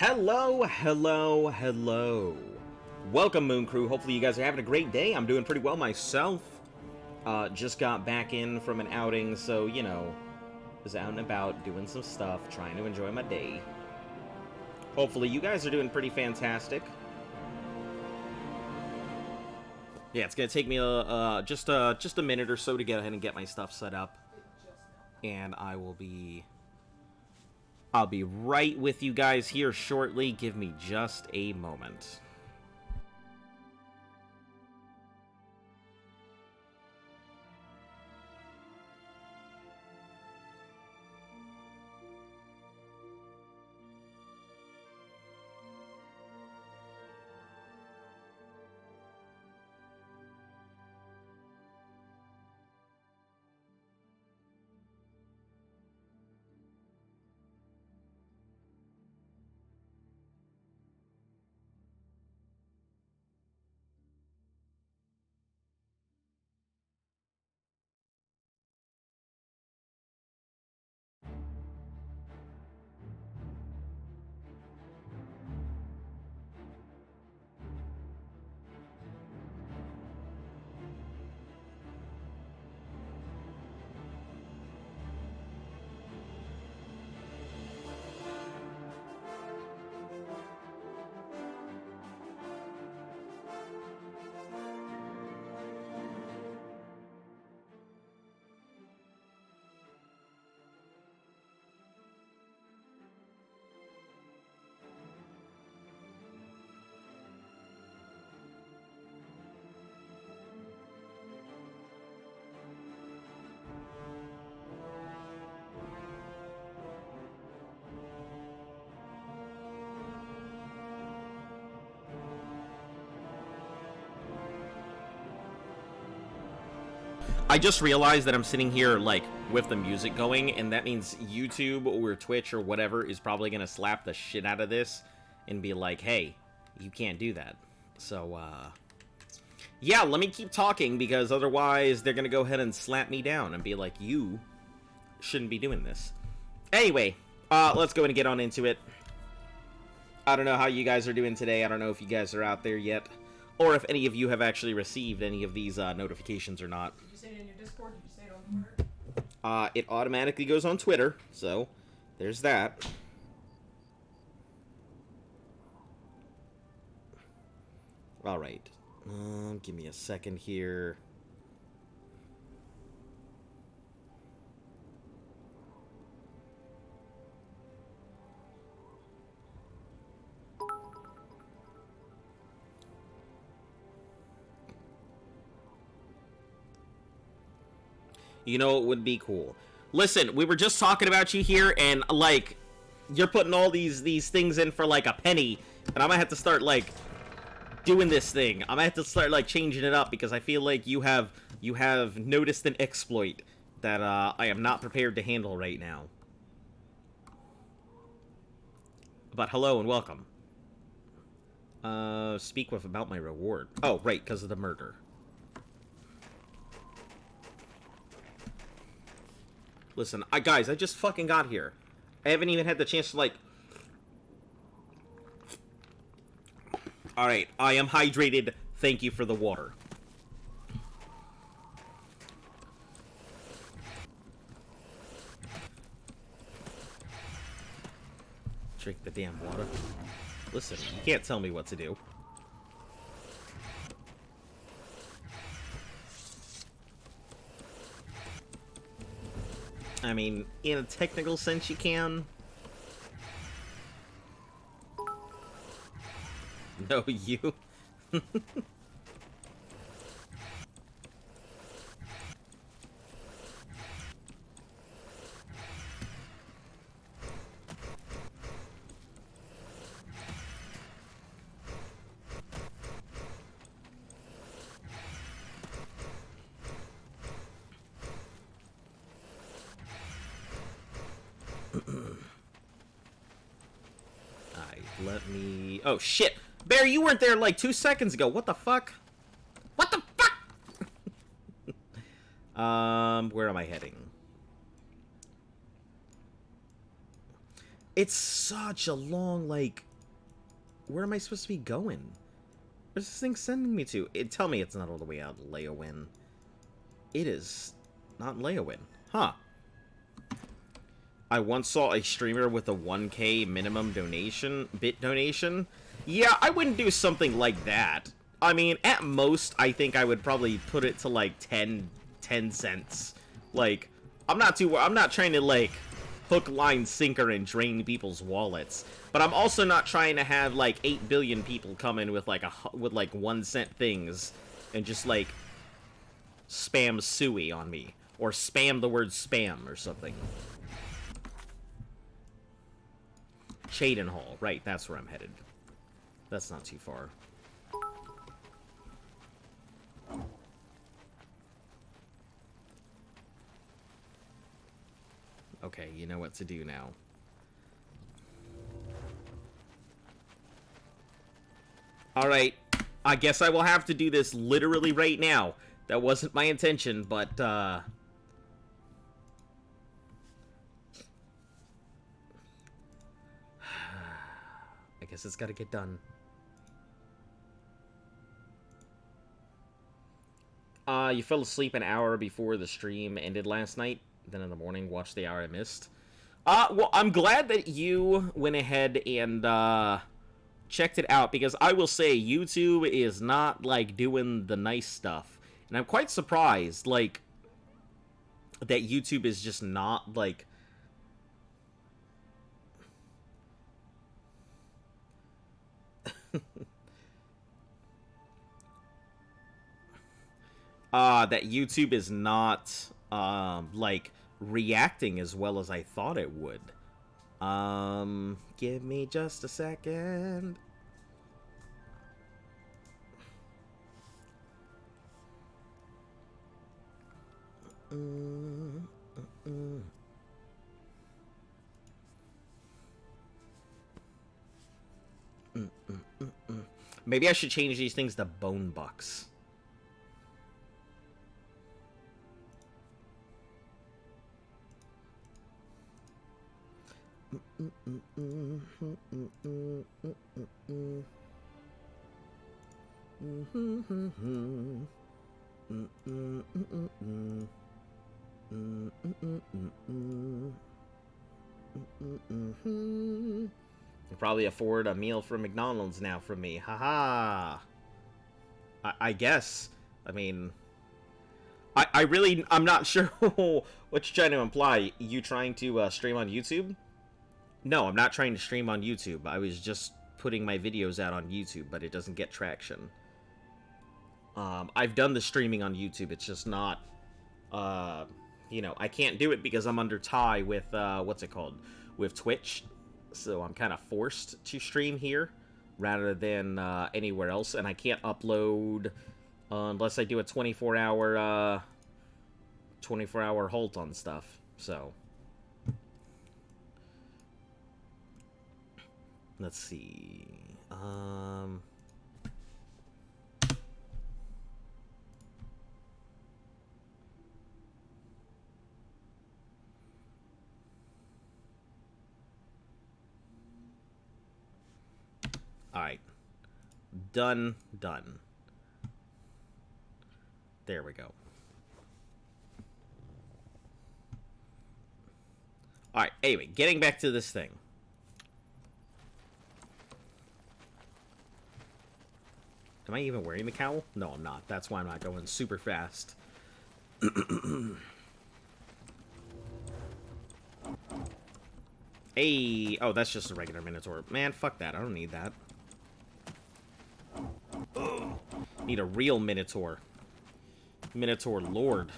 Hello, hello, hello. Welcome, Moon Crew. Hopefully you guys are having a great day. I'm doing pretty well myself. Just got back in from an outing, so, you know, was out and about doing some stuff, trying to enjoy my day. Hopefully you guys are doing pretty fantastic. Yeah, it's gonna take me just a minute or so to get ahead and get my stuff set up, and I'll be right with you guys here shortly. Give me just a moment. I just realized that I'm sitting here, like, with the music going, and that means YouTube or Twitch or whatever is probably gonna slap the shit out of this and be like, hey, you can't do that. So, yeah, let me keep talking, because otherwise they're gonna go ahead and slap me down and be like, you shouldn't be doing this. Anyway, let's go and get on into it. I don't know how you guys are doing today. I don't know if you guys are out there yet, or if any of you have actually received any of these notifications or not. Did you say it in your Discord? Did you say it on Twitter? It automatically goes on Twitter, so there's that. Alright. Give me a second here. You know it would be cool. Listen, we were just talking about you here, and, like, you're putting all these things in for, like, a penny, and I'm gonna have to start, like, doing this thing. I'm gonna have to start, like, changing it up, because I feel like you have noticed an exploit that, I am not prepared to handle right now. But hello and welcome. Speak with about my reward. Oh, right, because of the murder. Listen, guys, I just fucking got here. I haven't even had the chance to, like... Alright, I am hydrated. Thank you for the water. Drink the damn water. Listen, you can't tell me what to do. I mean, in a technical sense, you can. No, you. Let me... Oh, shit! Bear, you weren't there like 2 seconds ago. What the fuck? What the fuck? Where am I heading? It's such a long, like, Where am I supposed to be going? Where's this thing sending me to? Tell me it's not all the way out Leowin. It is not Leowin. Huh. I once saw a streamer with a 1K minimum bit donation. Yeah, I wouldn't do something like that. I mean, at most, I think I would probably put it to, like, 10 cents. Like, I'm not trying to, like, hook, line, sinker, and drain people's wallets. But I'm also not trying to have, like, 8 billion people come in with, like, 1 cent things and just, like, spam Sui on me. Or spam the word spam or something. Cheydinhall. Right, that's where I'm headed. That's not too far. Okay, you know what to do now. Alright, I guess I will have to do this literally right now. That wasn't my intention, but, I guess it's gotta get done. You fell asleep an hour before the stream ended last night. Then in the morning, watched the hour I missed. Well, I'm glad that you went ahead and, checked it out, because I will say, YouTube is not, like, doing the nice stuff. And I'm quite surprised, like, that YouTube is just not, like... that YouTube is not, like, reacting as well as I thought it would. Give me just a second. Maybe I should change these things to bone bucks. You'll probably afford a meal from McDonald's now from me. Haha. I guess. I mean... I'm not sure what you're trying to imply. You trying to stream on YouTube? No, I'm not trying to stream on YouTube. I was just putting my videos out on YouTube, but it doesn't get traction. I've done the streaming on YouTube. It's just not, you know, I can't do it because I'm under tie with, what's it called? With Twitch. So I'm kind of forced to stream here rather than anywhere else. And I can't upload unless I do a 24-hour halt on stuff. So... let's see. Alright. Done. There we go. Alright, anyway, getting back to this thing. Am I even wearing the cowl? No, I'm not. That's why I'm not going super fast. Hey! Oh, that's just a regular Minotaur. Man, fuck that. I don't need that. Need a real Minotaur. Minotaur Lord.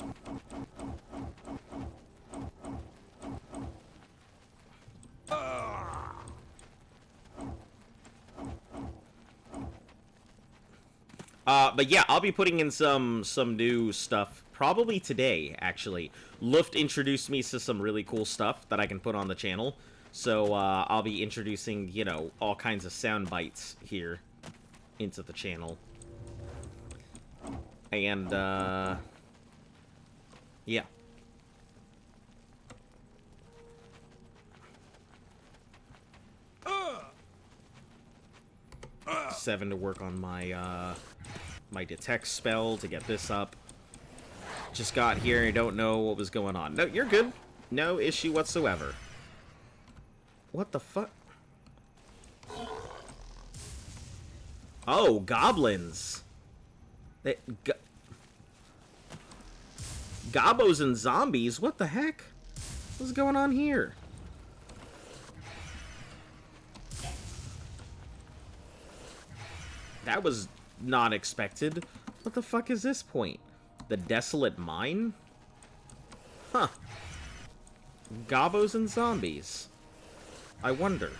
But yeah, I'll be putting in some new stuff probably today, actually. Luft introduced me to some really cool stuff that I can put on the channel. So, I'll be introducing, you know, all kinds of sound bites here into the channel. And, yeah. 7 to work on my, my detect spell to get this up. Just got here and don't know what was going on. No, you're good. No issue whatsoever. What the fuck? Oh, goblins. Gobos and zombies? What the heck? What's going on here? That was not expected. What the fuck is this point? The Desolate Mine? Huh. Gobos and zombies. I wonder.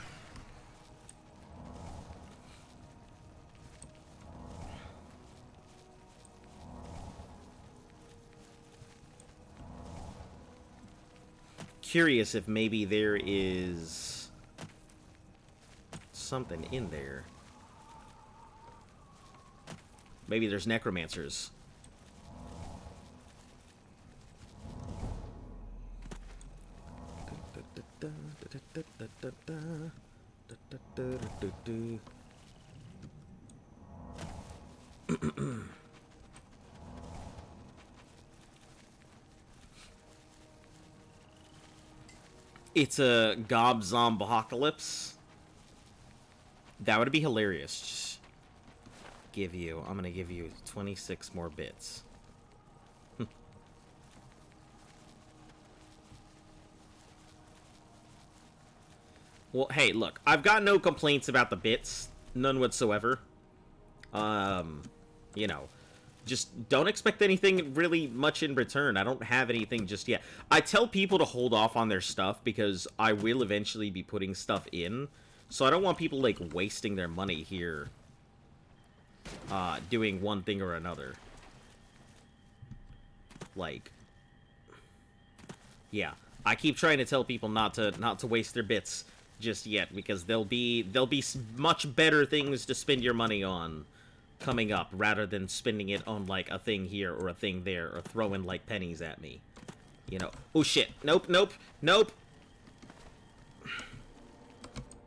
Curious if maybe there is something in there. Maybe there's necromancers. It's a gob zombocalypse. That would be hilarious. Just give you, I'm gonna give you 26 more bits. Well, hey, look, I've got no complaints about the bits, none whatsoever. You know, just don't expect anything really much in return. I don't have anything just yet. I tell people to hold off on their stuff because I will eventually be putting stuff in. So I don't want people, like, wasting their money here, doing one thing or another. Like, yeah, I keep trying to tell people not to waste their bits just yet because there'll be much better things to spend your money on coming up rather than spending it on, like, a thing here or a thing there or throwing, like, pennies at me. You know. Oh, shit. Nope, nope, nope.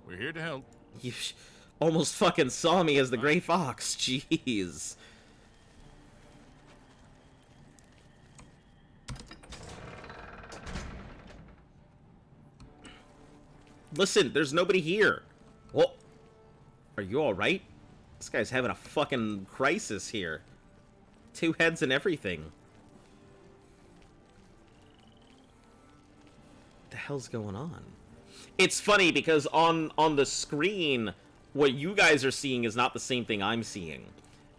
We're here to help. You almost fucking saw me as the Gray Fox. Jeez. Listen, there's nobody here. Well, are you alright? This guy's having a fucking crisis here. 2 heads and everything. What the hell's going on? It's funny because on the screen, what you guys are seeing is not the same thing I'm seeing.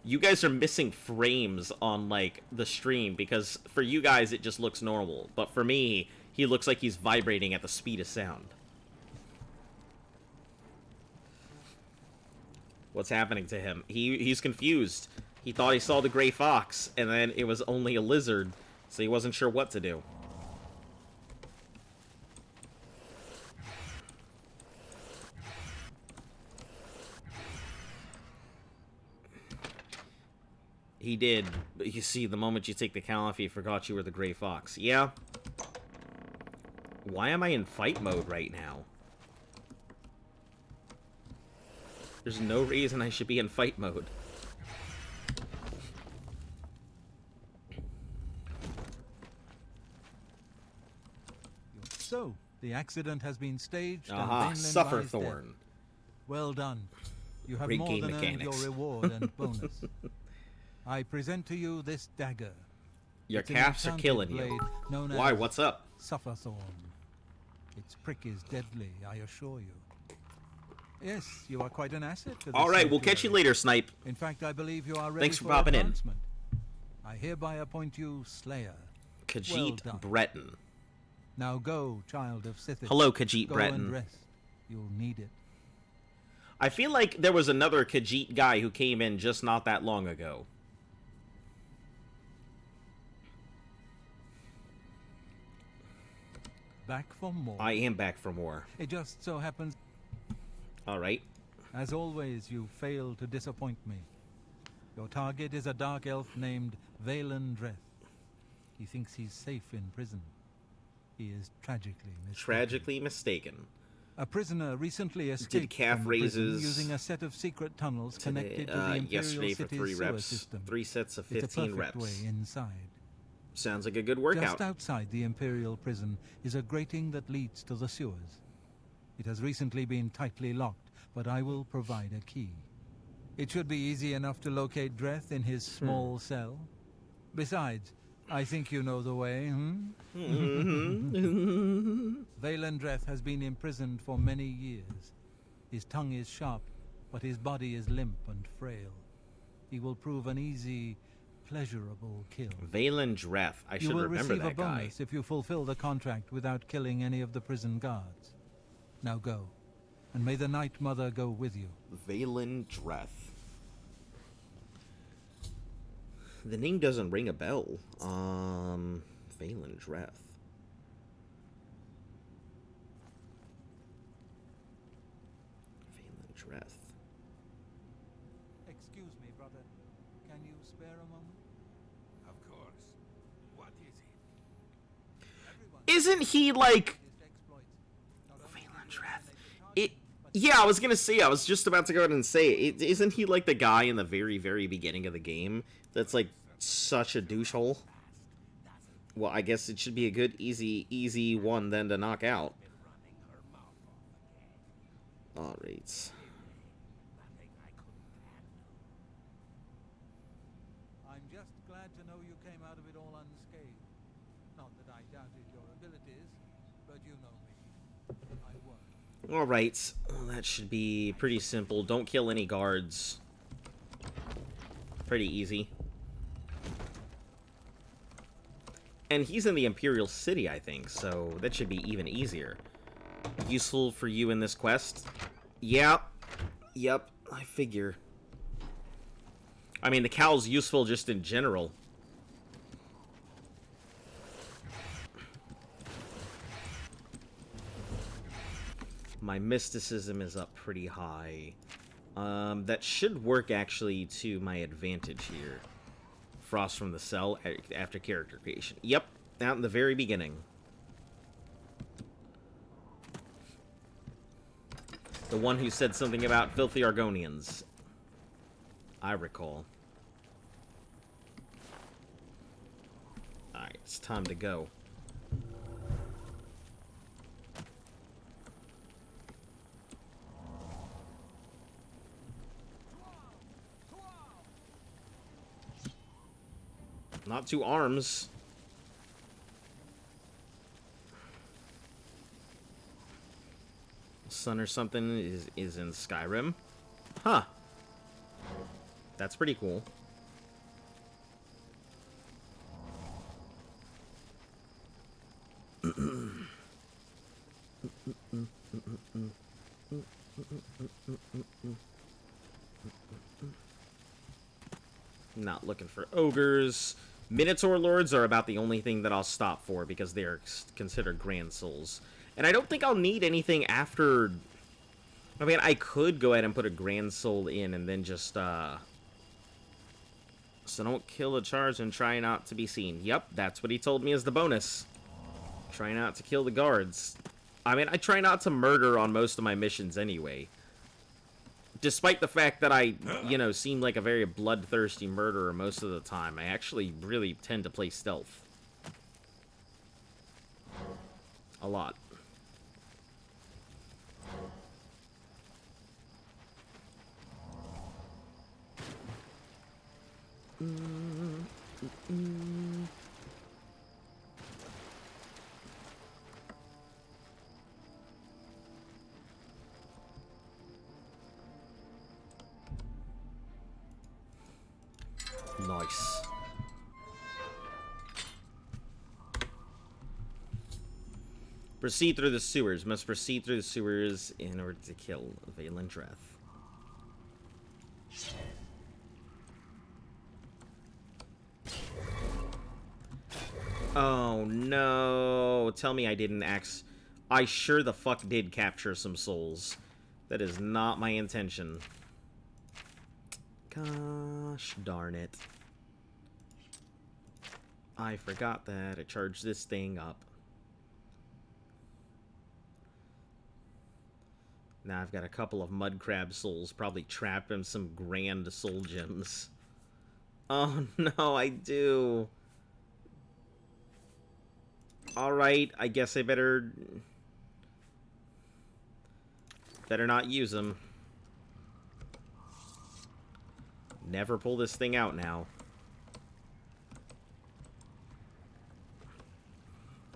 You guys are missing frames on, like, the stream because for you guys it just looks normal. But for me, he looks like he's vibrating at the speed of sound. What's happening to him? He's confused. He thought he saw the Gray Fox, and then it was only a lizard, so he wasn't sure what to do. He did. But you see, the moment you take the cowl off, he forgot you were the Gray Fox. Yeah. Why am I in fight mode right now? There's no reason I should be in fight mode. So, the accident has been staged Aha, and Vainland Suffer lies dead. Thorn. Well done. You have Great more game than mechanics. earned your reward and bonus. I present to you this dagger. Your It's an calves are enchanted killing you. blade known Why? as What's up? Suffer Thorn. Its prick is deadly, I assure you. Yes, you are quite an asset to this All right, we'll catch you sanctuary. later, Snipe. In fact, I believe you are ready Thanks for for popping in. advancement. I hereby appoint you Slayer. Khajiit Well done. Breton. Now go, child of Sithis. Hello, Khajiit Go Breton. and rest. You'll need it. I feel like there was another Khajiit guy who came in just not that long ago. Back for more. I am back for more. It just so happens, All right. as always, you fail to disappoint me. Your target is a dark elf named Valen Dreth. He thinks he's safe in prison. He is tragically mistaken. Tragically mistaken. A prisoner recently escaped calf from the prison raises using a set of secret tunnels today, connected to the Imperial yesterday for City's 3 sewer reps. system. 3 sets of It's a 15 perfect reps. way inside. Sounds like a good workout. Just outside the Imperial prison is a grating that leads to the sewers. It has recently been tightly locked, but I will provide a key. It should be easy enough to locate Dreth in his small cell. Besides, I think you know the way, Vaylin Dreth has been imprisoned for many years. His tongue is sharp, but his body is limp and frail. He will prove an easy, pleasurable kill. Vaylin Dreth. I should You will remember receive that a guy. bonus if you fulfill the contract without killing any of the prison guards. Now go, and may the Night Mother go with you. Vaylin Dreth. The name doesn't ring a bell. Vaylin Dreth. Vaylin Dreth. Excuse me, brother. Can you spare a moment? Of course. What is it? Everyone Isn't he like his exploits. Not only Vaylin did he Dreth? eliminate It. Yeah, I was gonna say. I was just about to go ahead and say. Isn't he like the guy in the very, very beginning of the game that's like such a douchehole? Well, I guess it should be a good, easy one then to knock out. All right. I'm just glad to know you came out of it all unscathed. Not that I doubted your abilities, but you know me. I won. All right. Well, that should be pretty simple. Don't kill any guards. Pretty easy. And he's in the Imperial City, I think, so that should be even easier. Useful for you in this quest? Yeah. Yep, I figure. I mean, the cow's useful just in general. My mysticism is up pretty high. That should work, actually, to my advantage here. Frost from the cell after character creation. Yep, out in the very beginning. The one who said something about filthy Argonians. I recall. Alright, it's time to go. Not to arms. Sun or something is in Skyrim. Huh. That's pretty cool. Not looking for ogres. Minotaur Lords are about the only thing that I'll stop for because they are considered Grand Souls. And I don't think I'll need anything after... I mean, I could go ahead and put a Grand Soul in and then just, So don't kill the charge and try not to be seen. Yep, that's what he told me as the bonus. Try not to kill the guards. I mean, I try not to murder on most of my missions anyway. Despite the fact that I, you know, seem like a very bloodthirsty murderer most of the time, I actually really tend to play stealth. A lot. Nice. Proceed through the sewers. Must proceed through the sewers in order to kill Vaylin Dreth. Oh no. Tell me I didn't I sure the fuck did capture some souls. That is not my intention. Gosh darn it. I forgot that. I charged this thing up. Now I've got a couple of mud crab souls, probably trapped in some grand soul gems. Oh no, I do. Alright, I guess I better not use them. Never pull this thing out now.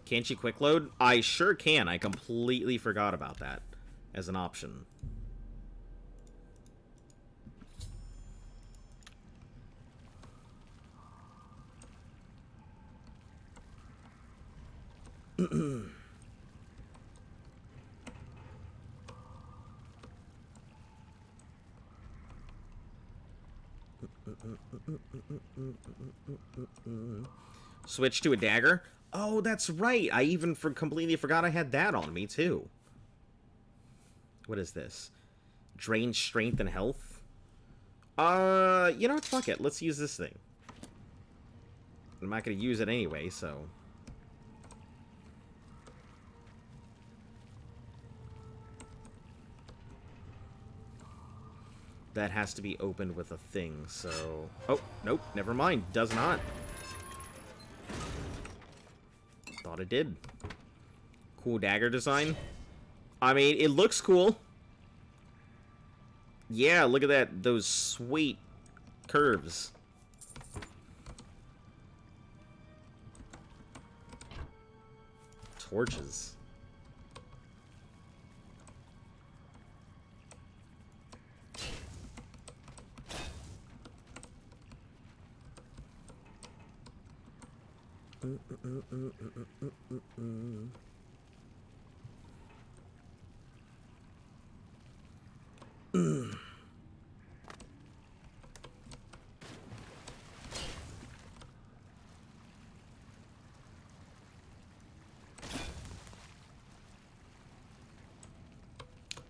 Can't you quick load? I sure can. I completely forgot about that as an option. Switch to a dagger? Oh, that's right. I even completely forgot I had that on me, too. What is this? Drain strength and health? You know what? Fuck it. Let's use this thing. I'm not going to use it anyway, so... That has to be opened with a thing, so... Oh, nope, never mind. Does not. Thought it did. Cool dagger design. I mean, it looks cool. Yeah, look at that. Those sweet curves. Torches.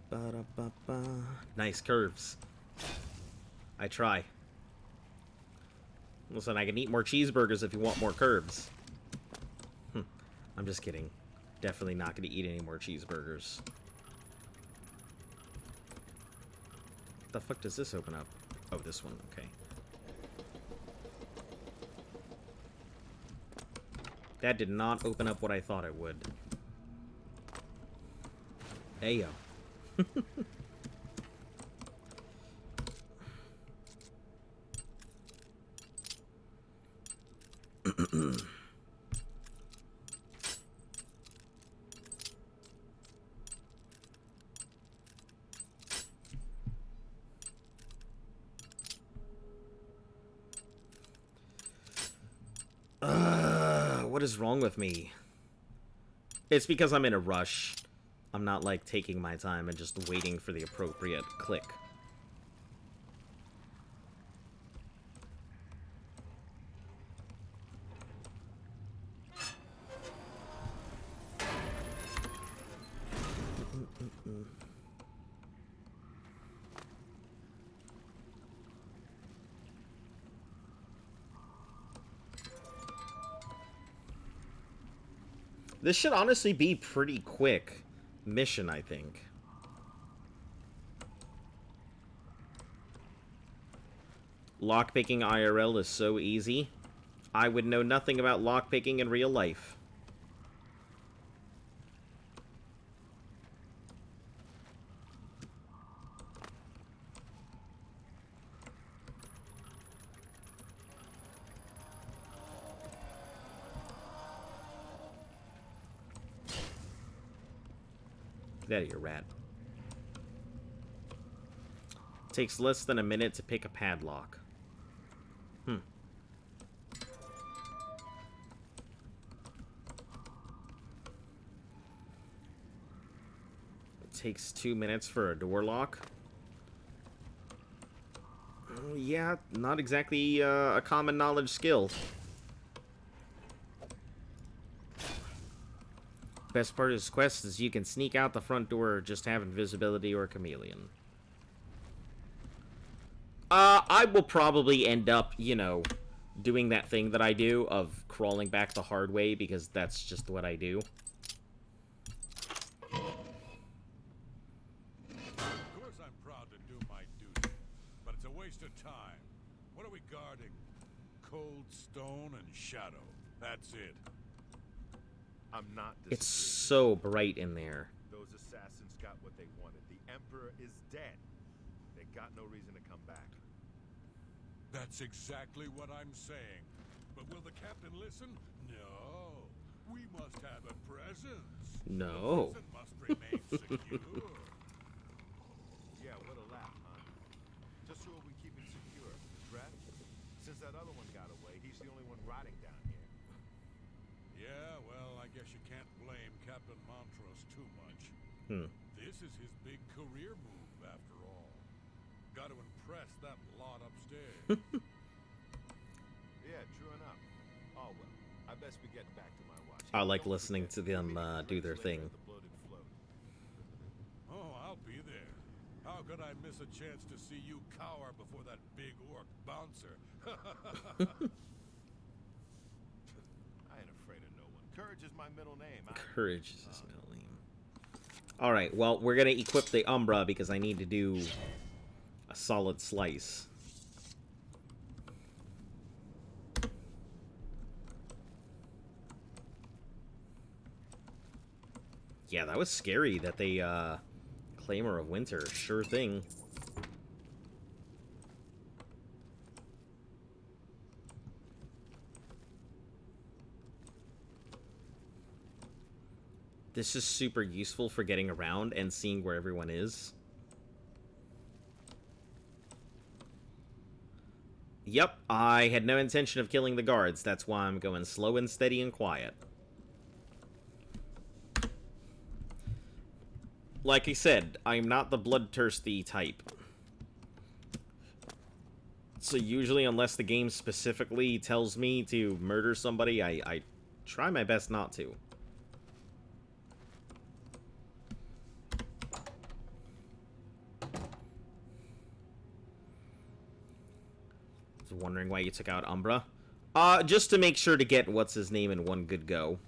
Ba-da-ba-ba. Nice curves. I try. Listen, I can eat more cheeseburgers if you want more curves. I'm just kidding. Definitely not going to eat any more cheeseburgers. The fuck does this open up? Oh, this one. Okay. That did not open up what I thought it would. Hey, yo. What is wrong with me? It's because I'm in a rush. I'm not, like, taking my time and just waiting for the appropriate click. This should honestly be pretty quick mission, I think. Lockpicking IRL is so easy. I would know nothing about lockpicking in real life. Get out of here, rat. Takes less than a minute to pick a padlock. It takes 2 minutes for a door lock. Yeah, not exactly a common knowledge skill. Best part of this quest is you can sneak out the front door or just have invisibility or chameleon. I will probably end up, you know, doing that thing that I do of crawling back the hard way because that's just what I do. guarding. Cold stone and shadow. That's it. I'm not It's disagreeing. so bright in there. Those assassins got what they wanted. The Emperor is dead. They got no reason to come back. That's exactly what I'm saying. But will the captain listen? No. We must have a presence. No. The prison must remain secure. Yeah, what a laugh, huh? Just who are we keeping secure? Dredd? Since that other one got away, he's the only one rotting down here. Yeah, well, I guess you can't blame Captain Montrose too much. This is his big career move, after all. Got to impress that lot upstairs. Yeah, true enough. Oh well, I best be getting back to my watch. I like Don't listening forget, to them we're meeting do their later thing. at the Bloated Float. Oh, I'll be there. How could I miss a chance to see you cower before that big orc bouncer? I ain't afraid of no one. Courage is my middle name. Courage is his middle name. Alright, well, we're gonna equip the Umbra because I need to do a solid slice. Yeah, that was scary that they, Claymore of Winter. Sure thing. This is super useful for getting around and seeing where everyone is. Yep, I had no intention of killing the guards. That's why I'm going slow and steady and quiet. Like I said, I'm not the bloodthirsty type. So usually, unless the game specifically tells me to murder somebody, I try my best not to. Was wondering why you took out Umbra. Just to make sure to get what's-his-name in one good go.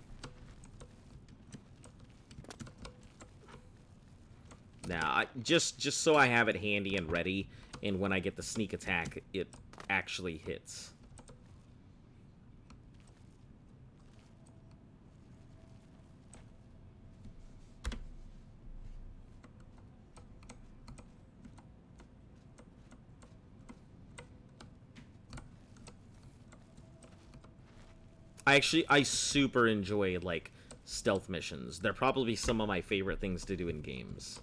Nah, just so I have it handy and ready, and when I get the sneak attack, it actually hits. I super enjoy, like, stealth missions. They're probably some of my favorite things to do in games.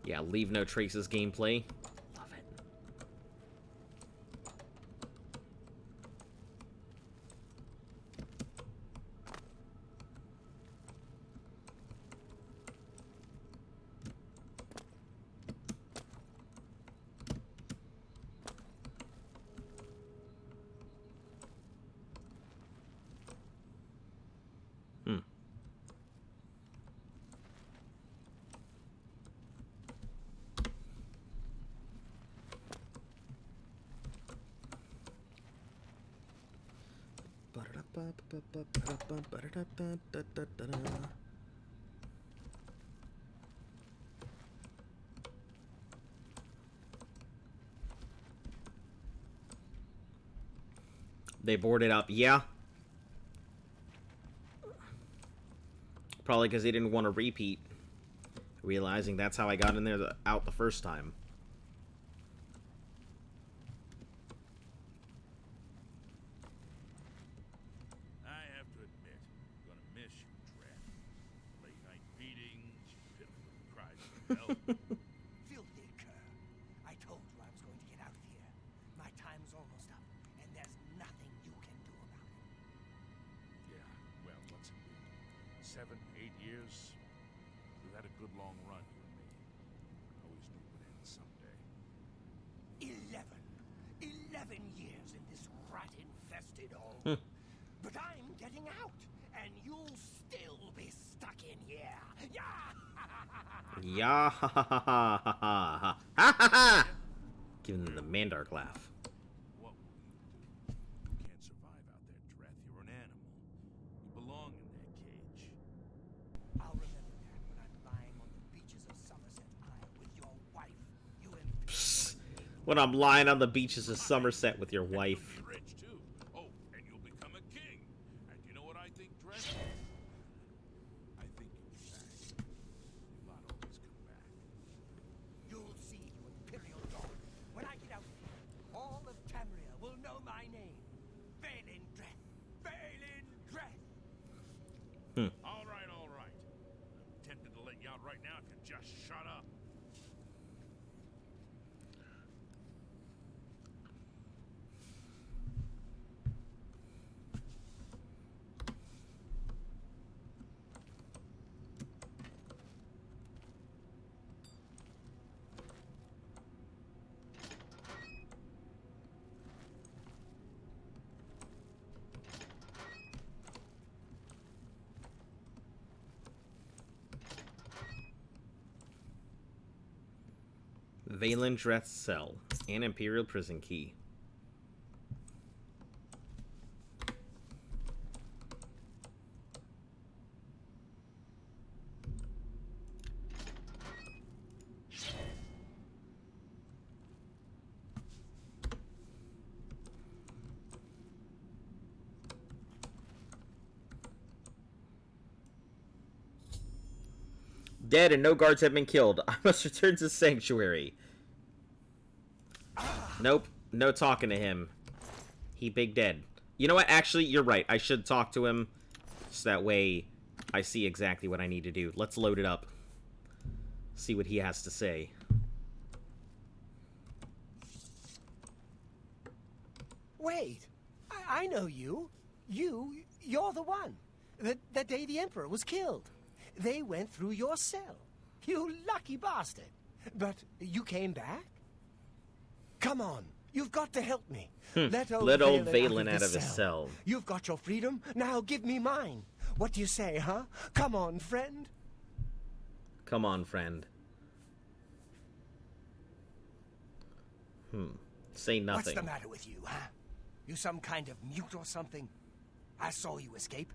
Yeah, Leave No Traces gameplay. Love it. They boarded up, yeah. Probably because they didn't want to repeat, realizing that's how I got in there out the first time. I have to admit, I'm gonna miss you, Dredd. Late night beatings, pitiful cries for help. Filthy cur. I told you I was going to get out of here. My time's almost up, and there's nothing you can do about it. Yeah, well, what's it been? 7, 8 years? We've had a good long run, you and me. Always knew it would end someday. 11 years in this rat-infested hole. But I'm getting out, and you'll still be stuck in here. Yeah! Yeah, ha ha ha ha ha ha ha ha ha! Giving them the Mandark laugh. What will you do? You can't survive out there, Dreth. You're an animal. You belong in that cage. When I'm lying on the beaches of Somerset with your wife. You'll be rich too. Oh, and you'll become a king. And you know what I think, Dredd? I think you might always come back. You'll see, you Imperial dog. When I get out of here, all of Tamriel will know my name. Balin Dreth. Balin Dreth. All right, all right. I'm tempted to let you out right now if you just shut up. Valen Dreth's cell. An Imperial prison key. Dead and no guards have been killed. I must return to Sanctuary. Nope. No talking to him. He big dead. You know what? Actually, you're right. I should talk to him. So that way I see exactly what I need to do. Let's load it up. See what he has to say. Wait, I know you. You're the one. The day the Emperor was killed. They went through your cell. You lucky bastard. But you came back? Come on, you've got to help me. Let old Valen out of his cell. You've got your freedom, now give me mine. What do you say, huh? Come on, friend. Come on, friend. Say nothing. What's the matter with you, huh? You some kind of mute or something? I saw you escape.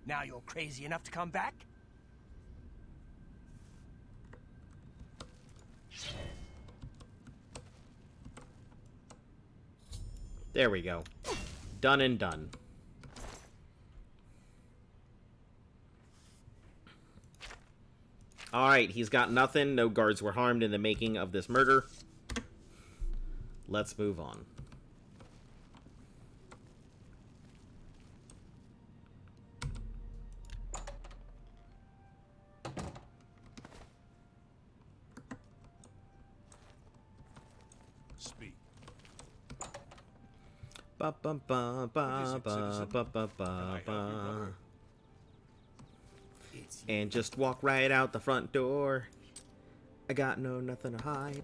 Now you're crazy enough to come back? There we go. Done and done. Alright, he's got nothing. No guards were harmed in the making of this murder. Let's move on. Speak. Ba ba ba ba ba ba ba ba ba. And just walk right out the front door. I got nothing to hide.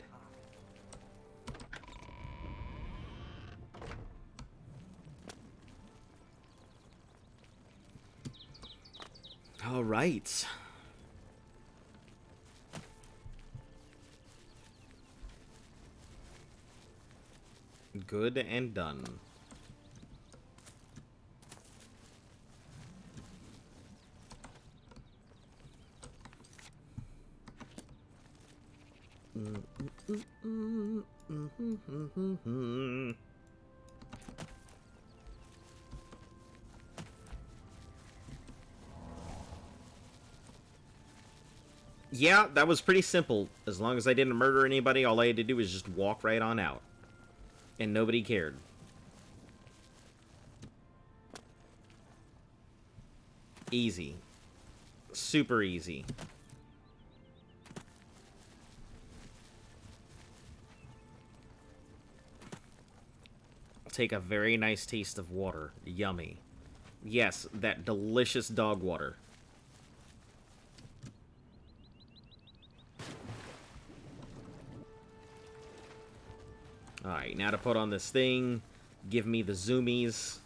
All right. Good and done. Yeah, that was pretty simple. As long as I didn't murder anybody, all I had to do was just walk right on out. And nobody cared. Easy. Super easy. Take a very nice taste of water. Yummy. Yes, that delicious dog water. Alright, now to put on this thing. Give me the zoomies.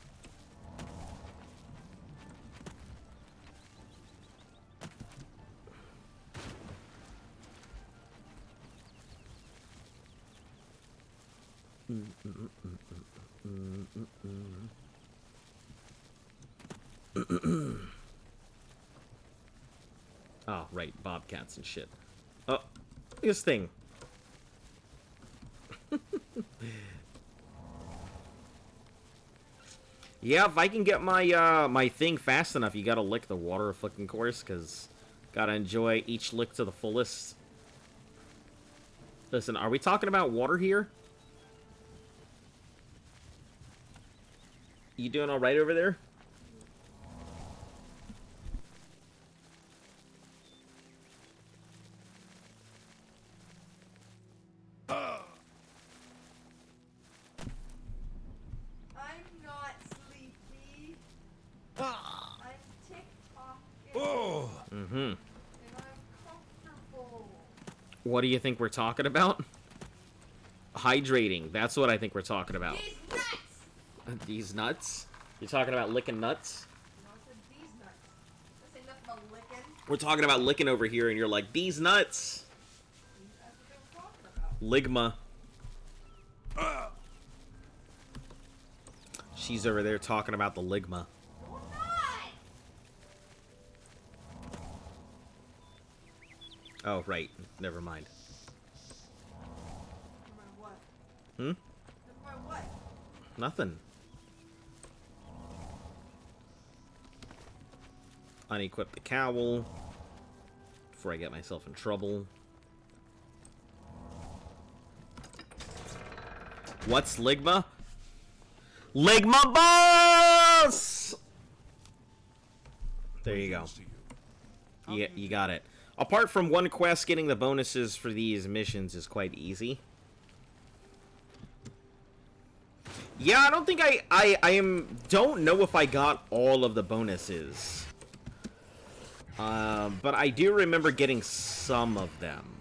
Oh, right, bobcats and shit. Oh, this thing. Yeah, if I can get my my thing fast enough, you gotta lick the water fucking course, because gotta enjoy each lick to the fullest. Listen, are we talking about water here? You doing alright over there? I'm not sleepy. Ah! I'm TikToking. Oh! Mm-hmm. And I'm comfortable. What do you think we're talking about? Hydrating. That's what I think we're talking about. These nuts! These nuts? You're talking about licking nuts? No, I said these nuts. I say nothing about licking. We're talking about licking over here, and you're like, these nuts! That's what they were talking about. Ligma. She's over there talking about the Ligma. I'm not! Oh, right. Never mind. Never mind what? Hmm? Never mind what? Nothing. Unequip the cowl before I get myself in trouble. What's Ligma? Ligma boss! There you go. Yeah, you got it. Apart from one quest, getting the bonuses for these missions is quite easy. Yeah, I don't think don't know if I got all of the bonuses. But I do remember getting some of them.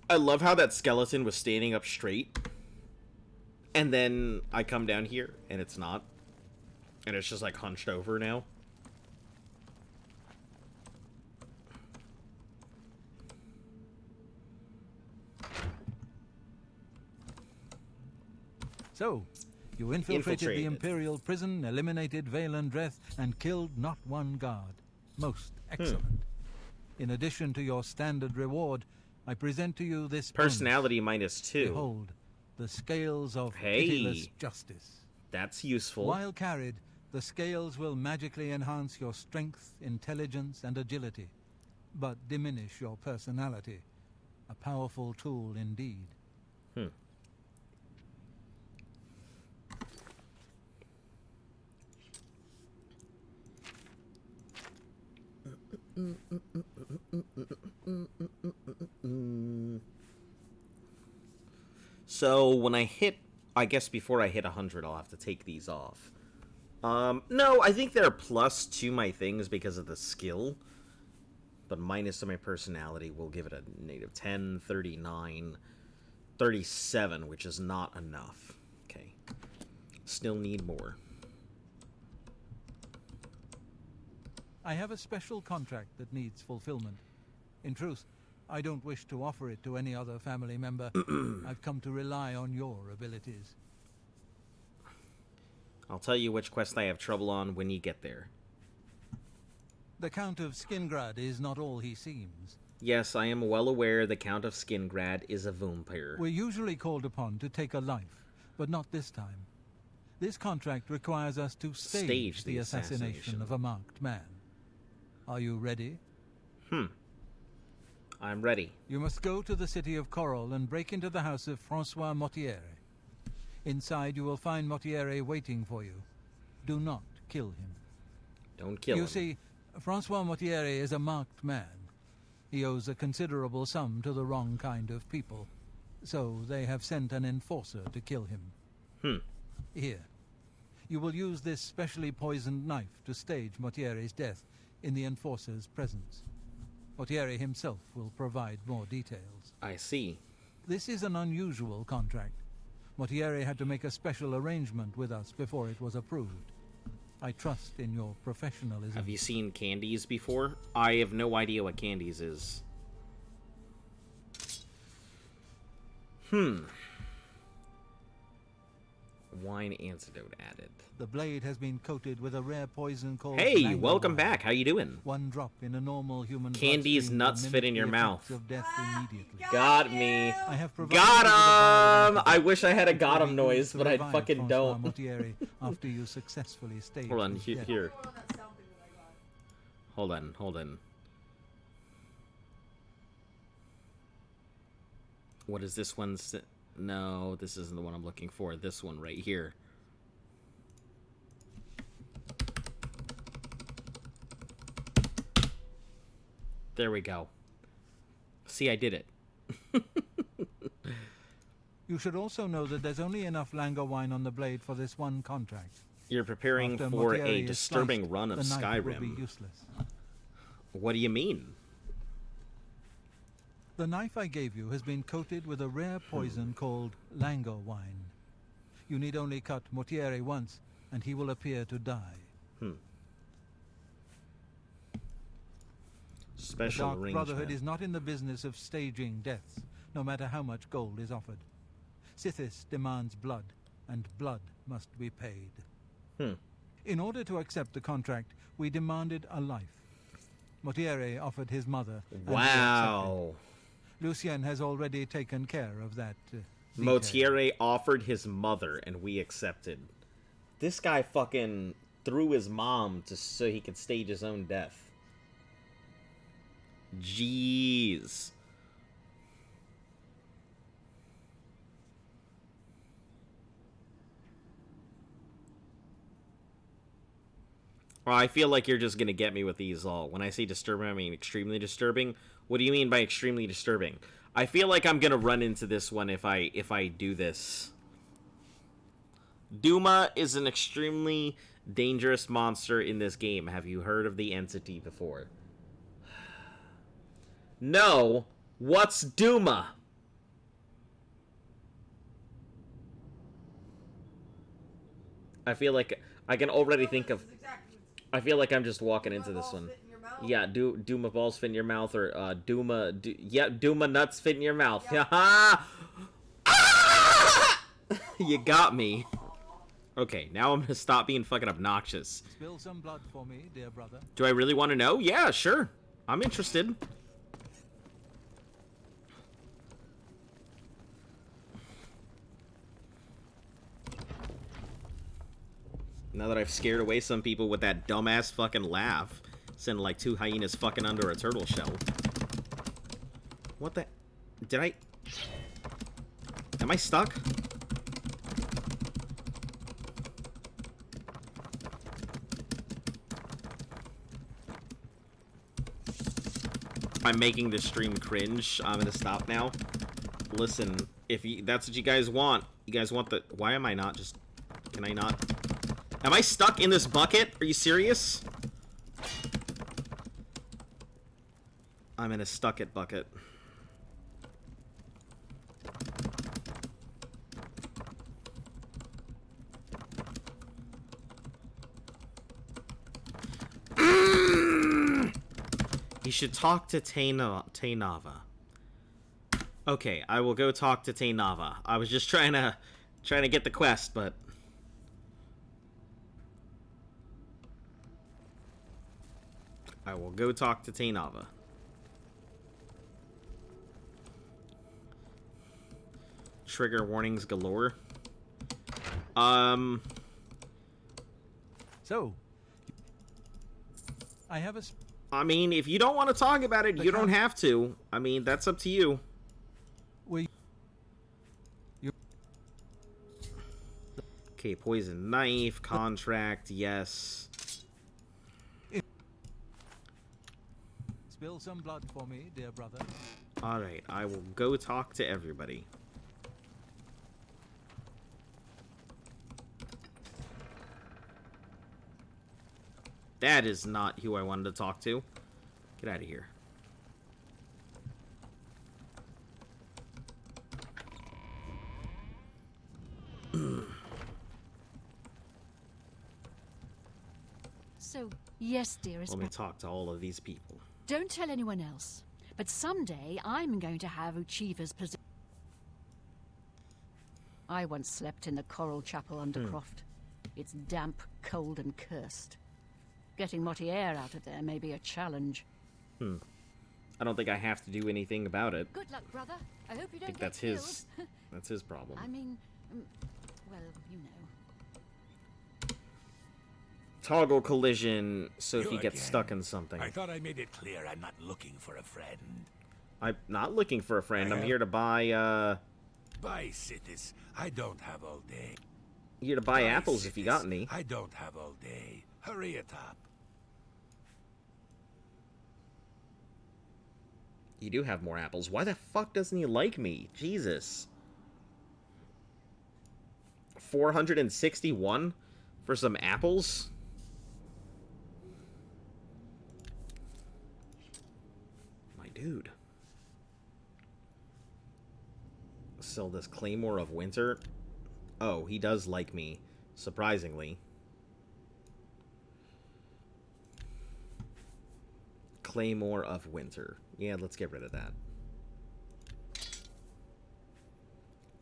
I love how that skeleton was standing up straight. And then I come down here, and it's not. And it's just, like, hunched over now. So, you infiltrated the Infiltrated. Imperial prison, eliminated Valen Dreth, and killed not one guard. Most excellent. In addition to your standard reward, I present to you this bonus. Personality -2. Behold, the scales of Hey. pitiless justice. That's useful. While carried, the scales will magically enhance your strength, intelligence, and agility, but diminish your personality. A powerful tool indeed. So when I hit, I guess before I hit 100, I'll have to take these off. No, I think they're plus to my things because of the skill. But minus to my personality, we'll give it a -10, 39, 37, which is not enough. Okay. Still need more. I have a special contract that needs fulfillment. In truth, I don't wish to offer it to any other family member. I've come to rely on your abilities. I'll tell you which quest I have trouble on when you get there. The Count of Skingrad is not all he seems. Yes, I am well aware the Count of Skingrad is a vampire. We're usually called upon to take a life, but not this time. This contract requires us to stage the assassination of a marked man. Are you ready? I'm ready. You must go to the city of Coral and break into the house of Francois Mortiere. Inside you will find Mortiere waiting for you. Do not kill him. Don't kill him. You see, Francois Mortiere is a marked man. He owes a considerable sum to the wrong kind of people, so they have sent an enforcer to kill him. Here. You will use this specially poisoned knife to stage Mortiere's death in the enforcer's presence. Mortiere himself will provide more details. I see. This is an unusual contract. Mortiere had to make a special arrangement with us before it was approved. I trust in your professionalism. Have you seen Candies before? I have no idea what Candies is. Wine antidote added. The blade has been coated with a rare poison called Hey, Lango welcome wine. back. How you doing? One drop in a normal human Candy's bloodstream nuts will fit mimic in your the mouth. effects Of death immediately. Got me. I have provided Got you with a vial of him! I antidote. wish I had a It will got be him noise, used to but I revive fucking Francois don't. Mortieri after you successfully staged Hold on, his death. here. Oh, that sound thing that I got. Hold on. What is this one? No, this isn't the one I'm looking for. This one right here. There we go. See, I did it. You should also know that there's only enough Lango wine on the blade for this one contract. You're preparing After for Mortieri a is disturbing sliced, run of the knife will be Skyrim. useless. What do you mean? The knife I gave you has been coated with a rare poison called Lango wine. You need only cut Mortieri once, and he will appear to die. The Special Dark arrangement. Brotherhood is not in the business of staging deaths, no matter how much gold is offered. Sithis demands blood, and blood must be paid. In order to accept the contract, we demanded a life. Mortieri offered his mother. And we Wow. accepted. Lucien has already taken care of that. detail. Mortieri offered his mother, and we accepted. This guy fucking threw his mom so he could stage his own death. Jeez. Well, I feel like you're just gonna get me with these all. When I say disturbing, I mean extremely disturbing. What do you mean by extremely disturbing? I feel like I'm gonna run into this one if I do this. Duma is an extremely dangerous monster in this game. Have you heard of the entity before? No. What's Duma? I feel like I can already think of. I feel like I'm just walking into this one. Yeah, Duma balls fit in your mouth, or Duma nuts fit in your mouth. Yeah. You got me. Okay, now I'm gonna stop being fucking obnoxious. Spill some blood for me, dear brother. Do I really want to know? Yeah, sure. I'm interested. Now that I've scared away some people with that dumbass fucking laugh, send like 2 hyenas fucking under a turtle shell. What the? Did I? Am I stuck? I'm making this stream cringe. I'm gonna stop now. Listen, if that's what you guys want, you guys want the. Why am I not just? Can I not? Am I stuck in this bucket? Are you serious? I'm in a stuck-it bucket. You should talk to Tainava. Okay, I will go talk to Tainava. I was just trying to get the quest, but I will go talk to Tainava. Trigger warnings galore. So, I have a... I mean, if you don't want to talk about it, you don't have to. I mean, that's up to you. Okay, poison knife, contract, yes. Spill some blood for me, dear brother. Alright, I will go talk to everybody. That is not who I wanted to talk to. Get out of here. So, yes, dearest. Let me talk to all of these people. Don't tell anyone else. But someday I'm going to have Uchiva's position. I once slept in the Coral Chapel Undercroft. It's damp, cold, and cursed. Getting motty air out of there may be a challenge. I don't think I have to do anything about it. Good luck, brother. I hope you I don't think get that's killed. his. That's his problem. I mean, well, you know. Toggle collision, so if You he gets again. stuck in something. I thought I made it clear I'm not looking for a friend. I'm not looking for a friend. I'm have- here to buy. Bye, cities. I don't have all day. Here to buy Bye, apples if you cities. got any. I don't have all day. Hurry it up. You do have more apples. Why the fuck doesn't he like me? Jesus. 461 for some apples? My dude. Sell this Claymore of Winter. Oh, he does like me, surprisingly. Claymore of Winter. Yeah, let's get rid of that.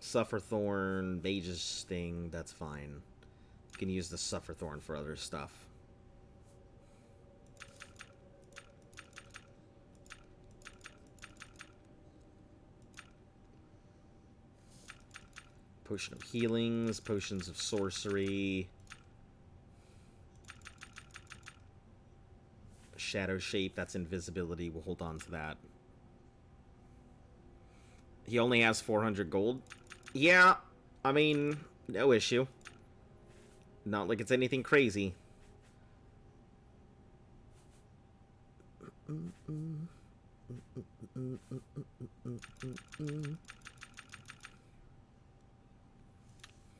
Sufferthorn, Mage's Sting, that's fine. You can use the Sufferthorn for other stuff. Potion of Healings, Potions of Sorcery. Shadow Shape, that's invisibility. We'll hold on to that. He only has 400 gold. Yeah, I mean, no issue. Not like it's anything crazy.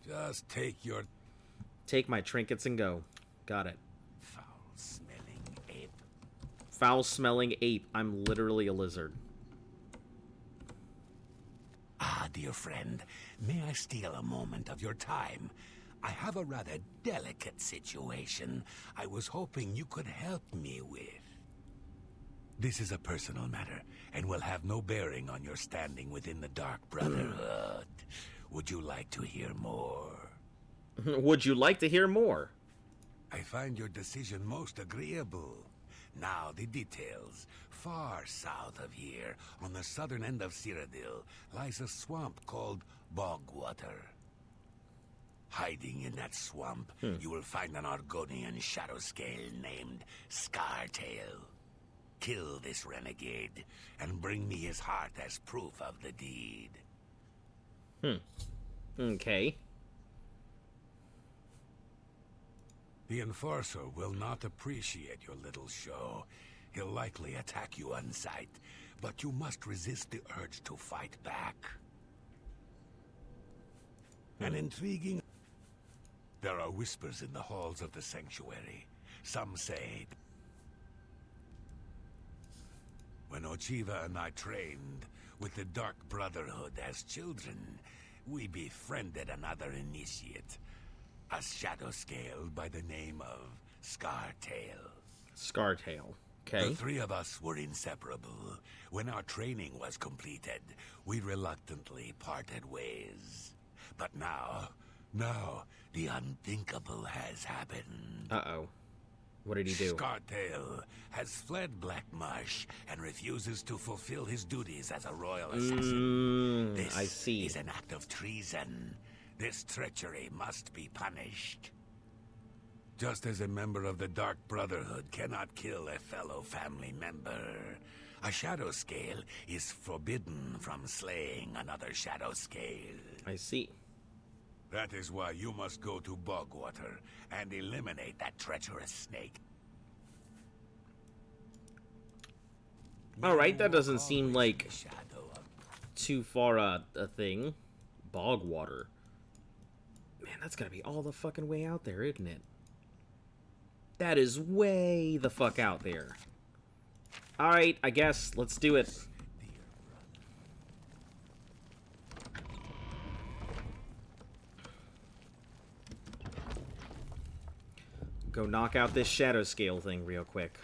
Just take your Take my trinkets and go. Got it. foul-smelling ape. Foul-smelling ape. I'm literally a lizard. Ah, dear friend, may I steal a moment of your time? I have a rather delicate situation I was hoping you could help me with. This is a personal matter, and will have no bearing on your standing within the Dark Brotherhood. Would you like to hear more? Would you like to hear more? I find your decision most agreeable. Now, the details. Far south of here, on the southern end of Cyrodiil, lies a swamp called Bogwater. Hiding in that swamp, you will find an Argonian shadow scale named Scartail. Kill this renegade, and bring me his heart as proof of the deed. Okay. The Enforcer will not appreciate your little show. He'll likely attack you on sight, but you must resist the urge to fight back. An intriguing... There are whispers in the halls of the Sanctuary. Some say... When Ochiva and I trained with the Dark Brotherhood as children, we befriended another initiate. A shadow scale by the name of Scartail. Scartail. Okay. The three of us were inseparable. When our training was completed, we reluctantly parted ways. But now, the unthinkable has happened. Uh-oh. What did he do? Scartail has fled Black Marsh and refuses to fulfill his duties as a royal assassin. This I see. is an act of treason. This treachery must be punished. Just as a member of the Dark Brotherhood cannot kill a fellow family member, a Shadow Scale is forbidden from slaying another Shadow Scale. I see. That is why you must go to Bogwater and eliminate that treacherous snake. Alright, that doesn't seem Always like in the shadow of too far a thing. Bogwater. Man, that's gotta be all the fucking way out there, isn't it? That is way the fuck out there. Alright, I guess, let's do it. Go knock out this shadow scale thing real quick.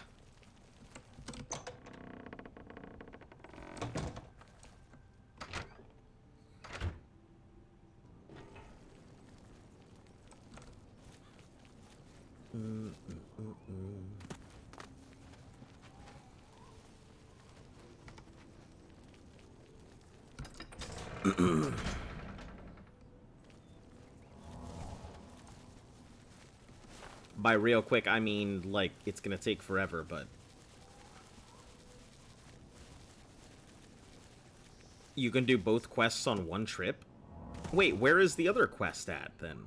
By real quick, I mean, like, it's gonna take forever, but... You can do both quests on one trip? Wait, where is the other quest at, then?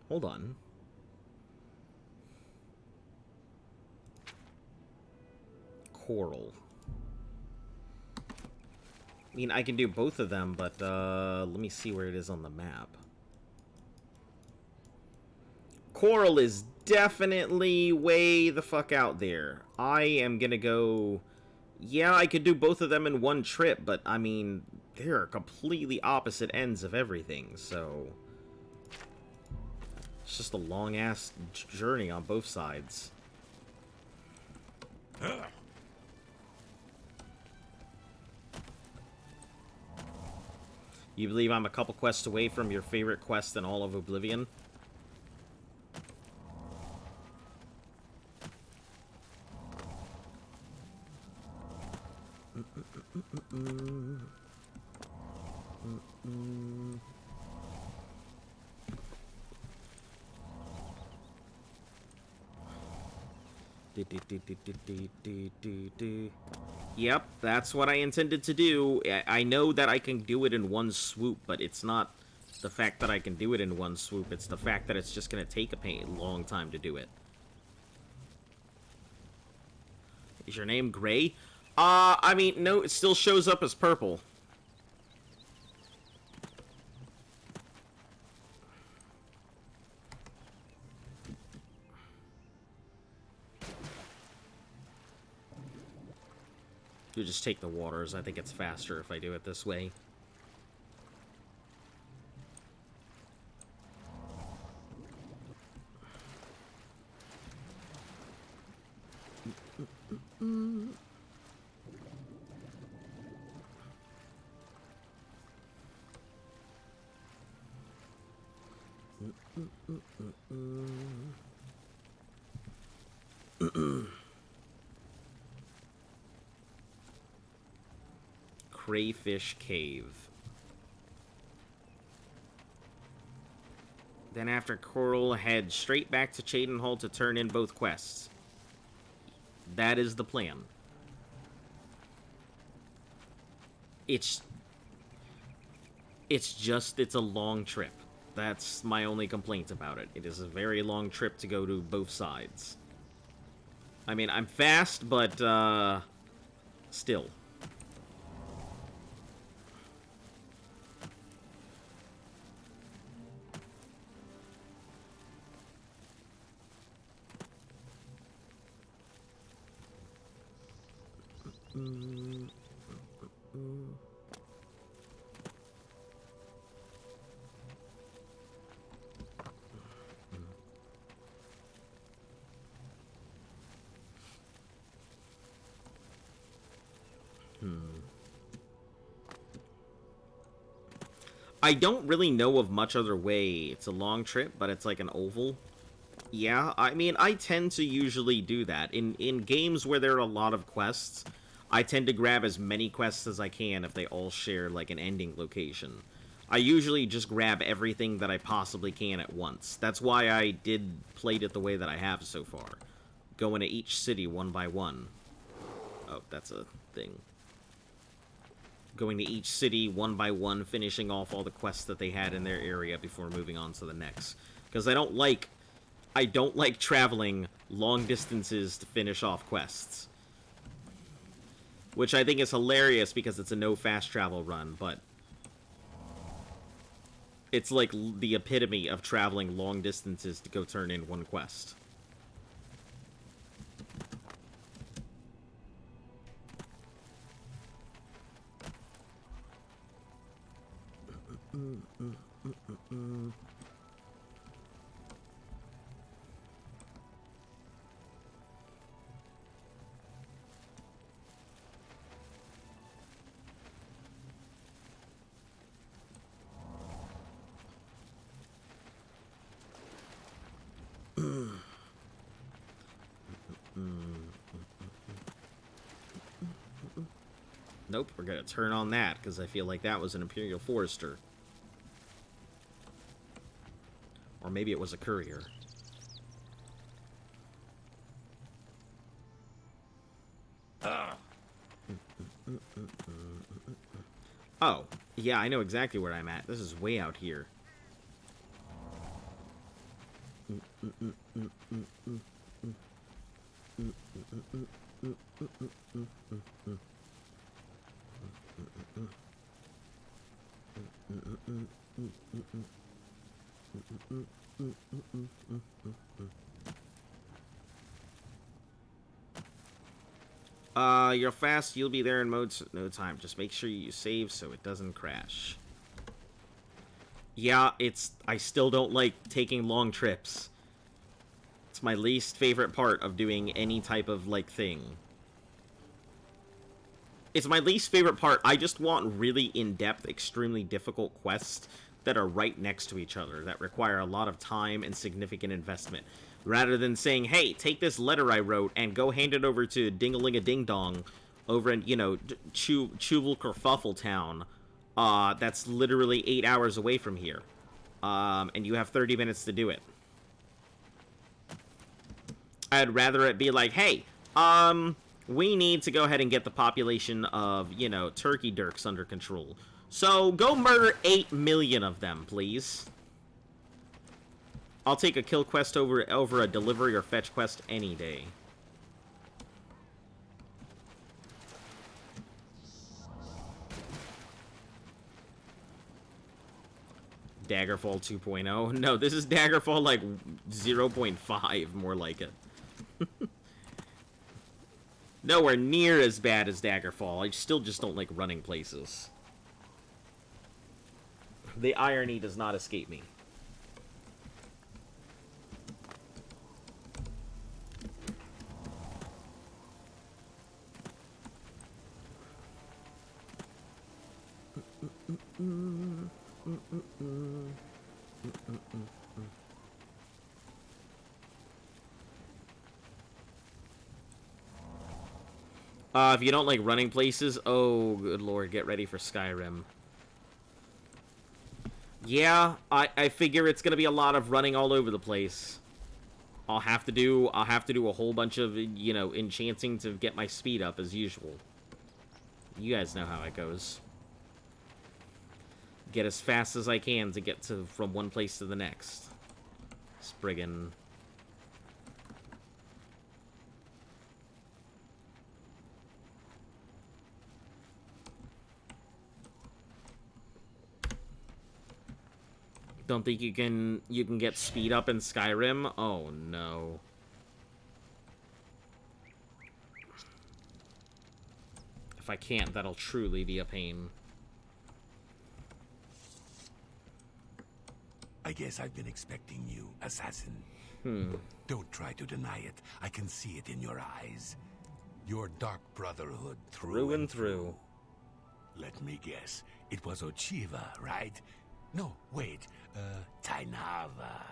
Hold on. Coral. I mean, I can do both of them, but, let me see where it is on the map. Coral is definitely way the fuck out there. I am gonna go... Yeah, I could do both of them in one trip, but, I mean, they're completely opposite ends of everything, so... It's just a long-ass journey on both sides. You believe I'm a couple quests away from your favorite quest in all of Oblivion? Yep, that's what I intended to do. I know that I can do it in one swoop, but it's not the fact that I can do it in one swoop. It's the fact that it's just going to take a long time to do it. Is your name Gray? I mean, no, it still shows up as purple. You just take the waters. I think it's faster if I do it this way. Crayfish Cave. Then after Coral, head straight back to Cheydinhal to turn in both quests. That is the plan. It's a long trip. That's my only complaint about it. It is a very long trip to go to both sides. I mean, I'm fast, but, still. I don't really know of much other way. It's a long trip, but it's like an oval. Yeah, I mean, I tend to usually do that. In games where there are a lot of quests, I tend to grab as many quests as I can if they all share, like, an ending location. I usually just grab everything that I possibly can at once. That's why I played it the way that I have so far. Going to each city one by one. Oh, that's a thing. Going to each city one by one, finishing off all the quests that they had in their area before moving on to the next. Because I don't like traveling long distances to finish off quests. Which I think is hilarious because it's a no fast travel run, but it's like the epitome of traveling long distances to go turn in one quest. Nope, we're gonna turn on that, because I feel like that was an Imperial Forester. Or maybe it was a courier. Oh, yeah, I know exactly where I'm at. This is way out here. You're fast. You'll be there in no time. Just make sure you save so it doesn't crash. Yeah, I still don't like taking long trips. It's my least favorite part of doing any type of, like, thing. It's my least favorite part. I just want really in-depth, extremely difficult quests that are right next to each other, that require a lot of time and significant investment. Rather than saying, hey, take this letter I wrote and go hand it over to Ding-a-ling-a-ding-dong over in, you know, Chuval Kerfuffle Town. That's literally 8 hours away from here. And you have 30 minutes to do it. I'd rather it be like, hey, we need to go ahead and get the population of, you know, turkey dirks under control. So, go murder 8 million of them, please. I'll take a kill quest over a delivery or fetch quest any day. Daggerfall 2.0? No, this is Daggerfall, like, 0.5, more like it. Nowhere near as bad as Daggerfall. I still just don't like running places. The irony does not escape me. If you don't like running places, oh, good lord, get ready for Skyrim. Yeah, I figure it's gonna be a lot of running all over the place. I'll have to do a whole bunch of, you know, enchanting to get my speed up as usual. You guys know how it goes. Get as fast as I can to get from one place to the next. Spriggan. Don't think you can get speed up in Skyrim? Oh no. If I can't, that'll truly be a pain. I guess I've been expecting you, assassin. Don't try to deny it. I can see it in your eyes. Your dark brotherhood through and through. Let me guess. It was Ochiva, right? No, wait. Tainava.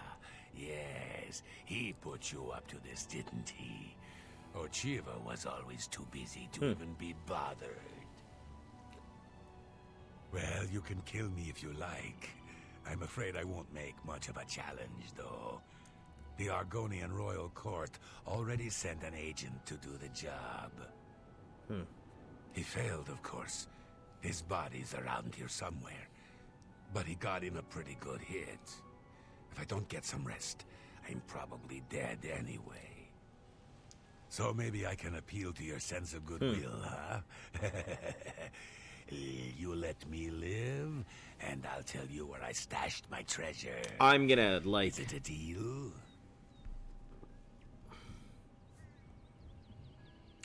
Yes, he put you up to this, didn't he? Ochiva was always too busy to even be bothered. Well, you can kill me if you like. I'm afraid I won't make much of a challenge, though. The Argonian royal court already sent an agent to do the job. He failed, of course. His body's around here somewhere. But he got in a pretty good hit. If I don't get some rest, I'm probably dead anyway. So maybe I can appeal to your sense of goodwill, huh? You let me live, and I'll tell you where I stashed my treasure. I'm gonna, like... Is it a deal?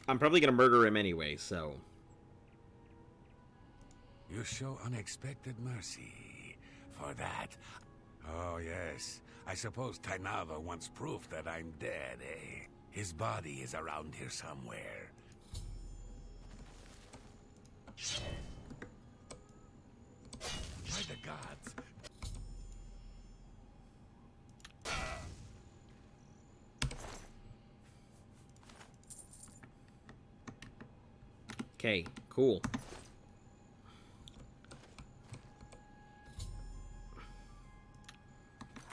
I'm probably gonna murder him anyway, so... You show unexpected mercy. For that... Oh, yes. I suppose Tainava wants proof that I'm dead, eh? His body is around here somewhere. By the gods... Okay, cool.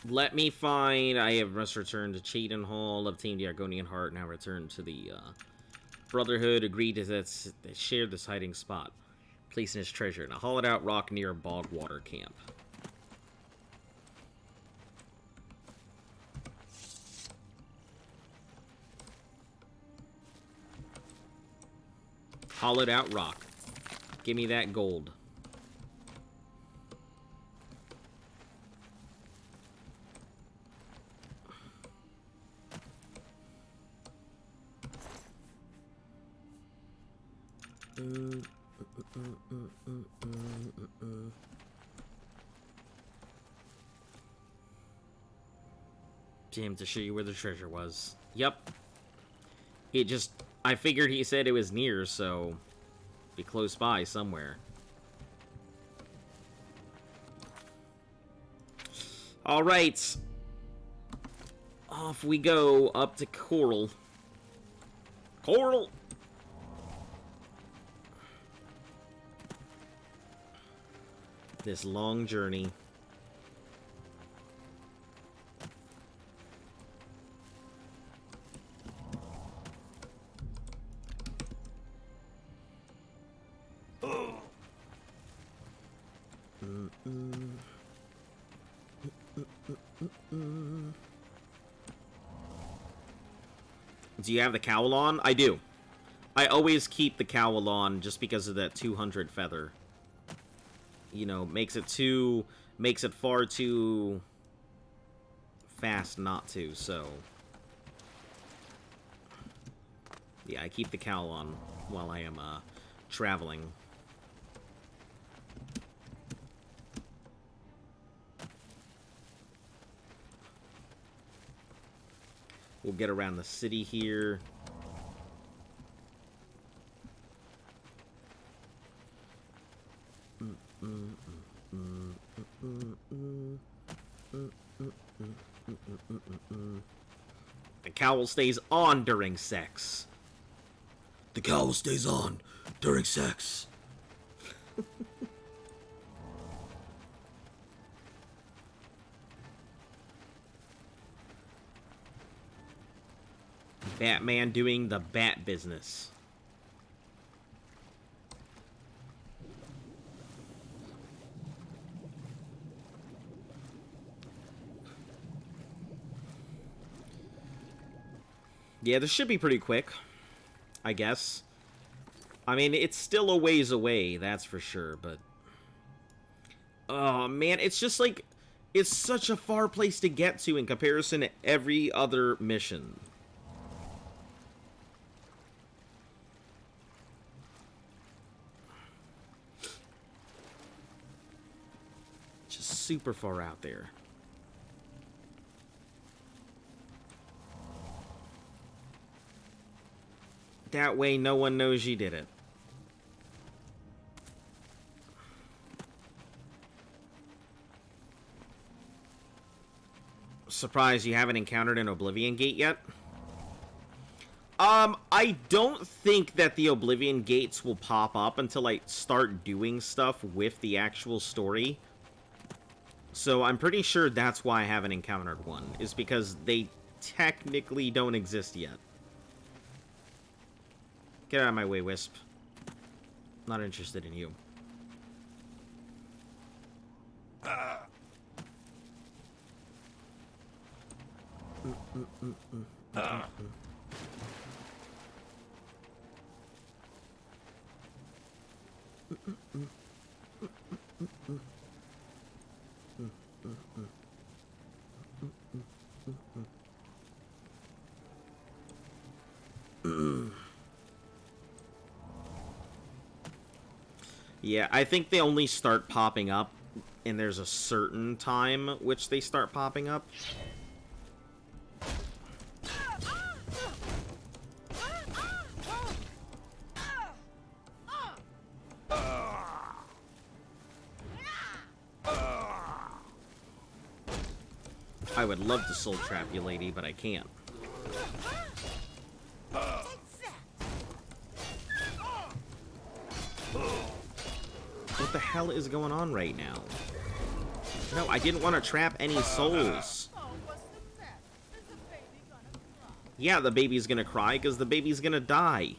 Let me find... I have must return to Cheaton Hall, obtained the Argonian Heart, now return to the Brotherhood, agreed to that they shared this hiding spot. Placing his treasure in a hollowed out rock near Bogwater Camp. Hollowed out rock. Give me that gold. Damn, to show you where the treasure was. Yep. It just... I figured he said it was near, so... be close by somewhere. Alright. Off we go up to Coral. Coral! This long journey. Do you have the cowl on? I do. I always keep the cowl on just because of that 200 feather. You know, makes it far too fast not to, so. Yeah, I keep the cowl on while I am, traveling. We'll get around the city here. The cowl stays on during sex. The cowl stays on during sex. Batman doing the bat business. Yeah, this should be pretty quick, I guess. I mean, it's still a ways away, that's for sure, but... oh, man, it's just like... it's such a far place to get to in comparison to every other mission. Just super far out there. That way, no one knows you did it. Surprised you haven't encountered an Oblivion Gate yet? I don't think that the Oblivion Gates will pop up until I start doing stuff with the actual story. So I'm pretty sure that's why I haven't encountered one, is because they technically don't exist yet. Get out of my way, Wisp. Not interested in you. Yeah, I think they only start popping up, and there's a certain time which they start popping up. I would love to soul trap you, lady, but I can't. What the hell is going on right now? No, I didn't want to trap any souls. Yeah, the baby's gonna cry because the baby's gonna die.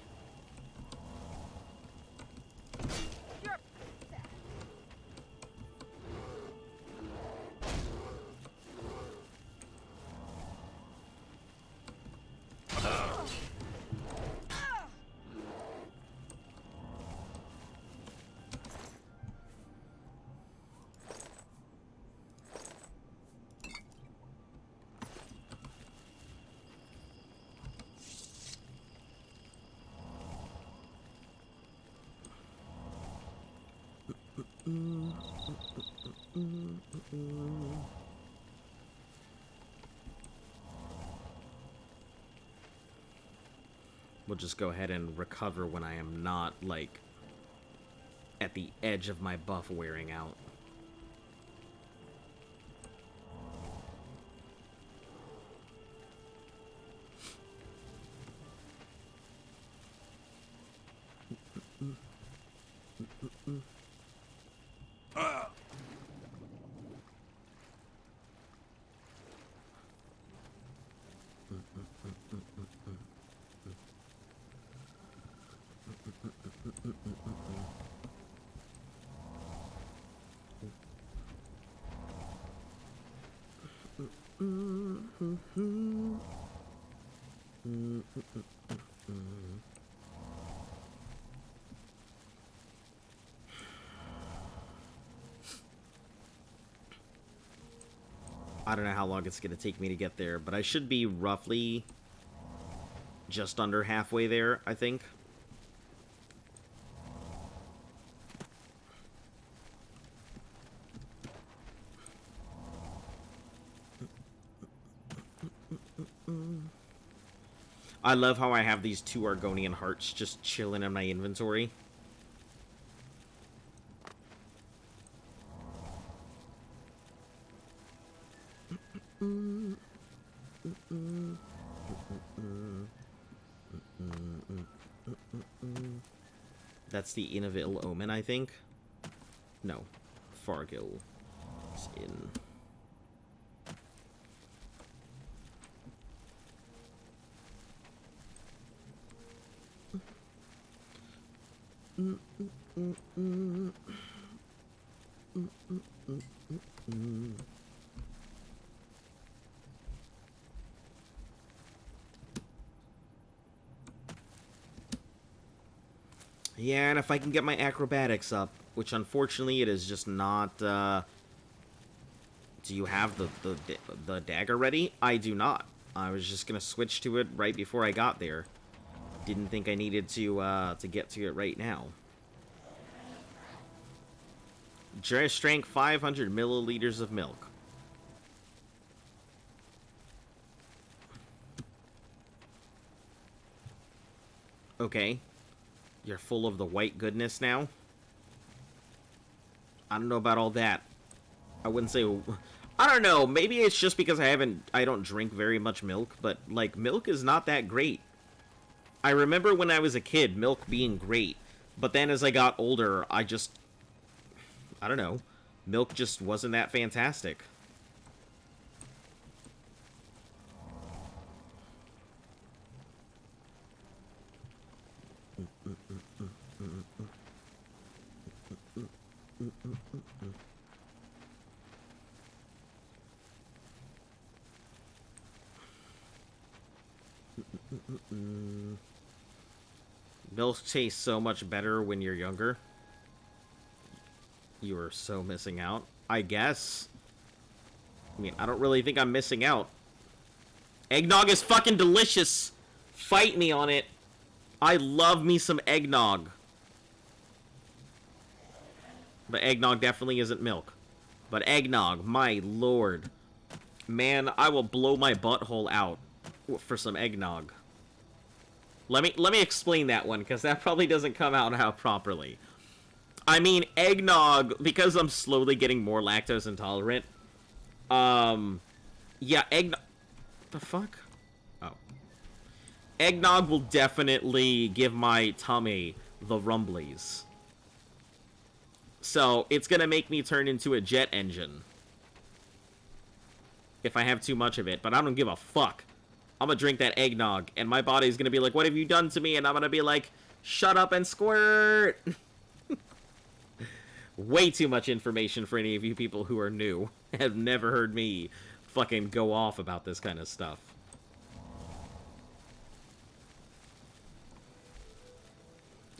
We'll just go ahead and recover when I am not, like, at the edge of my buff wearing out. I don't know how long it's going to take me to get there, but I should be roughly just under halfway there, I think. I love how I have these 2 Argonian hearts just chilling in my inventory. That's the Inn of Ill Omen, I think. No, Fargil is in. Yeah, and if I can get my acrobatics up, which unfortunately it is just not, do you have the dagger ready? I do not. I was just gonna switch to it right before I got there. Didn't think I needed to get to it right now. Strength 500 milliliters of milk. Okay. You're full of the white goodness now? I don't know about all that. I wouldn't say... I don't know, maybe it's just because I don't drink very much milk, but, like, milk is not that great. I remember when I was a kid, milk being great, but then as I got older, I don't know. Milk just wasn't that fantastic. Milk tastes so much better when you're younger. You are so missing out, I guess. I mean, I don't really think I'm missing out. Eggnog is fucking delicious. Fight me on it. I love me some eggnog. But eggnog definitely isn't milk. But eggnog, my lord. Man, I will blow my butthole out for some eggnog. Let me explain that one, because that probably doesn't come out properly. I mean, eggnog, because I'm slowly getting more lactose intolerant. Yeah, eggnog... The fuck? Oh. Eggnog will definitely give my tummy the rumblies. So, it's gonna make me turn into a jet engine. If I have too much of it, but I don't give a fuck. I'm gonna drink that eggnog, and my body's gonna be like, what have you done to me? And I'm gonna be like, shut up and squirt! Way too much information for any of you people who are new. Have never heard me fucking go off about this kind of stuff.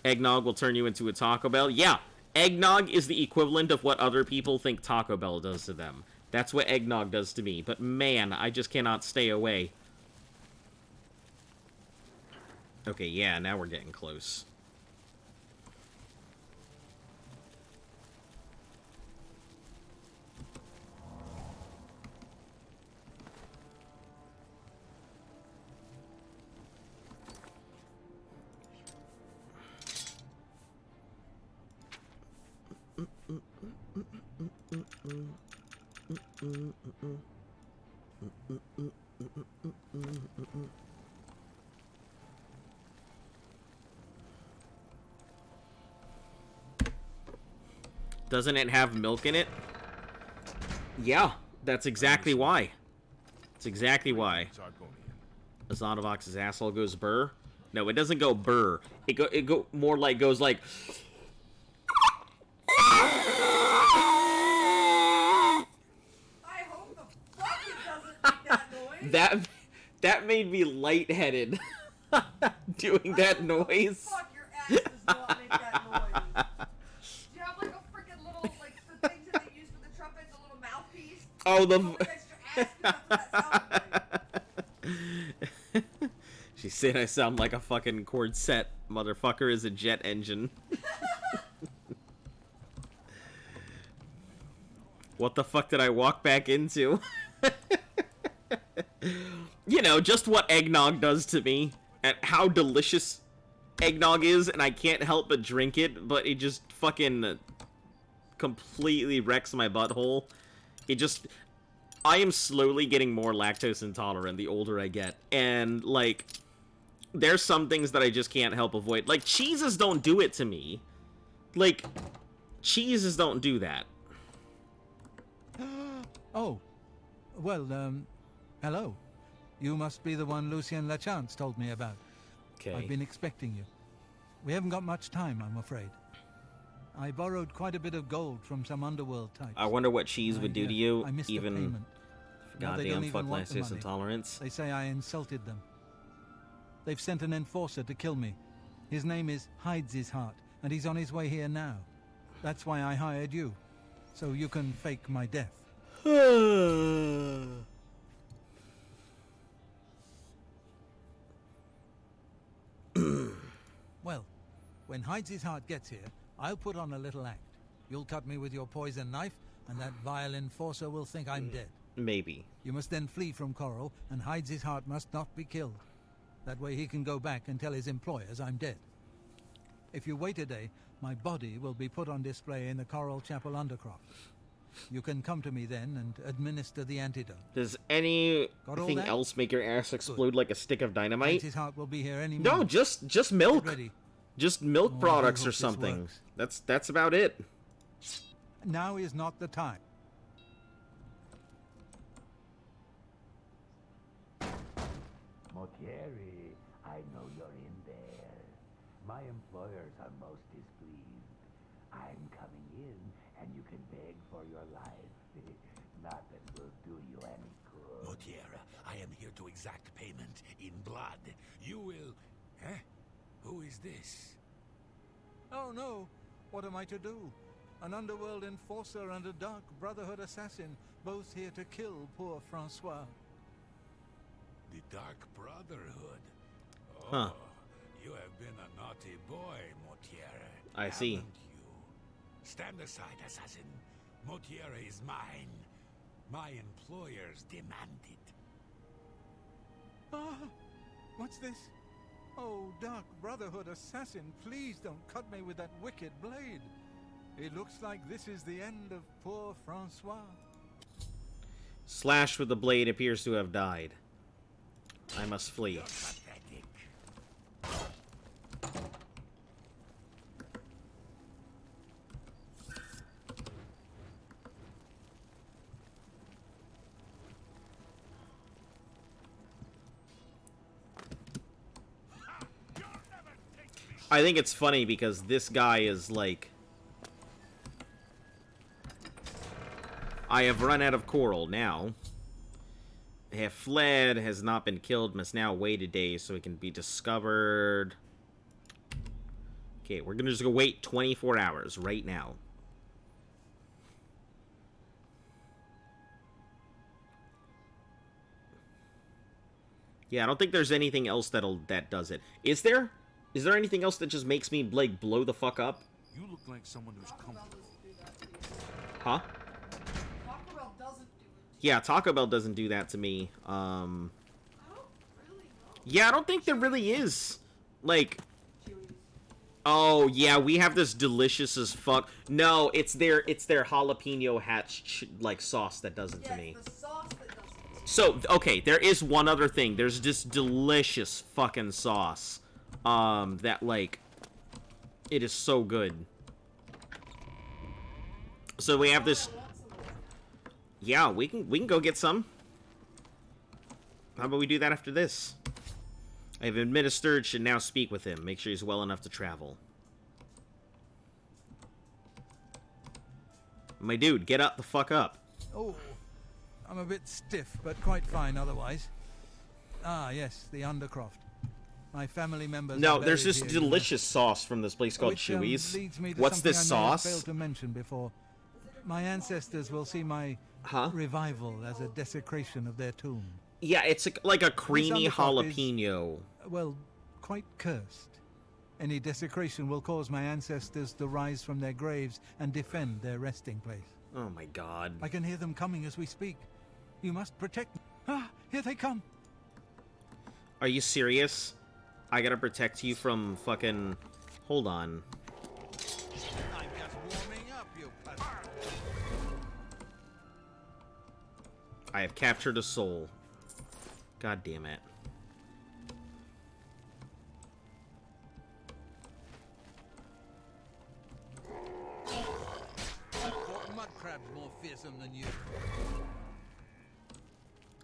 Eggnog will turn you into a Taco Bell. Yeah, eggnog is the equivalent of what other people think Taco Bell does to them. That's what eggnog does to me. But man, I just cannot stay away. Okay, yeah, now we're getting close. Doesn't it have milk in it? Yeah, that's exactly why. That's exactly why. Azanovox's asshole goes burr. No, it doesn't go burr. It go more like goes like. I hope the fuck it doesn't make that noise. That made me lightheaded. Doing that noise. Fuck, your ass does not make that noise. Do you have like a freaking little, like, the things that they use for the trumpet, the little mouthpiece? Oh, the. Go against your ass, 'cause that's what that sounds like. She said I sound like a fucking Corset. Motherfucker is a jet engine. What the fuck did I walk back into? You know, just what eggnog does to me. And how delicious eggnog is, and I can't help but drink it, but it just fucking completely wrecks my butthole. It just... I am slowly getting more lactose intolerant the older I get. And, like, there's some things that I just can't help avoid. Like, cheeses don't do it to me. Like, cheeses don't do that. Oh, well, hello. You must be the one Lucien Lachance told me about. Okay. I've been expecting you. We haven't got much time, I'm afraid. I borrowed quite a bit of gold from some underworld types. I wonder what cheese would do to you, I missed the even payment. Now they don't goddamn fuck even want the lactose money. intolerance. They say I insulted them. They've sent an enforcer to kill me. His name is Hides His Heart, and he's on his way here now. That's why I hired you, so you can fake my death. Well, when Hides His Heart gets here, I'll put on a little act. You'll cut me with your poison knife, and that vile enforcer will think I'm dead. Maybe. You must then flee from Coral, and Hides His Heart must not be killed. That way he can go back and tell his employers I'm dead. If you wait a day, my body will be put on display in the Coral Chapel Undercroft. You can come to me then and administer the antidote. Does anything that? else make your ass explode like a stick of dynamite? Hides His Heart will be here any No, moment. just milk. Get ready. Just milk Oh, I products hope or this something. works. That's about it. Now is not the time. Motieri, I know you're in there. My employers are most displeased. I'm coming in, and you can beg for your life. Nothing will do you any good. Motiera, I am here to exact payment in blood. You will... Eh? Who is this? Oh no! What am I to do? An underworld enforcer and a dark brotherhood assassin, both here to kill poor Francois. The Dark Brotherhood. Oh, Huh. You have been a naughty boy, Motiera. I see. haven't you? Stand aside, assassin. Motiera is mine. My employers demand it. Ah! What's this? Oh, Dark Brotherhood assassin, please don't cut me with that wicked blade. It looks like this is the end of poor Francois. Slash with the blade appears to have died. I must flee. You're pathetic. I think it's funny because this guy is like... I have run out of coral now. Have fled, has not been killed, must now wait a day so it can be discovered. Okay, we're gonna just go wait 24 hours right now. Yeah, I don't think there's anything else that does it. Is there? Is there anything else that just makes me, like, blow the fuck up? You look like someone who's Taco Bell comfortable. doesn't do that to you. Huh? Taco Bell doesn't do it. Yeah, Taco Bell doesn't do that to me. I don't really know. Yeah, I don't think there really is. Like, Chewies. oh, yeah, we have this delicious as fuck. No, it's their jalapeno hatch, like, sauce that does it to me. The sauce that does it. So, okay, there is one other thing. There's this delicious fucking sauce. That, like, it is so good. So we have this... Yeah, we can go get some. How about we do that after this? I have administered, should now speak with him. Make sure he's well enough to travel. My dude, get up the fuck up. Oh, I'm a bit stiff, but quite fine otherwise. Ah, yes, the Undercroft. My family members. No, are there's buried this here, you know. delicious sauce from this place called Which, Chewy's. leads me to What's something this I may have sauce? failed to mention before. My ancestors will see my Huh? revival as a desecration of their tomb. Yeah, it's like a creamy Undercroft is- jalapeno. Well, quite cursed. Any desecration will cause my ancestors to rise from their graves and defend their resting place. Oh my god. I can hear them coming as we speak. You must protect me. Ah, here they come. Are you serious? I gotta protect you from fucking... Hold on. I'm just warming up, you pussy. I have captured a soul. God damn it. I thought mud crabs more fearsome than you.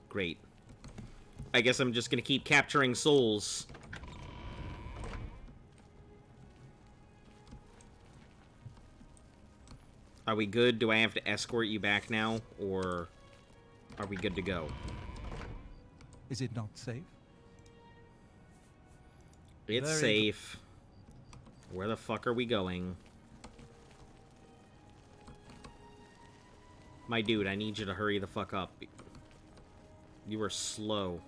Great. I guess I'm just gonna keep capturing souls. Are we good? Do I have to escort you back now? Or are we good to go? Is it not safe? It's Very safe. Where the fuck are we going? My dude, I need you to hurry the fuck up. You are slow.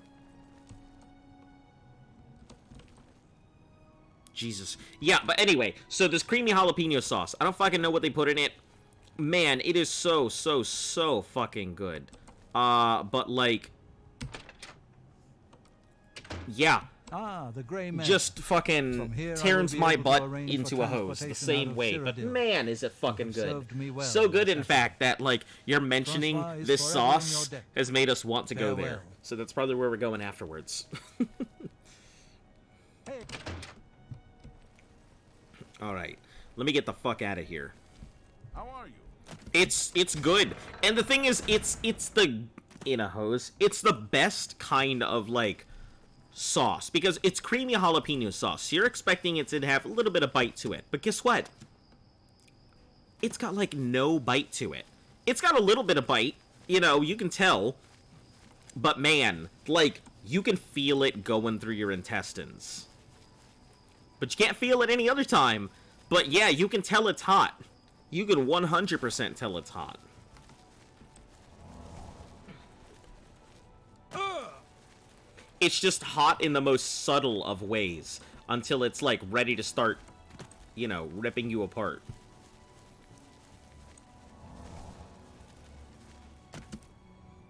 Jesus. Yeah, but anyway, so this creamy jalapeno sauce, I don't fucking know what they put in it. Man, it is so fucking good. But like... Yeah. Ah, the grey man. Just From fucking here, I turns will be my able to butt arrange into for a hose the transportation same out of way. But Cyrodiil. man, is it fucking have good. served me well, So good, in Assassin. fact, that, like, you're mentioning Francois is this forever on sauce your deck. has made us want to go there. Farewell. So that's probably where we're going afterwards. Hey. Alright. Let me get the fuck out of here. How are you? It's good. And the thing is, it's the... In a hose. It's the best kind of, like... sauce, because it's creamy jalapeno sauce, so you're expecting it to have a little bit of bite to it, but guess what? It's got, like, no bite to it. It's got a little bit of bite, you know, you can tell, but man, like, you can feel it going through your intestines. But you can't feel it any other time, but yeah, you can tell it's hot. You can 100% tell it's hot. It's just hot in the most subtle of ways until it's, like, ready to start, you know, ripping you apart.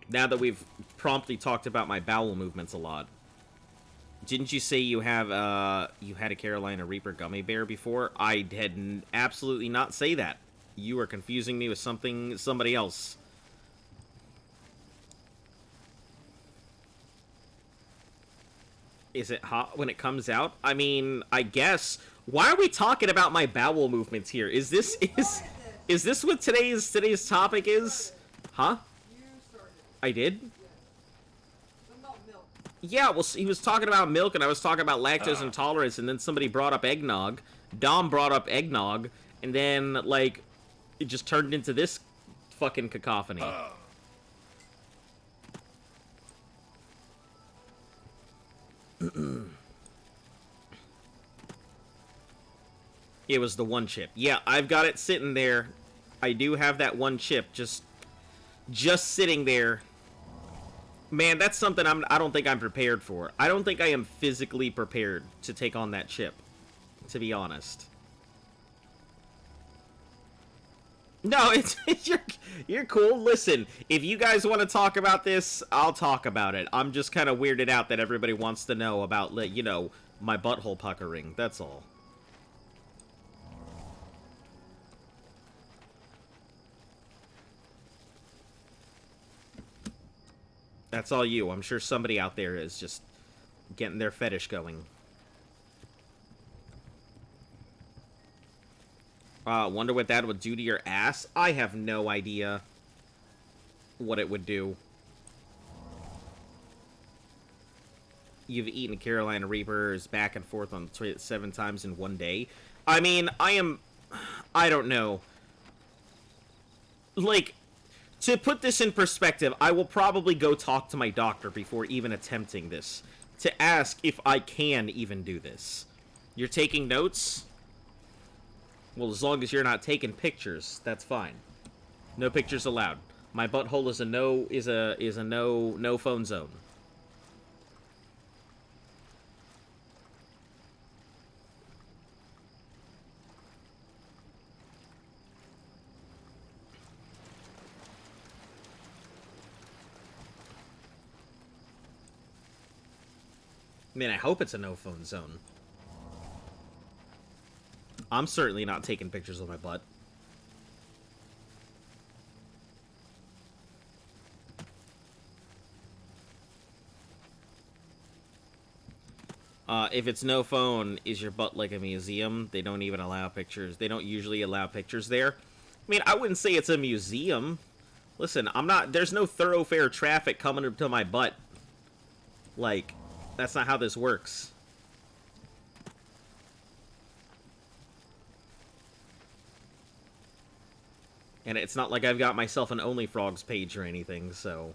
Now that we've promptly talked about my bowel movements a lot. Didn't you say you have, you had a Carolina Reaper gummy bear before? I had absolutely not say that. You are confusing me with somebody else. Is it hot when it comes out? I mean, I guess. Why are we talking about my bowel movements here? Is this what today's topic is? Huh? You started. I did? What about milk? Yeah, well, he was talking about milk, and I was talking about lactose intolerance, and then somebody brought up eggnog. Dom brought up eggnog, and then, like, it just turned into this fucking cacophony. It was the one chip. Yeah, I've got it sitting there. I do have that one chip just sitting there. Man, that's something I don't think I'm prepared for. I don't think I am physically prepared to take on that chip, to be honest. No, it's you're cool. Listen, if you guys want to talk about this, I'll talk about it. I'm just kind of weirded out that everybody wants to know about, you know, my butthole puckering. That's all. That's all you. I'm sure somebody out there is just getting their fetish going. Wonder what that would do to your ass? I have no idea what it would do. You've eaten Carolina Reapers back and forth on 7 times in one day. I mean, I don't know. Like, to put this in perspective, I will probably go talk to my doctor before even attempting this, to ask if I can even do this. You're taking notes? Well, as long as you're not taking pictures, that's fine. No pictures allowed. My butthole is a no phone zone. I mean, I hope it's a no phone zone. I'm certainly not taking pictures of my butt. If it's no phone, is your butt like a museum? They don't even allow pictures. They don't usually allow pictures there. I mean, I wouldn't say it's a museum. Listen, there's no thoroughfare traffic coming up to my butt. Like, that's not how this works. And it's not like I've got myself an OnlyFrogs page or anything, so...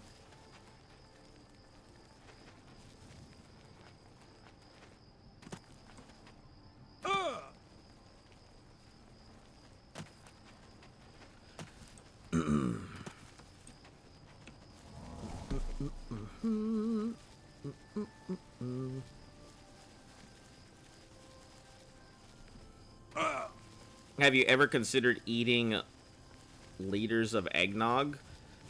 Have you ever considered eating liters of eggnog?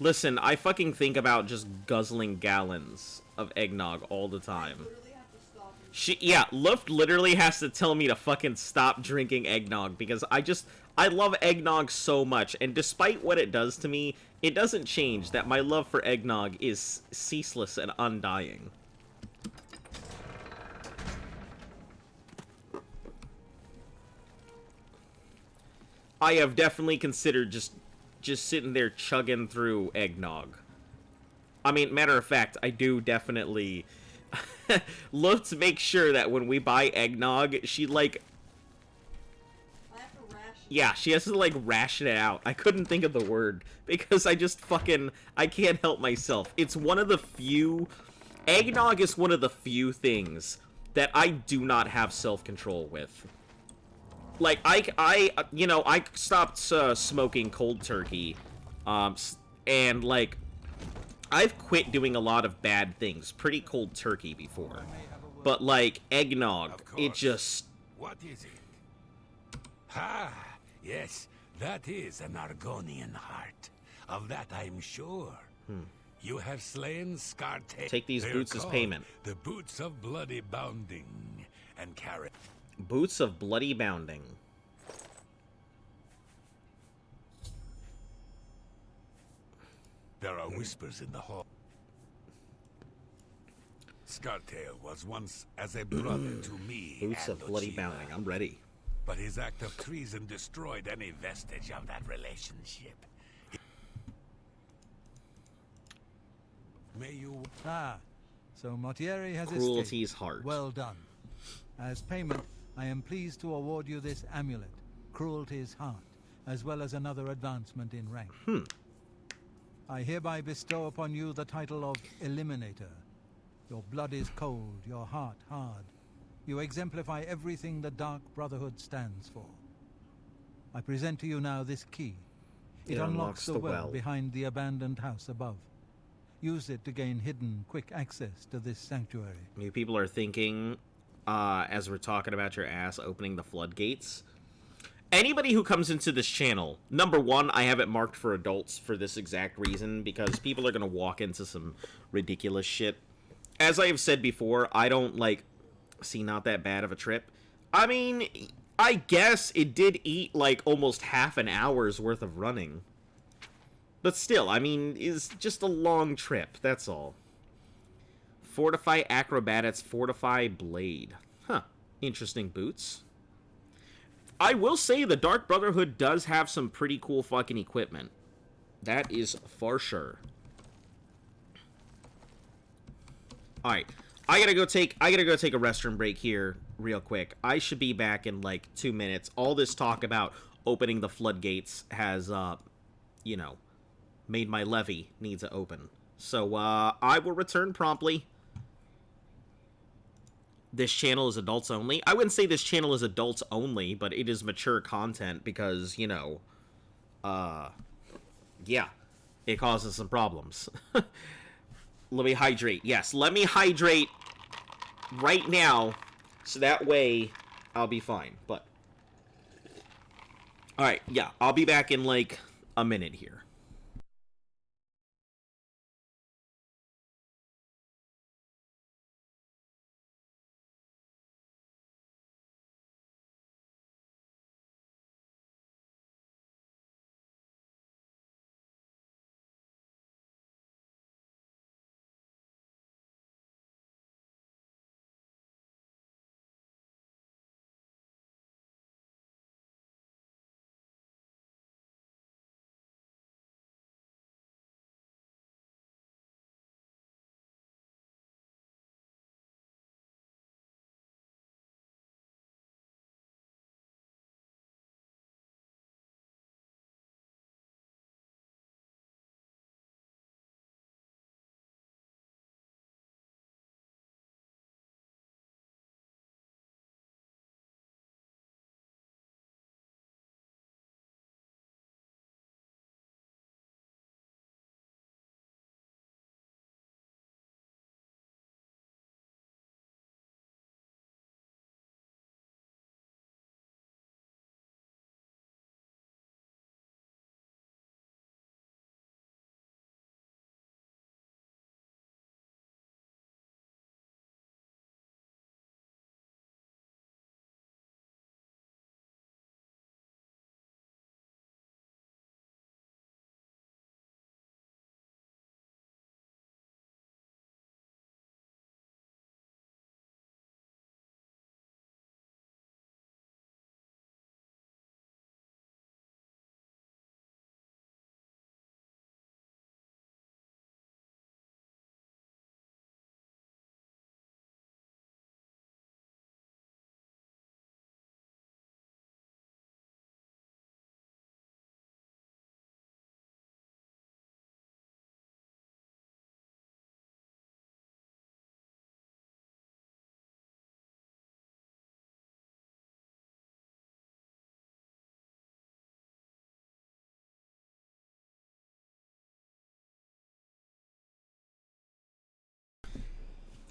Listen, I fucking think about just guzzling gallons of eggnog all the time. Luft literally has to tell me to fucking stop drinking eggnog because I love eggnog so much, and despite what it does to me, it doesn't change that my love for eggnog is ceaseless and undying. I have definitely considered just sitting there chugging through eggnog. I mean, matter of fact, I do definitely look to make sure that when we buy eggnog, she, like... I have to ration. Yeah, she has to, like, ration it out. I couldn't think of the word, because I just fucking... I can't help myself. It's one of the few... Eggnog is one of the few things that I do not have self-control with. Like, I stopped smoking cold turkey, and, like, I've quit doing a lot of bad things, pretty cold turkey before, but, like, eggnog, it just... What is it? Ha! Yes, that is an Argonian heart. Of that I'm sure. You have slain Skarte. Take these boots as payment. The boots of bloody bounding and carry... Boots of bloody bounding. There are whispers in the hall. Skarte was once as a brother to me. Boots and of bloody Ochiva. bounding. I'm ready. But his act of treason destroyed any vestige of that relationship. May you... Ah, So Mortieri has Cruelty's escaped. heart. Well done. As payment, I am pleased to award you this amulet, Cruelty's Heart, as well as another advancement in rank. I hereby bestow upon you the title of Eliminator. Your blood is cold, your heart hard. You exemplify everything the Dark Brotherhood stands for. I present to you now this key. It unlocks the well behind the abandoned house above. Use it to gain hidden, quick access to this sanctuary. You people are thinking, as we're talking about your ass opening the floodgates. Anybody who comes into this channel, number one, I have it marked for adults for this exact reason, because people are going to walk into some ridiculous shit. As I have said before, I don't, like, see not that bad of a trip. I mean, I guess it did eat, like, almost half an hour's worth of running. But still, I mean, it's just a long trip, that's all. Fortify Acrobatics, Fortify Blade. Huh, interesting boots. I will say the Dark Brotherhood does have some pretty cool fucking equipment. That is for sure. Alright, I gotta go take a restroom break here real quick. I should be back in like 2 minutes. All this talk about opening the floodgates has, you know, made my levee need to open. So, I will return promptly. This channel is adults only. I wouldn't say this channel is adults only, but it is mature content because, you know, yeah, it causes some problems. Let me hydrate. Yes, let me hydrate right now, so that way I'll be fine. But, alright, yeah, I'll be back in like a minute here.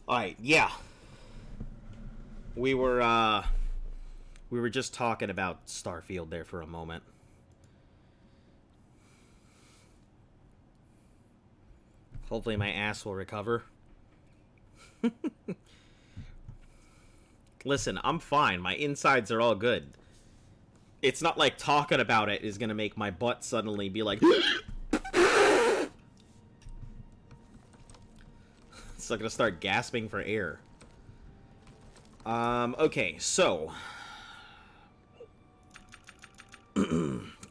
Alright, yeah. We were just talking about Starfield there for a moment. Hopefully my ass will recover. Listen, I'm fine. My insides are all good. It's not like talking about it is gonna make my butt suddenly be like... So I'm gonna start gasping for air. Okay, so...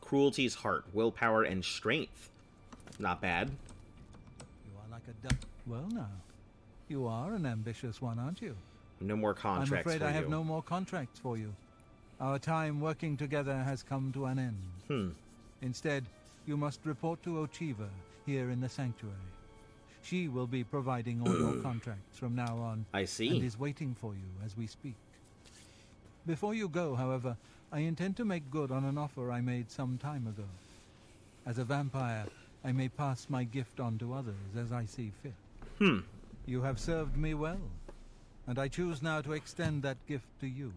Cruelty's heart, willpower, and strength. Not bad. You are like a duck. Well now, You are an ambitious one, aren't you? No more I'm contracts afraid for I have you. no more contracts for you. Our time working together has come to an end. Instead, you must report to Ochiva here in the sanctuary. She will be providing all your contracts from now on. I see. And is waiting for you as we speak. Before you go, however, I intend to make good on an offer I made some time ago. As a vampire, I may pass my gift on to others as I see fit. You have served me well, and I choose now to extend that gift to you.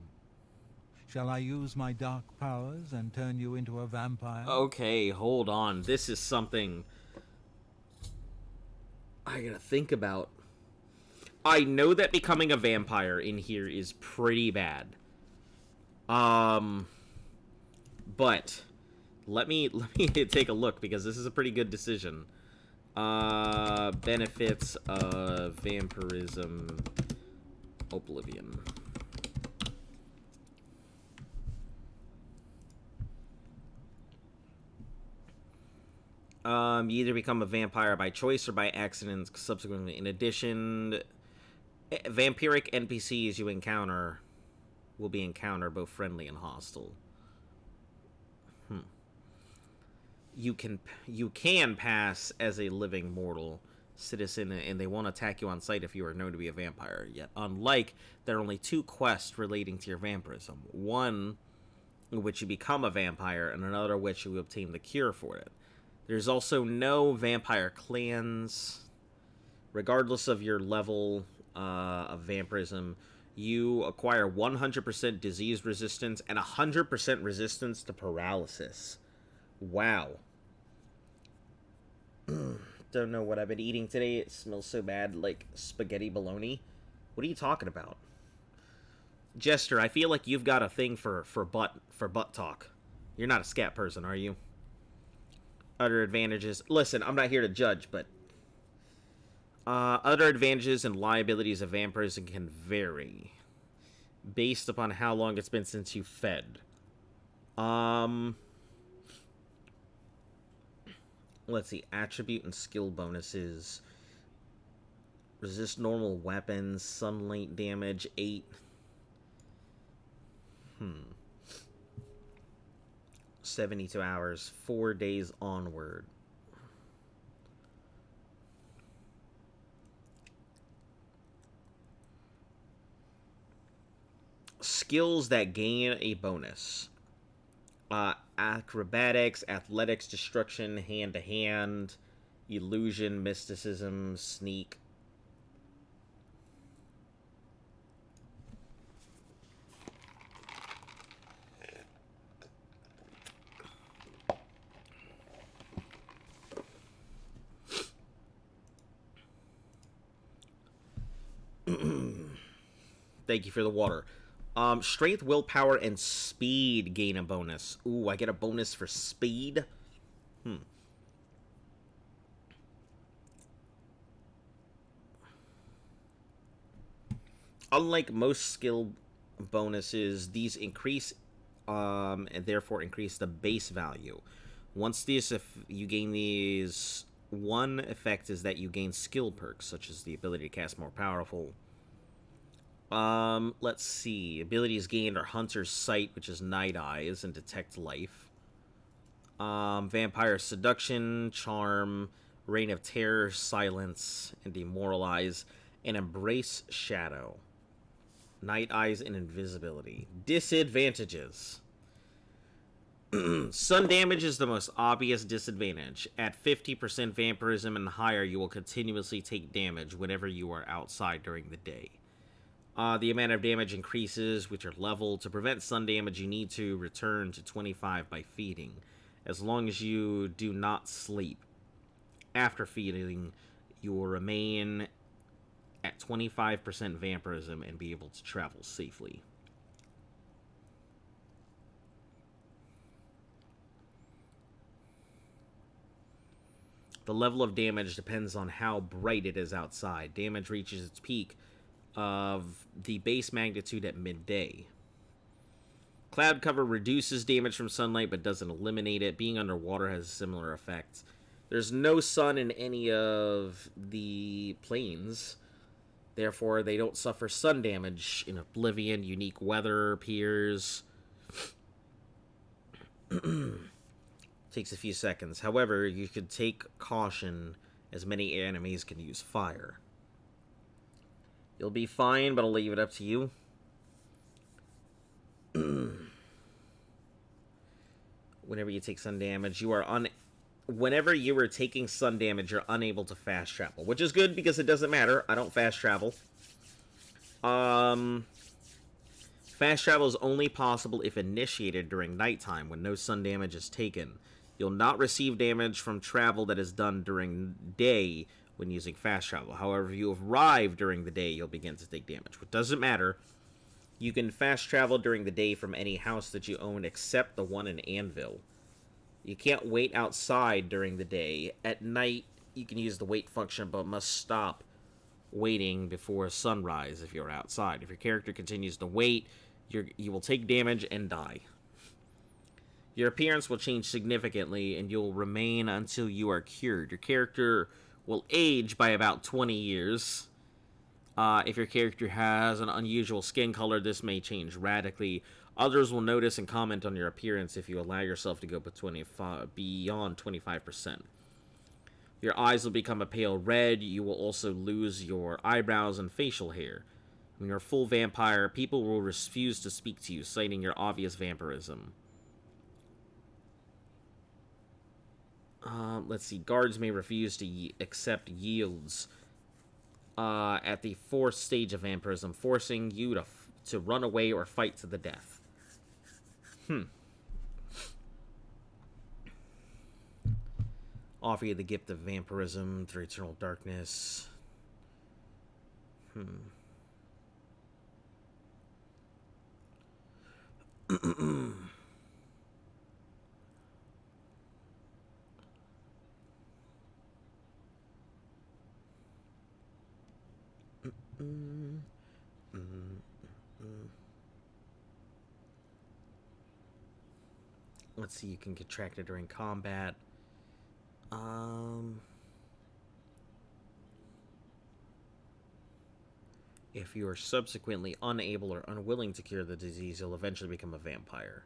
Shall I use my dark powers and turn you into a vampire? Okay, hold on. This is something I gotta think about. I know that becoming a vampire in here is pretty bad. But let me take a look, because this is a pretty good decision. Benefits of vampirism, Oblivion. You either become a vampire by choice or by accident subsequently. In addition, vampiric NPCs you encounter will be both friendly and hostile. You can pass as a living mortal citizen, and they won't attack you on sight if you are known to be a vampire. Yet, unlike, there are only 2 quests relating to your vampirism. One in which you become a vampire, and another in which you obtain the cure for it. There's also no vampire clans. Regardless of your level of vampirism, you acquire 100% disease resistance and 100% resistance to paralysis. Wow. Don't know what I've been eating today. It smells so bad, like spaghetti bologna. What are you talking about? Jester, I feel like you've got a thing for butt talk. You're not a scat person, are you? Other advantages. Listen, I'm not here to judge, but other advantages and liabilities of vampirism can vary based upon how long it's been since you fed. Let's see. Attribute and skill bonuses. Resist normal weapons. Sunlight damage 8. 72 hours, 4 days onward. Skills that gain a bonus. Acrobatics, athletics, destruction, hand-to-hand, illusion, mysticism, sneak. Thank you for the water. Strength, willpower, and speed gain a bonus. Ooh, I get a bonus for speed? Unlike most skill bonuses, these increase, and therefore increase the base value. Once these, if you gain these, one effect is that you gain skill perks, such as the ability to cast more powerful. Let's see. Abilities gained are Hunter's Sight, which is Night Eyes, and Detect Life. Vampire Seduction, Charm, Reign of Terror, Silence, and Demoralize, and Embrace Shadow. Night Eyes and Invisibility. Disadvantages. Sun damage is the most obvious disadvantage. At 50% vampirism and higher, you will continuously take damage whenever you are outside during the day. The amount of damage increases with your level. To prevent sun damage, you need to return to 25 by feeding, as long as you do not sleep. After feeding, you will remain at 25% vampirism and be able to travel safely. The level of damage depends on how bright it is outside. Damage reaches its peak of the base magnitude at midday. Cloud cover reduces damage from sunlight but doesn't eliminate it. Being underwater has a similar effect. There's no sun in any of the planes. Therefore, they don't suffer sun damage. In Oblivion, unique weather appears. Takes a few seconds. However, you could take caution, as many enemies can use fire. You'll be fine, but I'll leave it up to you. Whenever you take sun damage, whenever you are taking sun damage, you're unable to fast travel, which is good because it doesn't matter. I don't fast travel. Fast travel is only possible if initiated during nighttime when no sun damage is taken. You'll not receive damage from travel that is done during day when using fast travel. However, if you arrive during the day, you'll begin to take damage, which doesn't matter. You can fast travel during the day from any house that you own except the one in Anvil. You can't wait outside during the day. At night, you can use the wait function, but must stop waiting before sunrise if you're outside. If your character continues to wait, you will take damage and die. Your appearance will change significantly, and you'll remain until you are cured. Your character will age by about 20 years. If your character has an unusual skin color, this may change radically. Others will notice and comment on your appearance if you allow yourself to go beyond 25%. Your eyes will become a pale red. You will also lose your eyebrows and facial hair. When you're a full vampire, people will refuse to speak to you, citing your obvious vampirism. Let's see. Guards may refuse to accept yields at the 4th stage of vampirism, forcing you to run away or fight to the death. Offer you the gift of vampirism through eternal darkness. Let's see, you can contract it during combat. If you are subsequently unable or unwilling to cure the disease, you'll eventually become a vampire.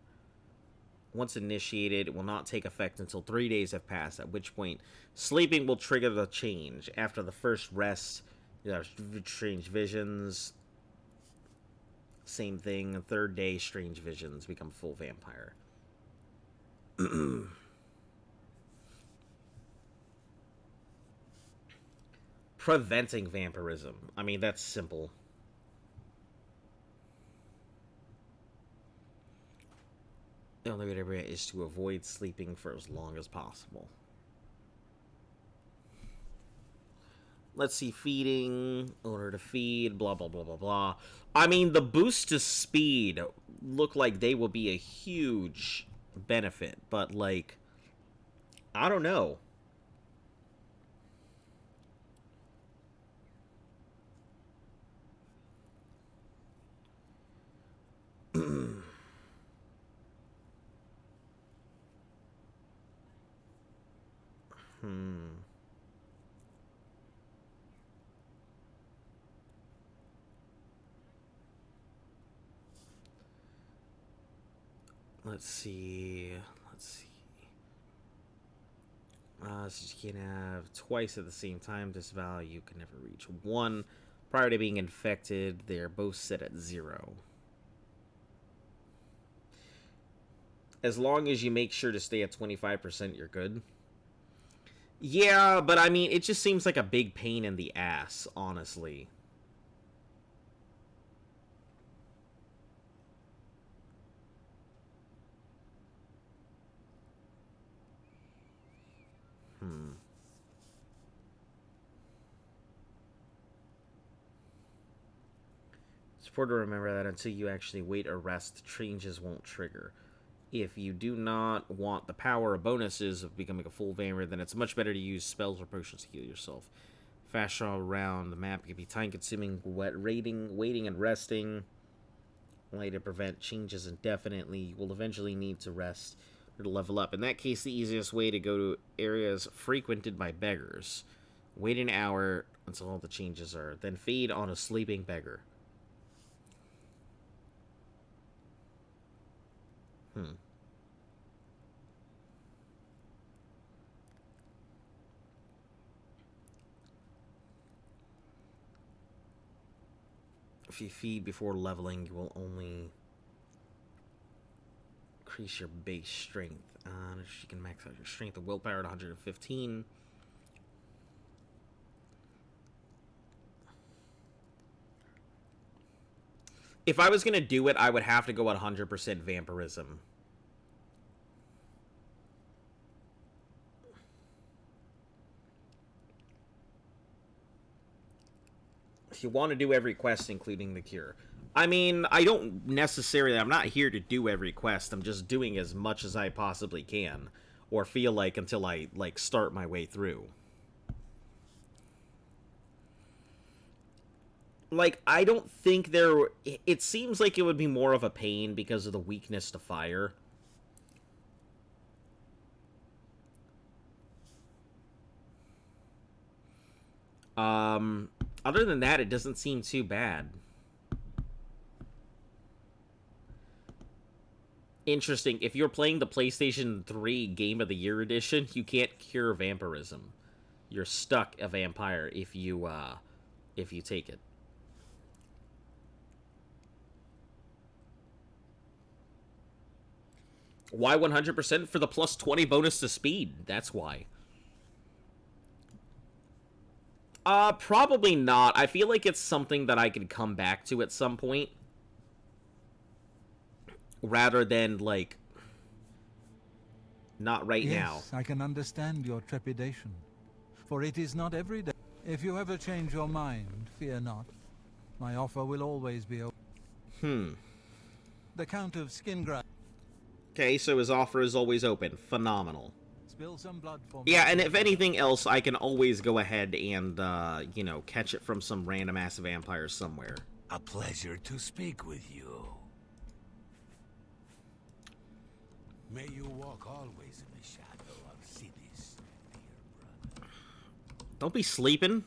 Once initiated, it will not take effect until 3 days have passed, at which point sleeping will trigger the change. After the first rest, you have strange visions. Same thing. 3rd day, strange visions, become full vampire. Preventing vampirism. I mean, that's simple. The only way to prevent it is to avoid sleeping for as long as possible. Let's see, feeding, order to feed, blah, blah, blah, blah, blah. I mean, the boost to speed look like they will be a huge benefit, but, like, I don't know. Let's see. So you can have twice at the same time. This value can never reach 1. Prior to being infected, they are both set at 0. As long as you make sure to stay at 25%, you're good. Yeah, but I mean, it just seems like a big pain in the ass, honestly. It's important to remember that until you actually wait or rest, changes won't trigger. If you do not want the power or bonuses of becoming a full vampire, then it's much better to use spells or potions to heal yourself. Fast travel around the map can be time-consuming, waiting and resting. Only to prevent changes indefinitely. You will eventually need to rest or to level up. In that case, the easiest way to go to areas frequented by beggars. Wait an hour until all the changes are. Then feed on a sleeping beggar. If you feed before leveling, you will only increase your base strength. You can max out your strength and willpower at 115. If I was gonna do it, I would have to go 100% vampirism. If you want to do every quest, including the cure. I mean, I don't necessarily... I'm not here to do every quest. I'm just doing as much as I possibly can. Or feel like until I, like, start my way through. Like, I don't think there... It seems like it would be more of a pain because of the weakness to fire. Other than that, it doesn't seem too bad. Interesting. If you're playing the PlayStation 3 Game of the Year edition, you can't cure vampirism. You're stuck a vampire if you take it. Why 100%? For the plus 20 bonus to speed. That's why. Probably not. I feel like it's something that I could come back to at some point. Rather than, like, not right now. Yes, I can understand your trepidation. For it is not every day. If you ever change your mind, fear not. My offer will always be open. The Count of Skingrass. Okay, so his offer is always open. Phenomenal. Spill some blood for me. Yeah, and if anything else, I can always go ahead and, you know, catch it from some random-ass vampire somewhere. A pleasure to speak with you. May you walk always in the shadow of Sidis, dear brother. Don't be sleeping.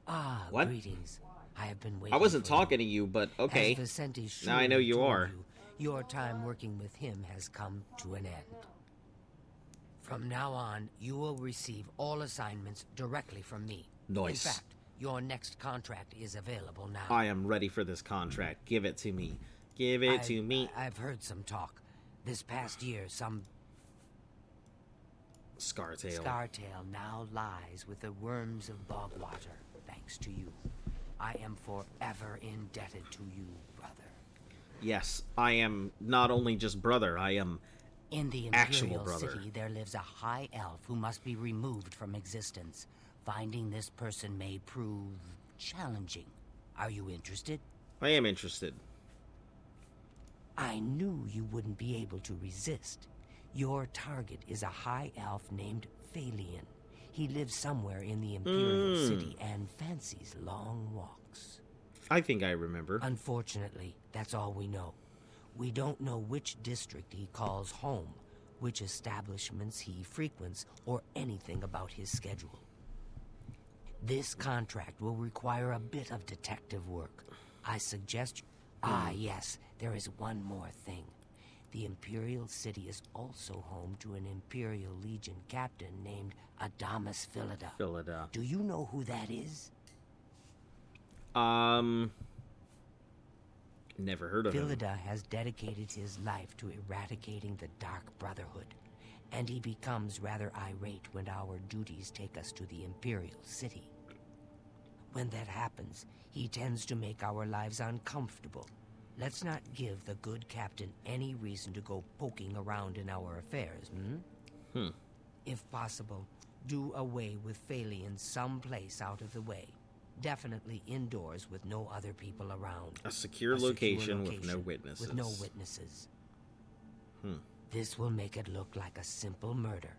Ah, What? greetings. I have been waiting. I wasn't for talking to you, but okay. As Vicente Now I know surely you told are. Your time working with him has come to an end. From now on, you will receive all assignments directly from me. Nice. In fact, your next contract is available now. I am ready for this contract. Give it to me. Give it to me. I've heard some talk. This past year, some Scartail. Scartail now lies with the worms of Bogwater, thanks to you. I am forever indebted to you, brother. Yes, I am not only just brother, I am In the actual Imperial brother. City, there lives a high elf who must be removed from existence. Finding this person may prove challenging. Are you interested? I am interested. I knew you wouldn't be able to resist. Your target is a high elf named Phalion. He lives somewhere in the Imperial City and fancies long walks. I think I remember. Unfortunately, that's all we know. We don't know which district he calls home, which establishments he frequents, or anything about his schedule. This contract will require a bit of detective work. I suggest... Ah, yes, there is one more thing. The Imperial City is also home to an Imperial Legion captain named Adamus Philida. Philida. Do you know who that is? Never heard of him. Philida has dedicated his life to eradicating the Dark Brotherhood, and he becomes rather irate when our duties take us to the Imperial City. When that happens, he tends to make our lives uncomfortable. Let's not give the good captain any reason to go poking around in our affairs, If possible, do away with Phalion someplace out of the way. Definitely indoors with no other people around. A secure location with no witnesses. With no witnesses. This will make it look like a simple murder.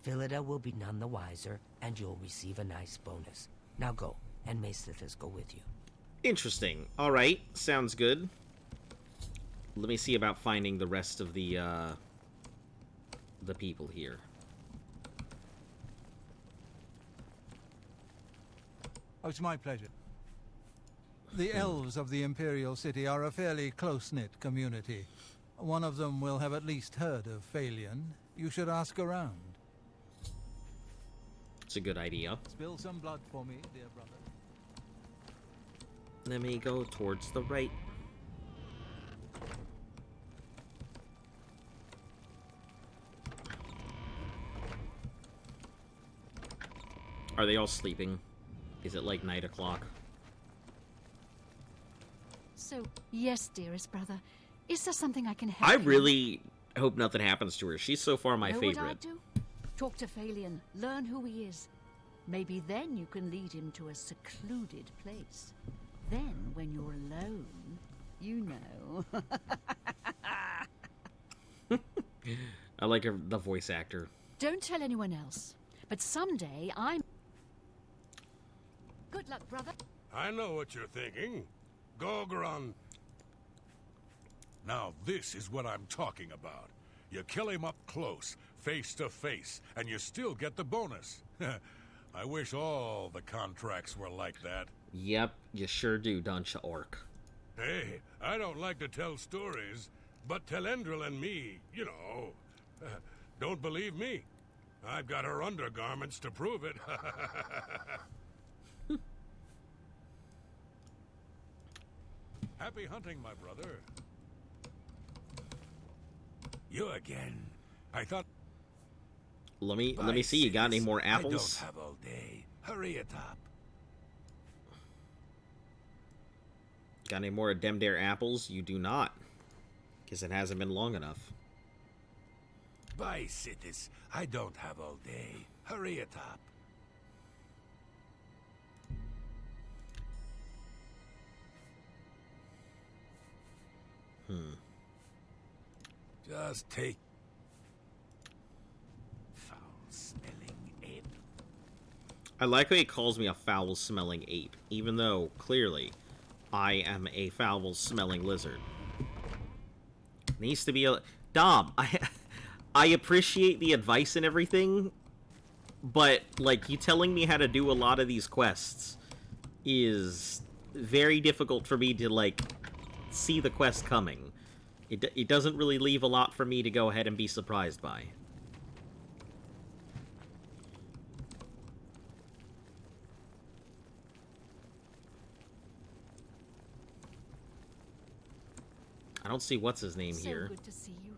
Philida will be none the wiser, and you'll receive a nice bonus. Now go, and may Sithis go with you. Interesting. Alright, sounds good. Let me see about finding the rest of the people here. Oh, it's my pleasure. The elves of the Imperial City are a fairly close-knit community. One of them will have at least heard of Phalion. You should ask around. It's a good idea. Spill some blood for me, dear brother. Let me go towards the right. Are they all sleeping? Is it like 9 o'clock? So, yes, dearest brother. Is there something I can help I you? really hope nothing happens to her. She's so far my Know favorite. what I'd do? Talk to Phalion. Learn who he is. Maybe then you can lead him to a secluded place. Then, when you're alone, you know. I like the voice actor. Don't tell anyone else. But someday I'm... Good luck, brother. I know what you're thinking. Gogron. Now this is what I'm talking about. You kill him up close, face to face, and you still get the bonus. I wish all the contracts were like that. Yep, you sure do, don't you, Orc? Hey, I don't like to tell stories, but Telendril and me, you know, don't believe me. I've got her undergarments to prove it. Happy hunting, my brother. You again. I thought... Let me see, you got any more apples? I don't have all day. Hurry it up. Got any more Demdare apples? You do not. Because it hasn't been long enough. Bye, Citis. I don't have all day. Hurry it up. Just take... Foul-smelling ape. I like how he calls me a foul-smelling ape, even though, clearly, I am a foul-smelling lizard. Needs to be a... Dom, I appreciate the advice and everything, but, like, you telling me how to do a lot of these quests is very difficult for me to, like, see the quest coming. It doesn't really leave a lot for me to go ahead and be surprised by. I don't see what's his name here. So good to see you.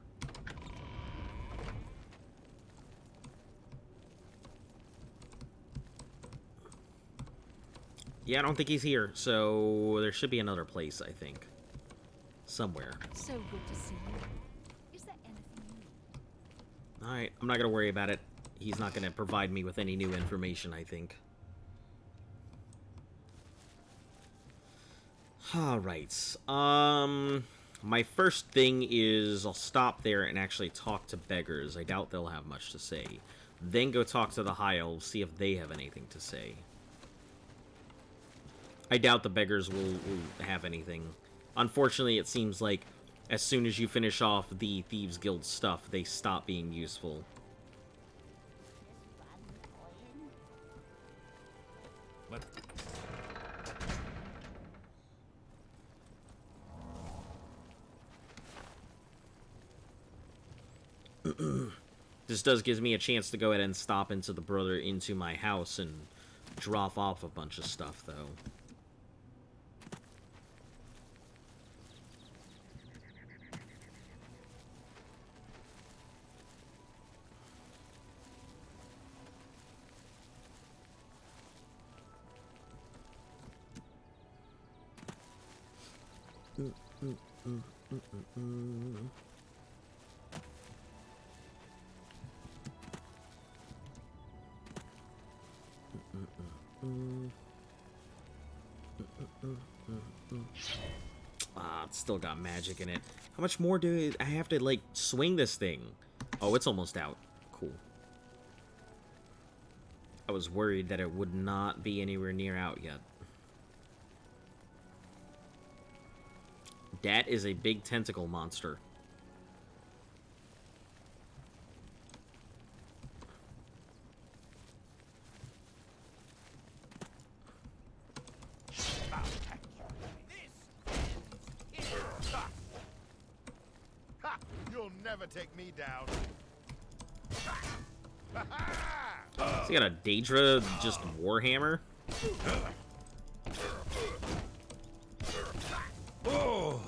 Yeah, I don't think he's here, so there should be another place, I think. Somewhere. So good to see you. Is there anything new? Alright, I'm not gonna worry about it. He's not gonna provide me with any new information, I think. Alright, my first thing is I'll stop there and actually talk to beggars. I doubt they'll have much to say. Then go talk to the High Elves, see if they have anything to say. I doubt the beggars will have anything. Unfortunately, it seems like as soon as you finish off the Thieves Guild stuff, they stop being useful. But... This does gives me a chance to go ahead and stop into my house and drop off a bunch of stuff, though. It's still got magic in it. How much more do I have to, like, swing this thing? Oh, it's almost out. Cool. I was worried that it would not be anywhere near out yet. That is a big tentacle monster. never take me down. So you got a Daedra, just Warhammer? Oh.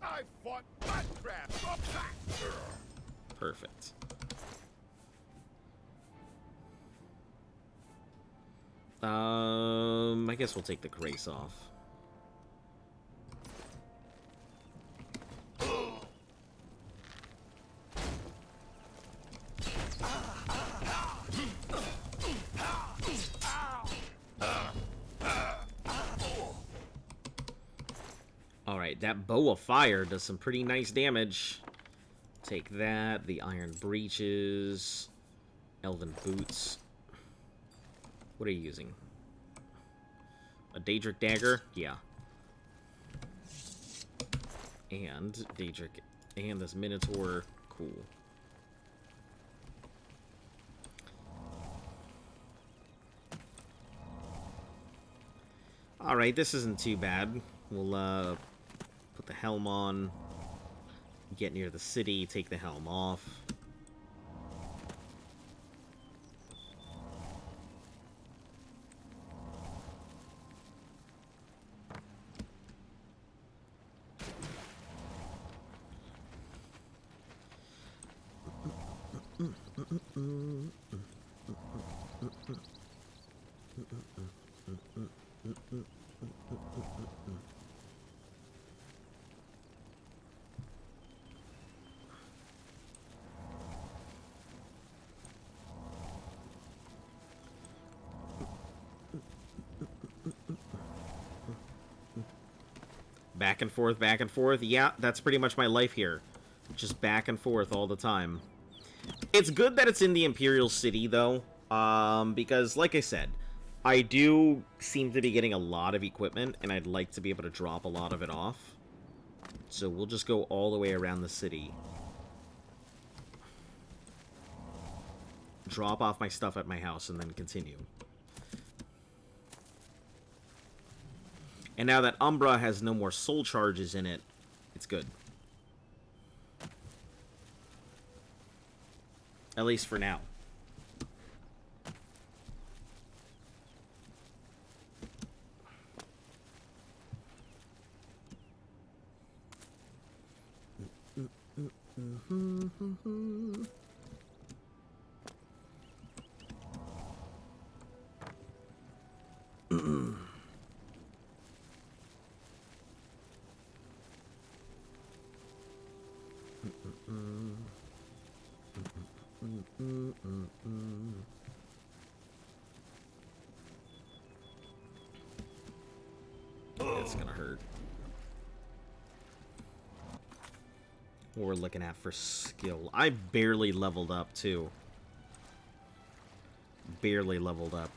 I fought Bloodcraft. Perfect. I guess we'll take the Grace off. Alright, that Bow of Fire does some pretty nice damage. Take that, the Iron Breeches, Elven Boots. What are you using? A Daedric Dagger? Yeah. And Daedric, and this Minotaur. Cool. Alright, this isn't too bad. We'll, put the helm on, get near the city, take the helm off. Back and forth, back and forth. Yeah, that's pretty much my life here. Just back and forth all the time. It's good that it's in the Imperial City, though, because, like I said, I do seem to be getting a lot of equipment, and I'd like to be able to drop a lot of it off. So we'll just go all the way around the city. Drop off my stuff at my house, and then continue. And now that Umbra has no more soul charges in it, it's good. At least for now. It's gonna hurt. What we're looking at for skill. I barely leveled up, too. Barely leveled up.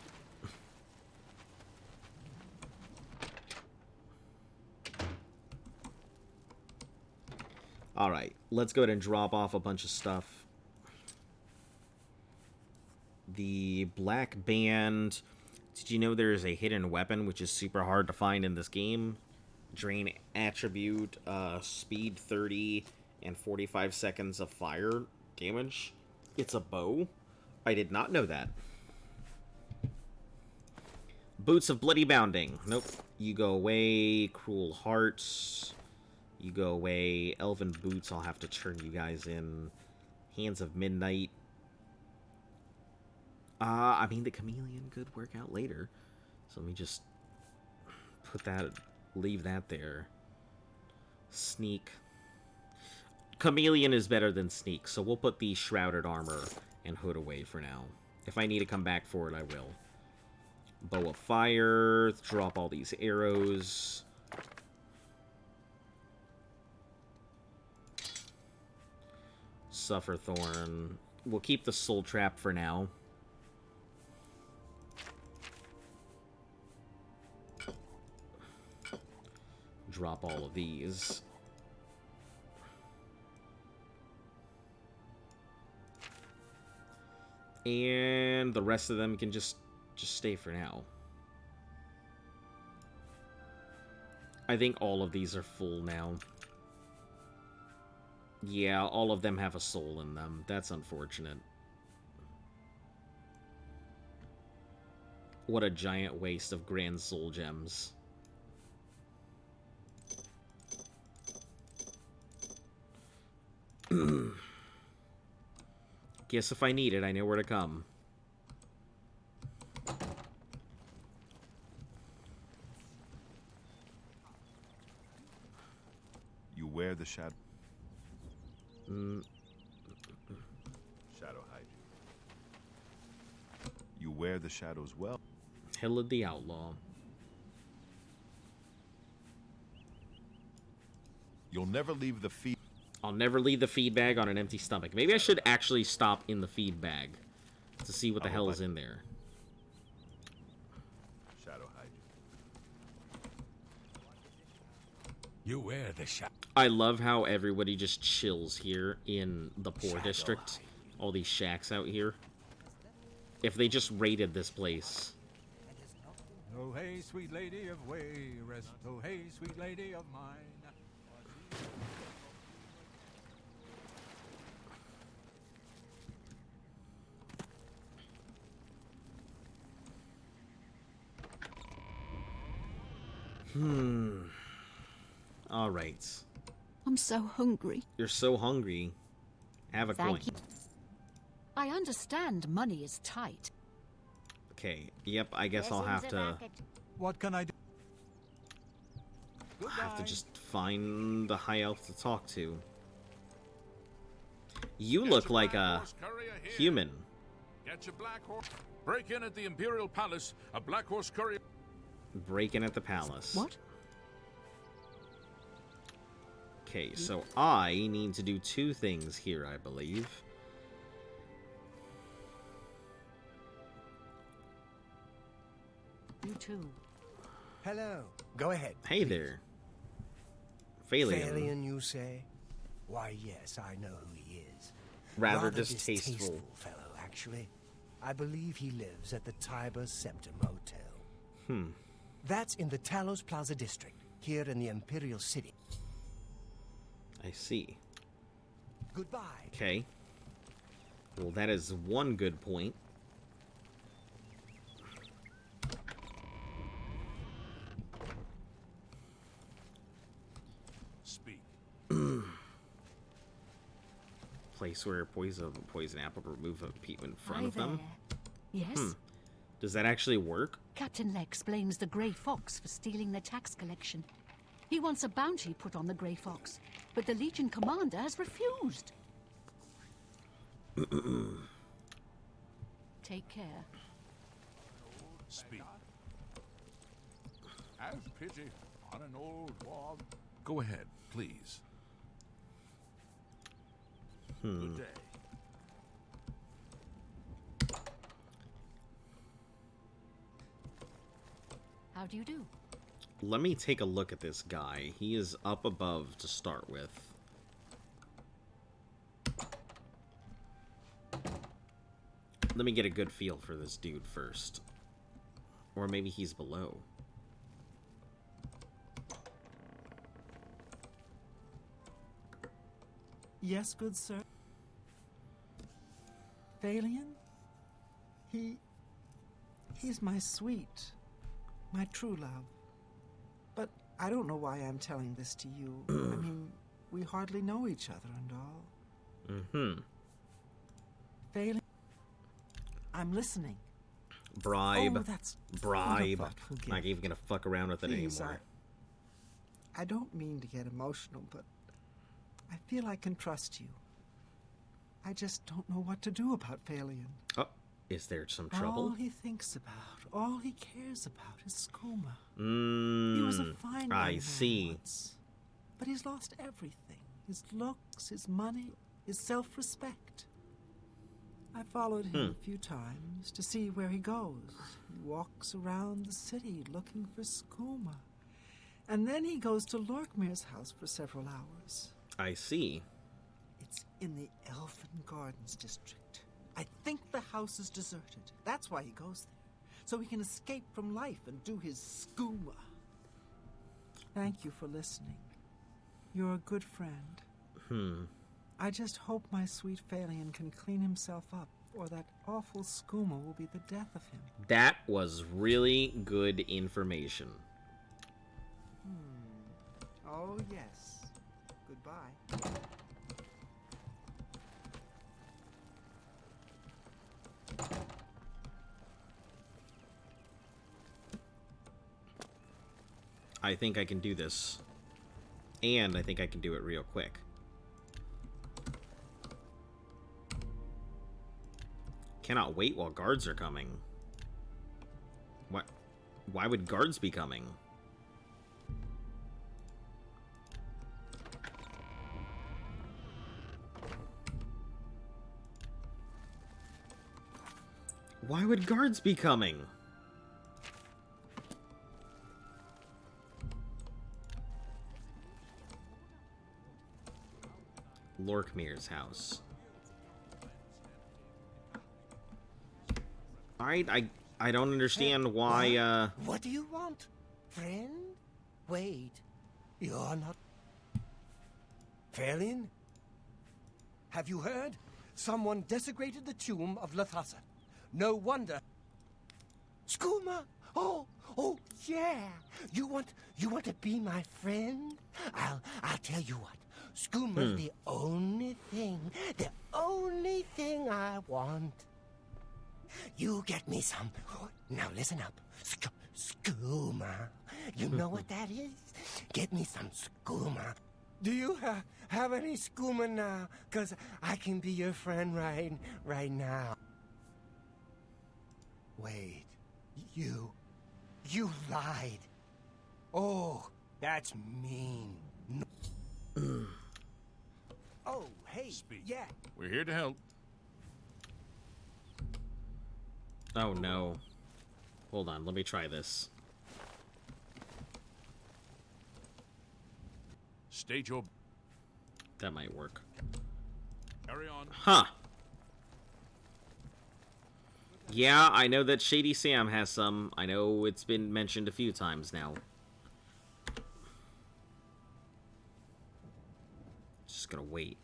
Alright, let's go ahead and drop off a bunch of stuff. The Black Band. Did you know there is a hidden weapon which is super hard to find in this game? Drain attribute, speed 30, and 45 seconds of fire damage. It's a bow. I did not know that. Boots of Bloody Bounding. Nope. You go away. Cruel Hearts. You go away. Elven Boots, I'll have to turn you guys in. Hands of Midnight. I mean, the Chameleon could work out later. So let me just put that, leave that there. Sneak. Chameleon is better than Sneak, so we'll put the Shrouded Armor and Hood away for now. If I need to come back for it, I will. Bow of Fire. Drop all these arrows. Sufferthorn. We'll keep the Soul Trap for now. Drop all of these. And the rest of them can just stay for now. I think all of these are full now. Yeah, all of them have a soul in them. That's unfortunate. What a giant waste of grand soul gems. Guess if I need it, I know where to come. You wear the shadow. Mm, Shadow hide you. You wear the shadows well. Hill of the Outlaw. You'll never leave the feet. I'll never leave the feed bag on an empty stomach. Maybe I should actually stop in the feed bag to see what the hell is in there. Shadow hide you. You wear the shadow. I love how everybody just chills here in the poor district. All these shacks out here. If they just raided this place. Oh, hey, sweet lady of Wayrest. Oh, hey, sweet lady of mine. All right. I'm so hungry. You're so hungry. Have a coin. Thank you. I understand money is tight. Okay. Yep, I guess I'll have to... What can I do? I have to just find the high elf to talk to. You look like a human. Get your black horse. Break in at the Imperial Palace. A black horse courier. Breaking at the palace. What? Okay, so I need to do two things here, I believe. You too. Hello. Go ahead. Hey there. Phalion. Phalion, you say? Why, yes, I know who he is. Rather distasteful. Fellow, actually. I believe he lives at the Tiber Septim Hotel. That's in the Talos Plaza district, here in the Imperial City. I see. Goodbye. Okay. Well, that is one good point. Speak. Place where poison apple remove a peat in front Hi of them. there. Yes? Does that actually work? Captain Lex blames the Grey Fox for stealing the tax collection. He wants a bounty put on the Grey Fox, but the Legion commander has refused. Take care. Speak. Have pity on an old wall. Go ahead, please. Good day. How do you do? Let me take a look at this guy. He is up above to start with. Let me get a good feel for this dude first. Or maybe he's below. Yes, good sir. Phalion? He's my sweet, my true love. But I don't know why I'm telling this to you. I mean, we hardly know each other and all. Phalion? I'm listening. Bribe. Oh, that's Bribe. thoughtful gift. Not even gonna fuck around with it Please, anymore. I don't mean to get emotional, but I feel I can trust you. I just don't know what to do about Phalion. Oh, is there some All trouble? he thinks about, all he cares about is skooma. He Mmm. was a fine young I man see. once, but he's lost everything. His looks, his money, his self-respect. I followed him a few times to see where he goes. He walks around the city looking for skooma. And then he goes to Lorkmir's house for several hours. I see. It's in the Elfin Gardens district. I think the house is deserted. That's why he goes there. So he can escape from life and do his skooma. Thank you for listening. You're a good friend. I just hope my sweet Phalion can clean himself up, or that awful skooma will be the death of him. That was really good information. Oh, yes. Goodbye. I think I can do this. And I think I can do it real quick. Cannot wait while guards are coming. What? Why would guards be coming? Why would guards be coming? Lorkmir's house. Alright, I don't understand why, What do you want, friend? Wait, you're not... Phalion? Have you heard? Someone desecrated the tomb of Lathasa. No wonder... Skooma! Oh, yeah! You want to be my friend? I'll tell you what. Skooma's the only thing I want. You get me some. Now listen up. Skooma. You know what that is? Get me some skooma. Do you have any skooma now? 'Cause I can be your friend right now. Wait. You lied. Oh, that's mean. Oh, hey, Speak. yeah. We're here to help. oh no. Hold on, let me try this. State your... That might work. Carry on. Huh. Yeah, I know that Shady Sam has some. I know it's been mentioned a few times now. Just gonna wait.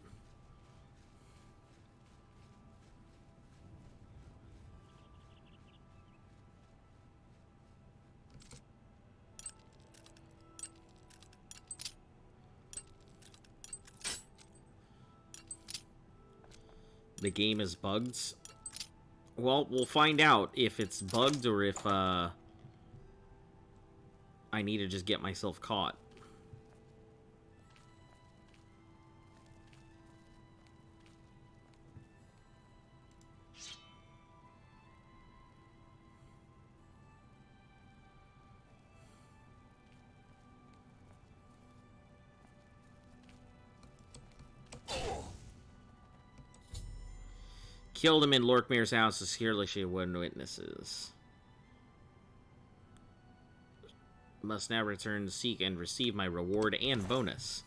The game is bugged. Well, we'll find out if it's bugged or if, I need to just get myself caught. Killed him in Lorkmir's house as Securely one witnesses. Must now return to seek and receive my reward and bonus.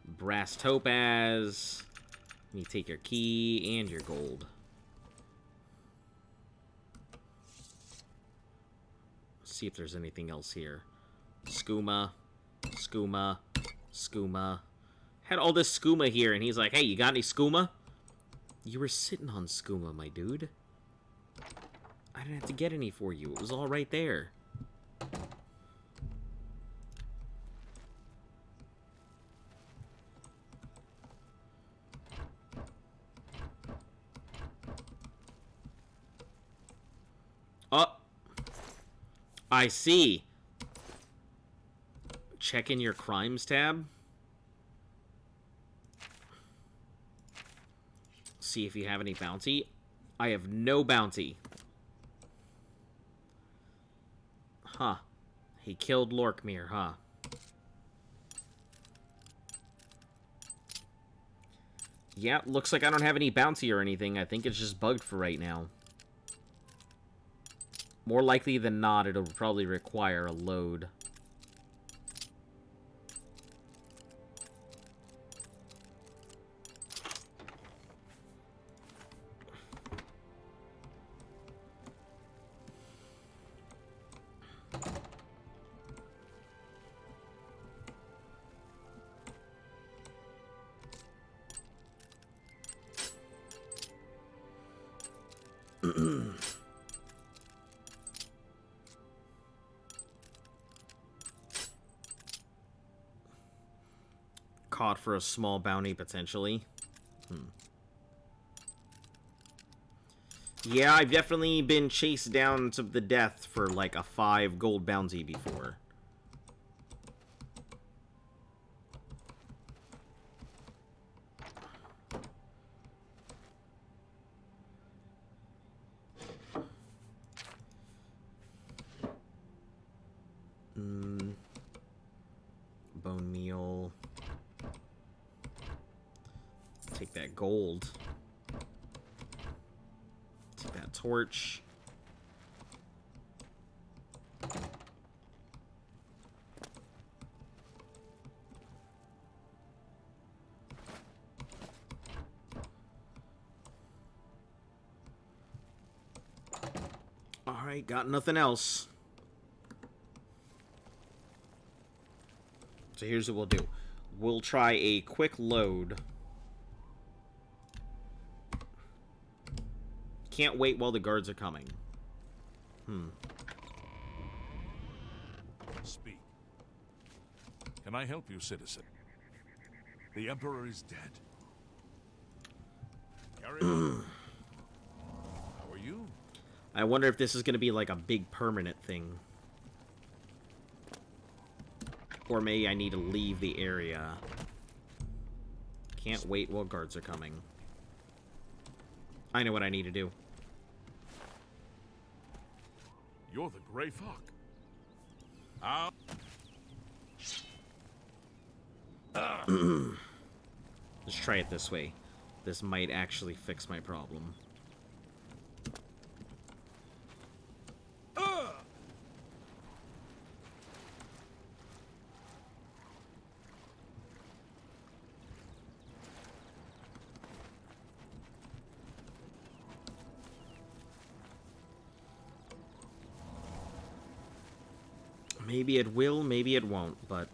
Brass topaz. You take your key and your gold. See if there's anything else here. Skooma. Skooma. Skooma. Had all this skooma here, and he's like, hey, you got any skooma? You were sitting on skooma, my dude. I didn't have to get any for you. It was all right there. Oh. I see. Check in your crimes tab. See if you have any bounty. I have no bounty. Huh. He killed Lorkmir, huh? Yeah, looks like I don't have any bounty or anything. I think it's just bugged for right now. More likely than not, it'll probably require a load. Caught for a small bounty, potentially. Yeah, I've definitely been chased down to the death for, like, a 5 gold bounty before. Bone meal. Take that gold. Take that torch. Alright, got nothing else. So here's what we'll do. We'll try a quick load. Can't wait while the guards are coming. Speak. Can I help you, citizen? The Emperor is dead. Carry on. How are you? I wonder if this is going to be like a big permanent thing. Or maybe I need to leave the area. Can't wait while guards are coming. I know what I need to do. You're the Grey Fuck. Let's try it this way. This might actually fix my problem. Maybe it will, maybe it won't, but...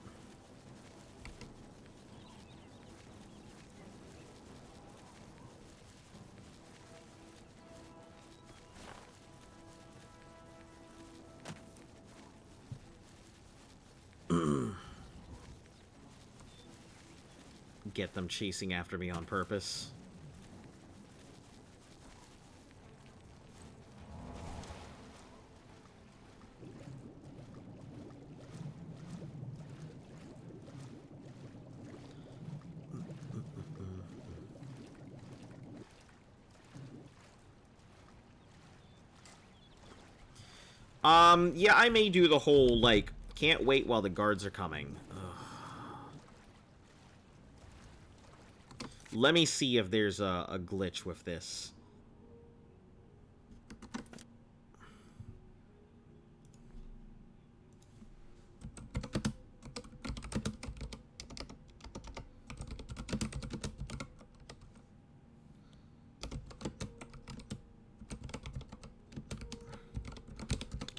Get them chasing after me on purpose. Yeah, I may do the whole, like, can't wait while the guards are coming. Ugh. Let me see if there's a glitch with this.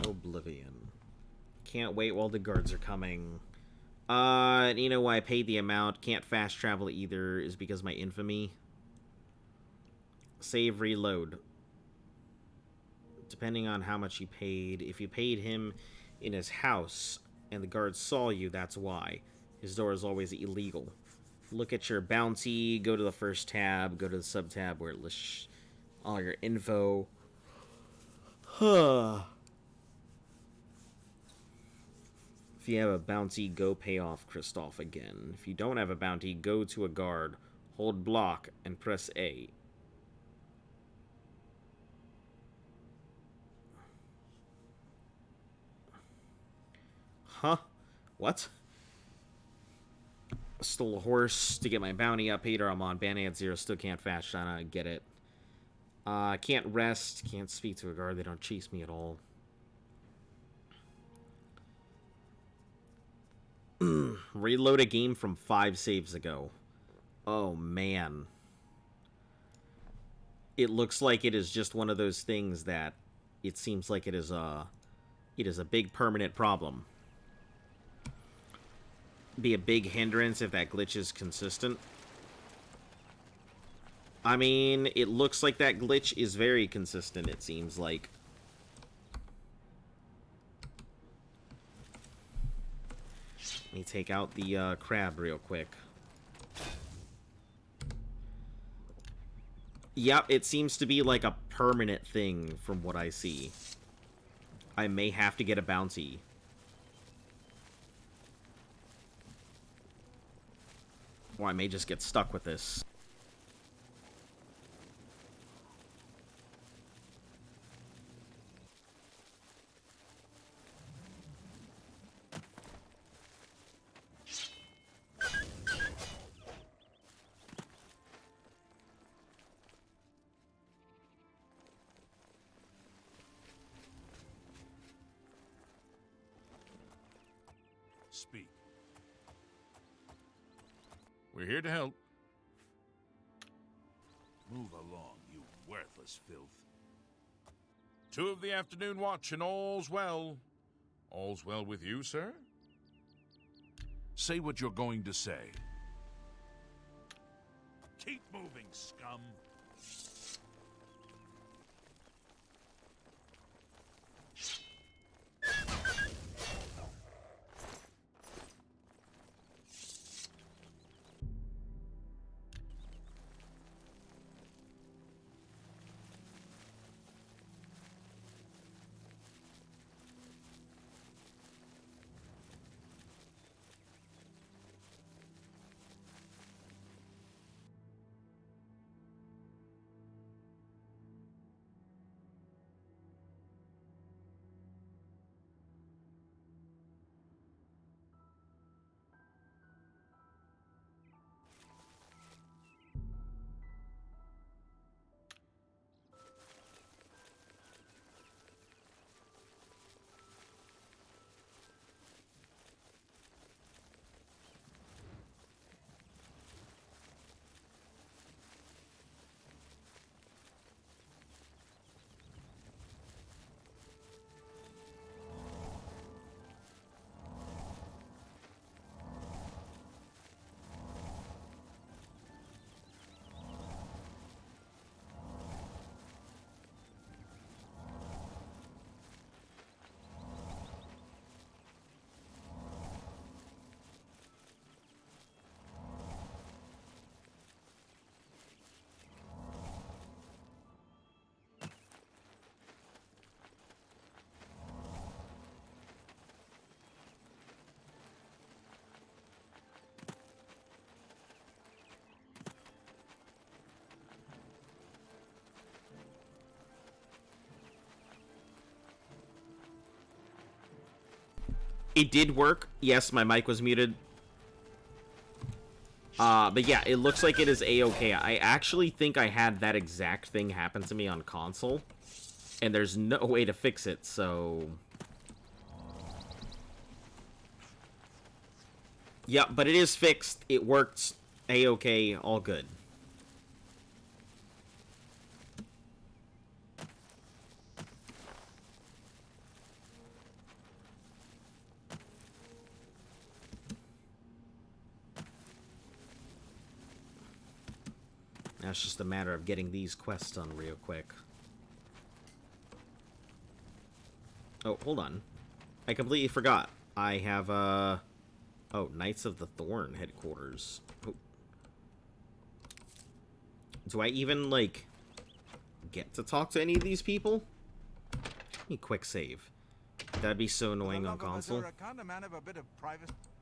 Oblivion. Can't wait while the guards are coming. You know why I paid the amount? Can't fast travel either is because of my infamy. Save, reload. Depending on how much you paid. If you paid him in his house and the guards saw you, that's why. His door is always illegal. Look at your bounty, go to the first tab, go to the sub-tab where it lists all your info. Huh. If you have a bounty, go pay off Kristoff again. If you don't have a bounty, go to a guard, hold block, and press A. Huh? What? Stole a horse to get my bounty up. Peter, I'm on. Bounty at 0. Still can't fast shot. I get it. Can't rest. Can't speak to a guard. They don't chase me at all. Reload a game from 5 saves ago. Oh, man. It looks like it is just one of those things that it seems like it is a big permanent problem. Be a big hindrance if that glitch is consistent. I mean, it looks like that glitch is very consistent, it seems like. Let me take out the crab real quick. Yep, it seems to be like a permanent thing from what I see. I may have to get a bounty. Or I may just get stuck with this. Speak. We're here to help. Move along, you worthless filth. 2 of the afternoon watch and all's well. All's well with you, sir? Say what you're going to say. Keep moving, scum. It did work. Yes, my mic was muted. But yeah, it looks like it is A-okay. I actually think I had that exact thing happen to me on console. And there's no way to fix it, so... Yeah, but it is fixed. It worked. A-okay. All good. Now it's just a matter of getting these quests done real quick. Oh, hold on. I completely forgot. I have, oh, Knights of the Thorn headquarters. Oh. Do I even, like, get to talk to any of these people? Let me quick save. That'd be so annoying on console.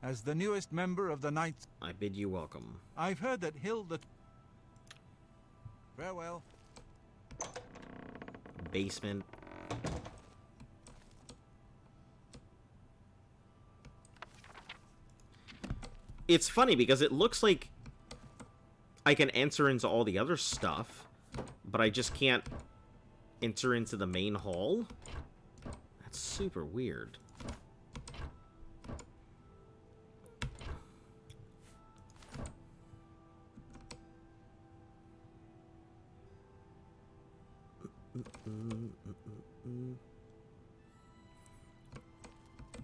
As the newest member of the Knights, I bid you welcome. I've heard that Hilda... Farewell. Basement. It's funny because it looks like I can enter into all the other stuff, but I just can't enter into the main hall. That's super weird.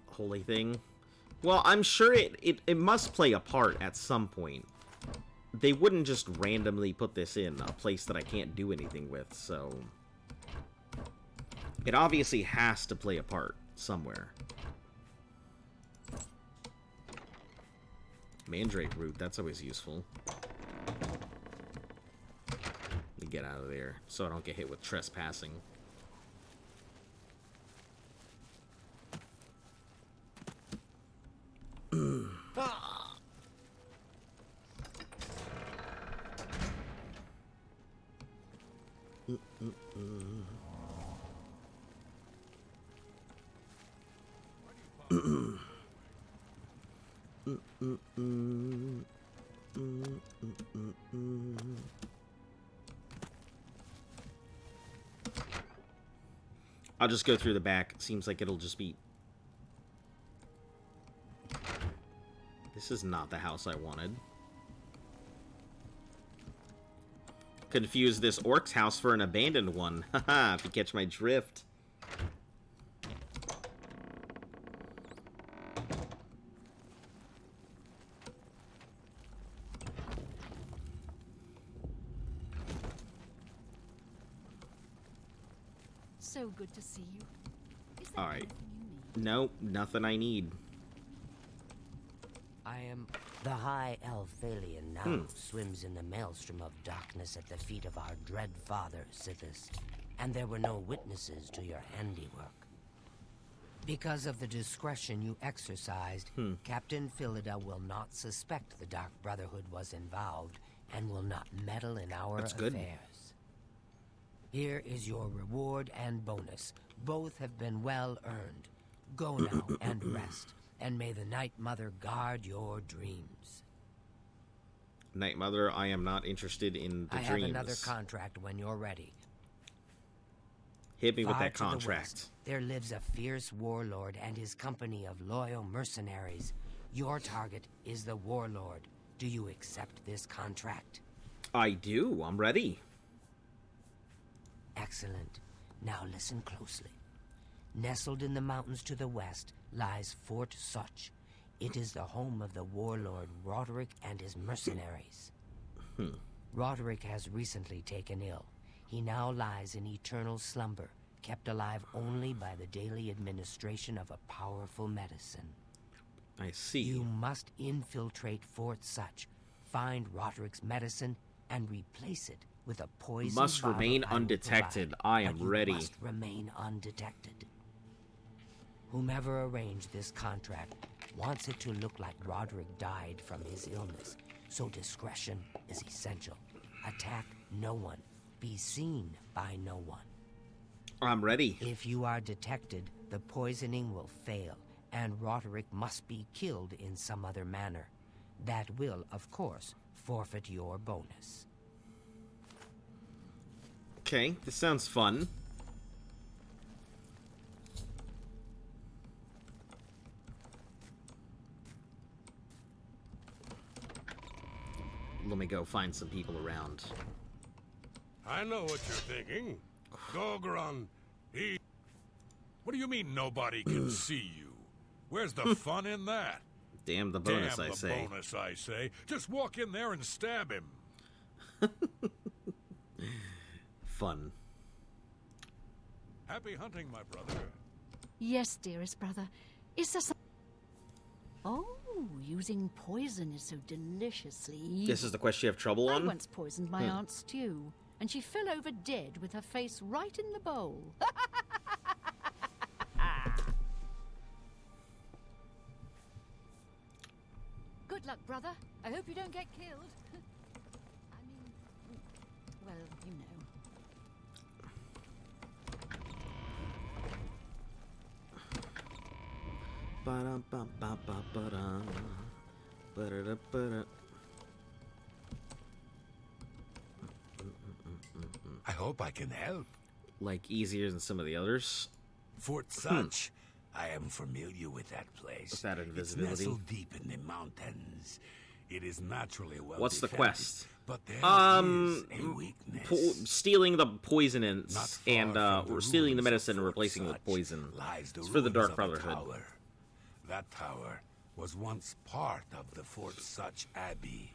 Holy thing. Well, I'm sure it must play a part at some point. they wouldn't just randomly put this in a place that I can't do anything with, so... It obviously has to play a part somewhere. Mandrake root, that's always useful. Let me get out of there so I don't get hit with trespassing. I'll just go through the back. Seems like it'll just be... This is not the house I wanted. Confuse this orc's house for an abandoned one. Haha, if you catch my drift. So good to see you. Is there Alright. anything you need? Nope, nothing I need. I am the High Elf Phalian now swims in the maelstrom of darkness at the feet of our dread father, Sithis, and there were no witnesses to your handiwork. Because of the discretion you exercised, Captain Philida will not suspect the Dark Brotherhood was involved and will not meddle in our That's affairs. good. Here is your reward and bonus. Both have been well earned. Go now and rest, and may the Night Mother guard your dreams. Night Mother, I am not interested in the I dreams. have another contract when you're ready. Hit me with Far that to the contract. west, there lives a fierce warlord and his company of loyal mercenaries. Your target is the warlord. Do you accept this contract? I do. I'm ready. Excellent. Now listen closely. Nestled in the mountains to the west lies Fort Such. It is the home of the warlord Roderick and his mercenaries. Roderick has recently taken ill. He now lies in eternal slumber, kept alive only by the daily administration of a powerful medicine. I see. You must infiltrate Fort Such, find Roderick's medicine, and replace it with a poison Must bottle remain I will undetected. provide, I am but you ready. Must remain undetected. Whomever arranged this contract wants it to look like Roderick died from his illness, so discretion is essential. Attack no one. Be seen by no one. I'm ready. If you are detected, the poisoning will fail, and Roderick must be killed in some other manner. That will, of course, forfeit your bonus. Okay, this sounds fun. Let me go find some people around. I know what you're thinking. Gogron, he... What do you mean nobody can see you? Where's the fun in that? Damn the bonus, Damn I the say. bonus, I say. Just walk in there and stab him. Fun. Happy hunting, my brother. Yes, dearest brother. Is there some... Oh, using poison is so deliciously evil. This is the quest you have trouble I on? once poisoned my aunt's stew, and she fell over dead with her face right in the bowl. Good luck, brother. I hope you don't get killed. I mean, well, you know. Ba-dum-bum-bum-bum-ba-dum. Ba-da-da-ba-da. I hope I can help. Like easier than some of the others. Fort Such. I am familiar with that place. What's that, It's invisibility? nestled deep in the mountains. It is naturally well What's the defended, quest? But there is a weakness. Stealing the poisonants Not far and from the or stealing the ruins of medicine and Fort replacing it with Such poison. lies the It's for the ruins Dark of a Brotherhood. tower. That tower was once part of the Fort Such Abbey.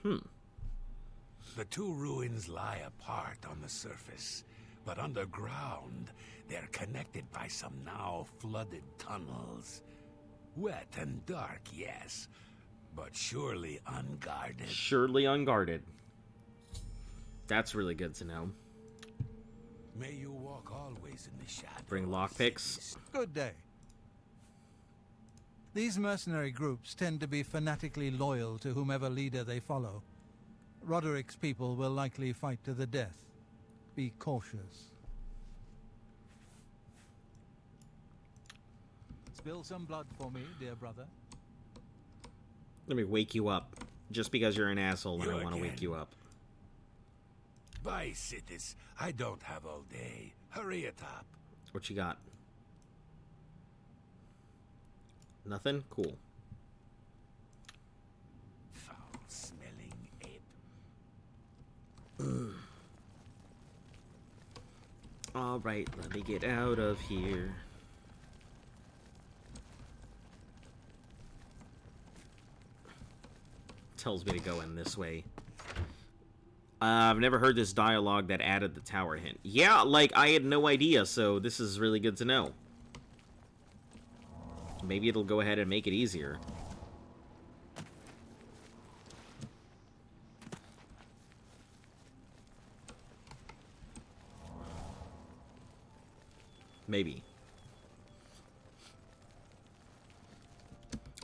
The two ruins lie apart on the surface, but underground, they're connected by some now flooded tunnels. Wet and dark, yes, but surely unguarded. Surely unguarded. That's really good to know. May you walk always in the shadow. Bring lockpicks. Good day. These mercenary groups tend to be fanatically loyal to whomever leader they follow. Roderick's people will likely fight to the death. Be cautious. Spill some blood for me, dear brother. Let me wake you up. Just because you're an asshole and You I want to again. wake you up. Bye, Citis. I don't have all day. Hurry it up. What you got? Nothing? Cool. Foul-smelling ape. Alright, let me get out of here. Tells me to go in this way. I've never heard this dialogue that added the tower hint. Yeah, like, I had no idea, so this is really good to know. Maybe it'll go ahead and make it easier. Maybe.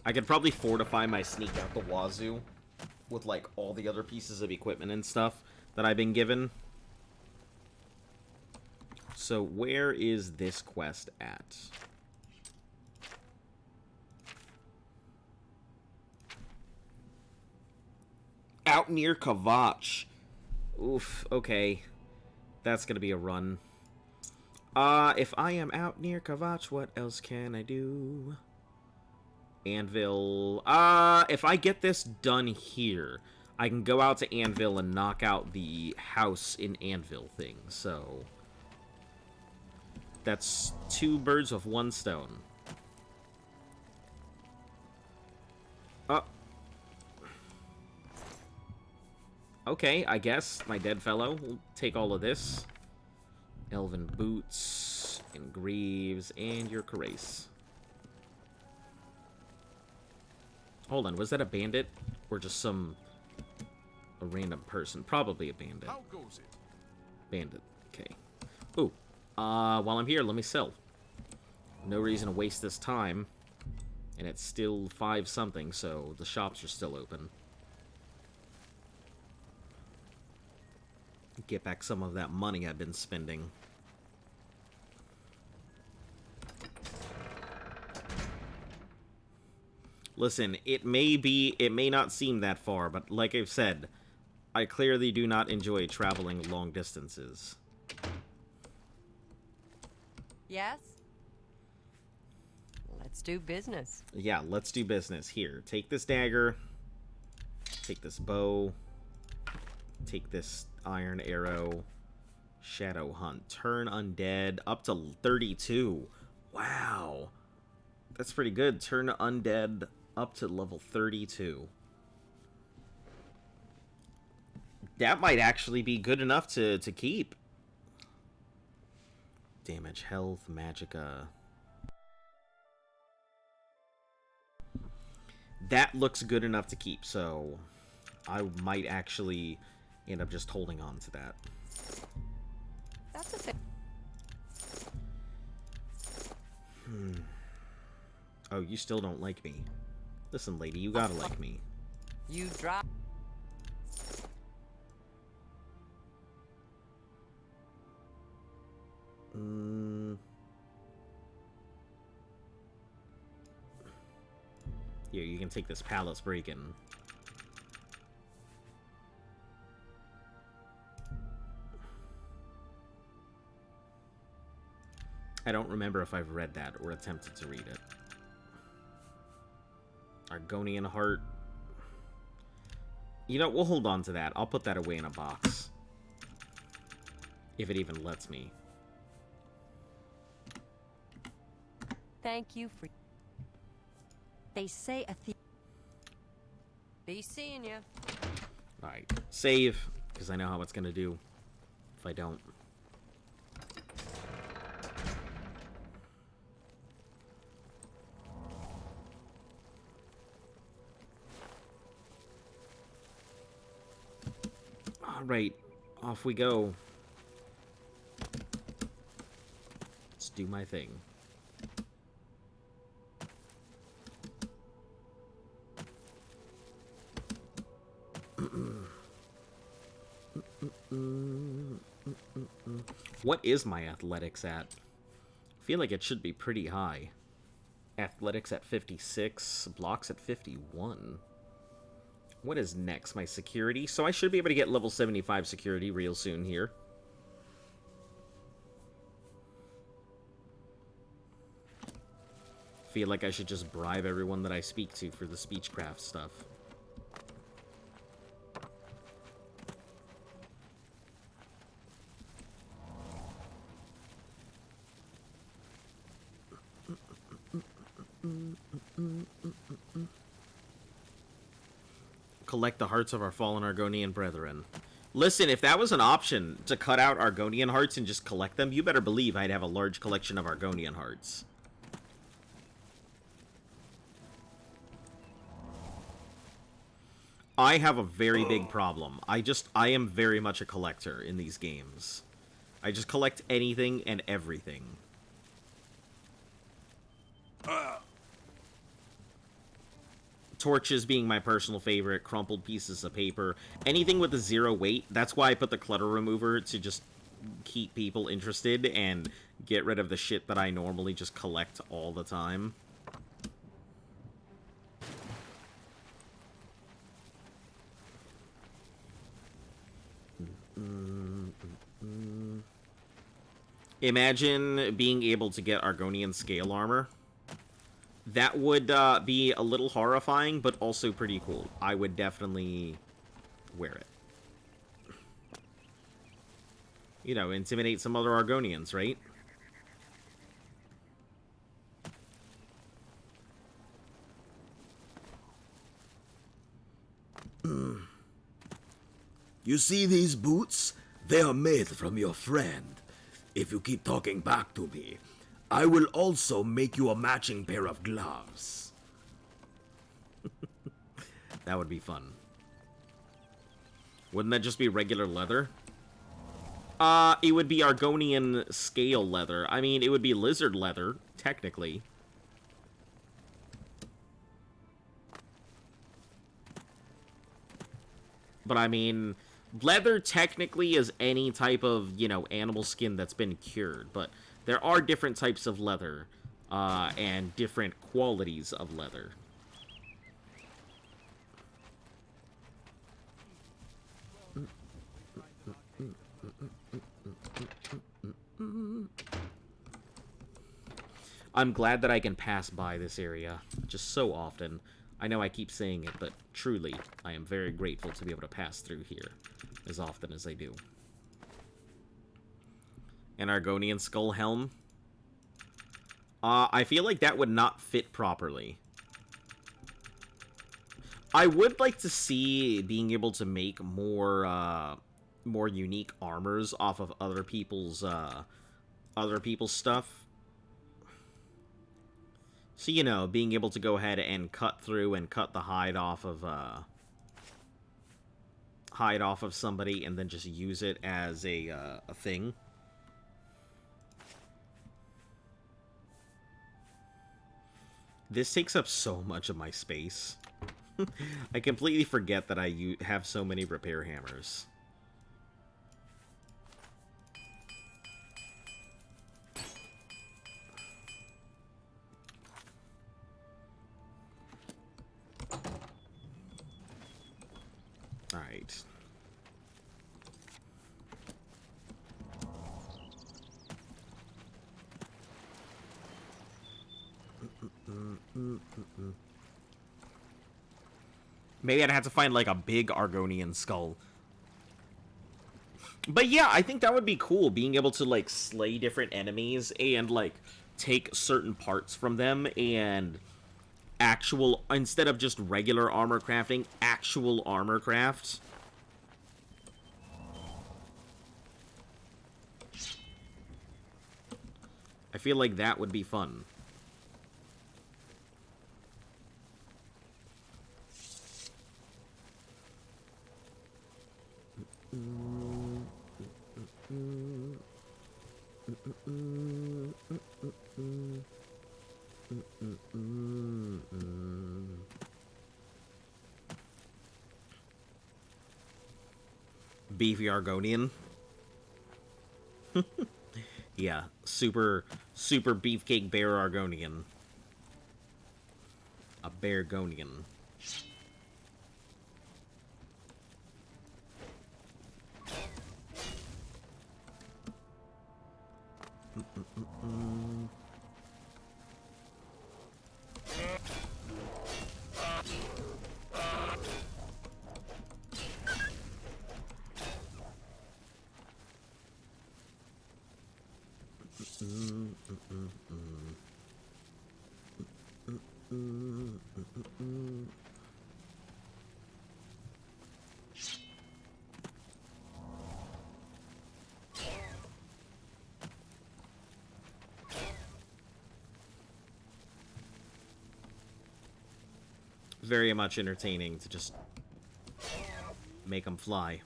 I could probably fortify my sneak out the wazoo with, like, all the other pieces of equipment and stuff that I've been given. So, where is this quest at? Out near Kavach. Oof, okay. That's gonna be a run. If I am out near Kavach, what else can I do? Anvil. If I get this done here, I can go out to Anvil and knock out the house in Anvil thing, so... That's 2 birds with 1 stone. Okay, I guess my dead fellow will take all of this. Elven boots, and greaves, and your cuirass. Hold on, was that a bandit? Or just a random person? Probably a bandit. How goes it? Bandit, okay. Ooh, while I'm here, let me sell. No reason to waste this time. And it's still 5 something, so the shops are still open. Get back some of that money I've been spending. Listen, it may not seem that far, but like I've said, I clearly do not enjoy traveling long distances. Yes? Let's do business. Yeah, let's do business. Here, take this dagger. Take this bow. Take this iron arrow. Shadow hunt. Turn undead. Up to 32. Wow. That's pretty good. Turn undead up to level 32. That might actually be good enough to keep. Damage, health, magicka. That looks good enough to keep, so I might actually end up just holding on to that. That's a thing. Oh, you still don't like me. Listen, lady, you gotta like me. You drop. Here, you can take this palace break-in. I don't remember if I've read that or attempted to read it. Argonian heart. You know, we'll hold on to that. I'll put that away in a box. If it even lets me. Thank you for. They say a thief. Be seeing ya. Alright, save, because because I know how it's going to do if I don't. Alright, off we go. Let's do my thing. What is my athletics at? I feel like it should be pretty high. Athletics at 56, blocks at 51. What is next? My security? So I should be able to get level 75 security real soon here. Feel like I should just bribe everyone that I speak to for the speechcraft stuff. Collect the hearts of our fallen Argonian brethren. Listen, if that was an option to cut out Argonian hearts and just collect them, you better believe I'd have a large collection of Argonian hearts. I have a very big problem. I am very much a collector in these games. I just collect anything and everything. Torches being my personal favorite, crumpled pieces of paper, anything with a 0 weight. That's why I put the clutter remover, to just keep people interested and get rid of the shit that I normally just collect all the time. Imagine being able to get Argonian scale armor. That would be a little horrifying, but also pretty cool. I would definitely wear it. You know, intimidate some other Argonians, right? You see these boots? They are made from your friend. If you keep talking back to me, I will also make you a matching pair of gloves. That would be fun. Wouldn't that just be regular leather? It would be Argonian scale leather. I mean, it would be lizard leather, technically. But I mean, leather technically is any type of, you know, animal skin that's been cured, but there are different types of leather, and different qualities of leather. I'm glad that I can pass by this area just so often. I know I keep saying it, but truly, I am very grateful to be able to pass through here as often as I do. An Argonian skull helm. I feel like that would not fit properly. I would like to see being able to make more unique armors off of other people's stuff. So, you know, being able to go ahead and cut through and cut the hide off of somebody and then just use it as a thing. This takes up so much of my space. I completely forget that I have so many repair hammers. Alright. Maybe I'd have to find, like, a big Argonian skull. But yeah, I think that would be cool, being able to, like, slay different enemies and, like, take certain parts from them and instead of just regular armor crafting, actual armor craft. I feel like that would be fun. Beefy Argonian. Yeah, super beefcake bear Argonian. A Beargonian. Very much entertaining to just make them fly.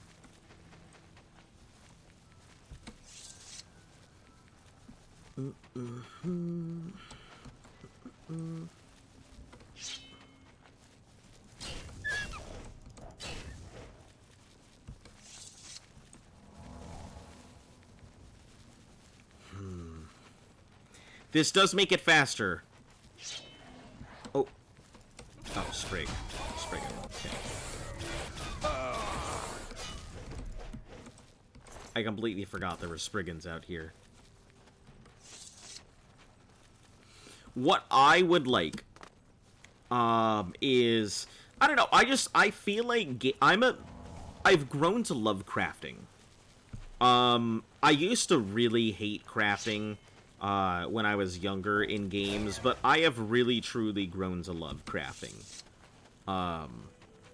This does make it faster. Oh. Oh, Sprig. Sprig. Okay. I completely forgot there were Spriggans out here. What I would like, is... I don't know, I feel like I've grown to love crafting. I used to really hate crafting, when I was younger in games, but I have really truly grown to love crafting.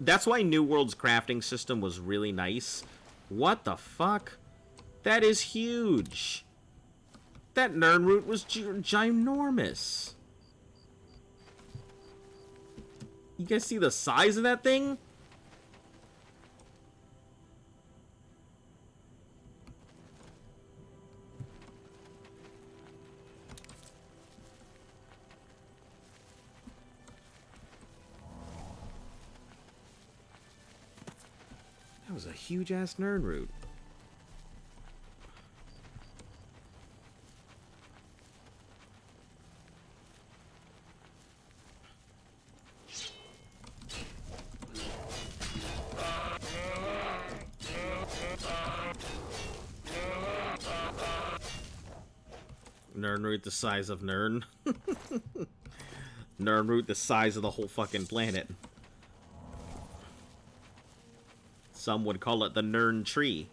That's why New World's crafting system was really nice. What the fuck? That is huge. That Nirnroot was ginormous. You guys see the size of that thing? That was a huge-ass Nirnroot. Nirnroot the size of Nirn. Nirnroot the size of the whole fucking planet. Some would call it the Nirn tree.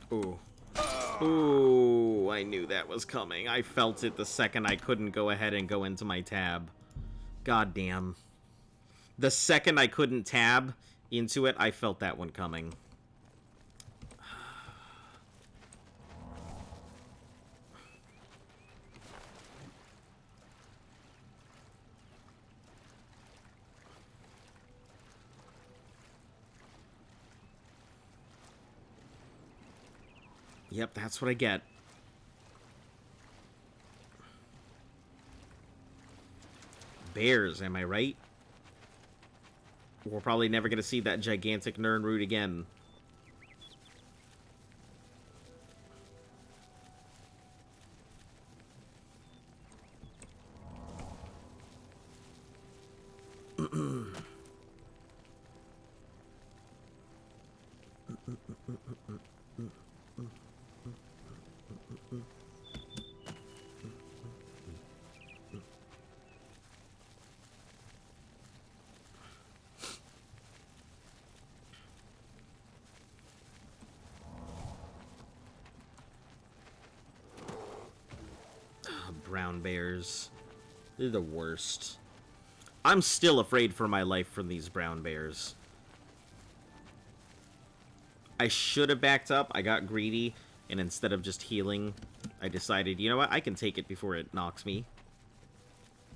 Ooh. Ooh, I knew that was coming. I felt it the second I couldn't go ahead and go into my tab. God damn. The second I couldn't tab into it, I felt that one coming. Yep, that's what I get. Bears, am I right? We're probably never going to see that gigantic Nirnroot again. brown bears. They're the worst. I'm still afraid for my life from these brown bears. I should have backed up. I got greedy, and instead of just healing, I decided, you know what, I can take it before it knocks me.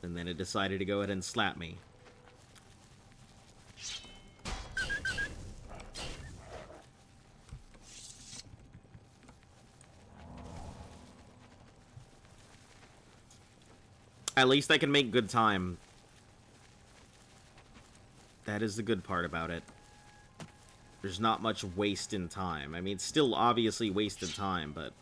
And then it decided to go ahead and slap me. At least I can make good time. That is the good part about it. There's not much waste in time. I mean, it's still obviously wasted time, but...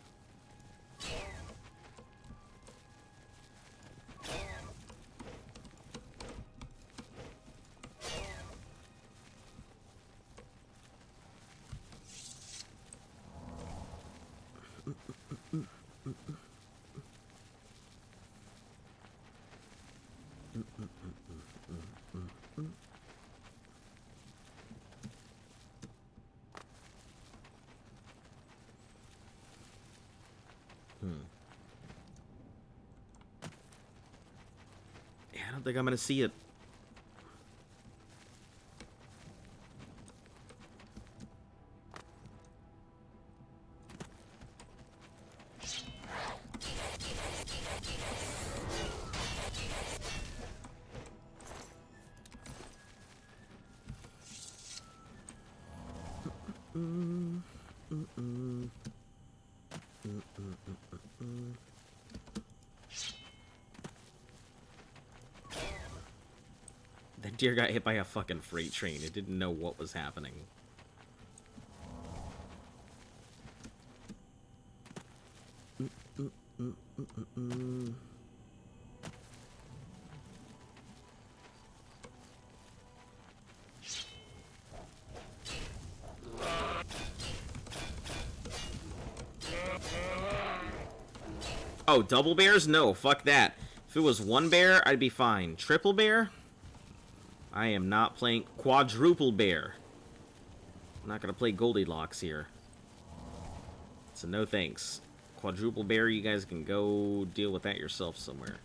Yeah, I don't think I'm gonna see it. That deer got hit by a fucking freight train. It didn't know what was happening. Oh, double bears? No, fuck that. If it was one bear, I'd be fine. Triple bear? I am not playing quadruple bear. I'm not gonna play Goldilocks here. So no thanks. Quadruple bear, you guys can go deal with that yourself somewhere.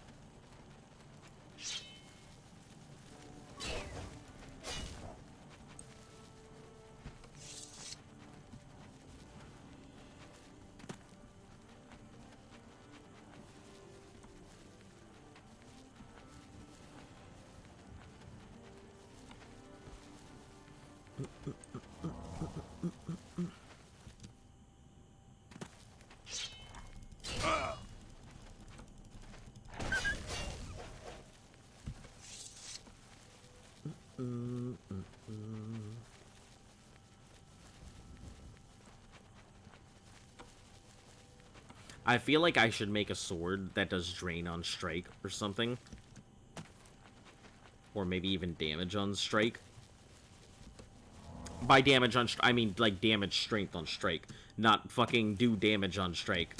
I feel like I should make a sword that does drain on strike or something. Or maybe even damage on strike. By damage on I mean like damage strength on strike. Not fucking do damage on strike.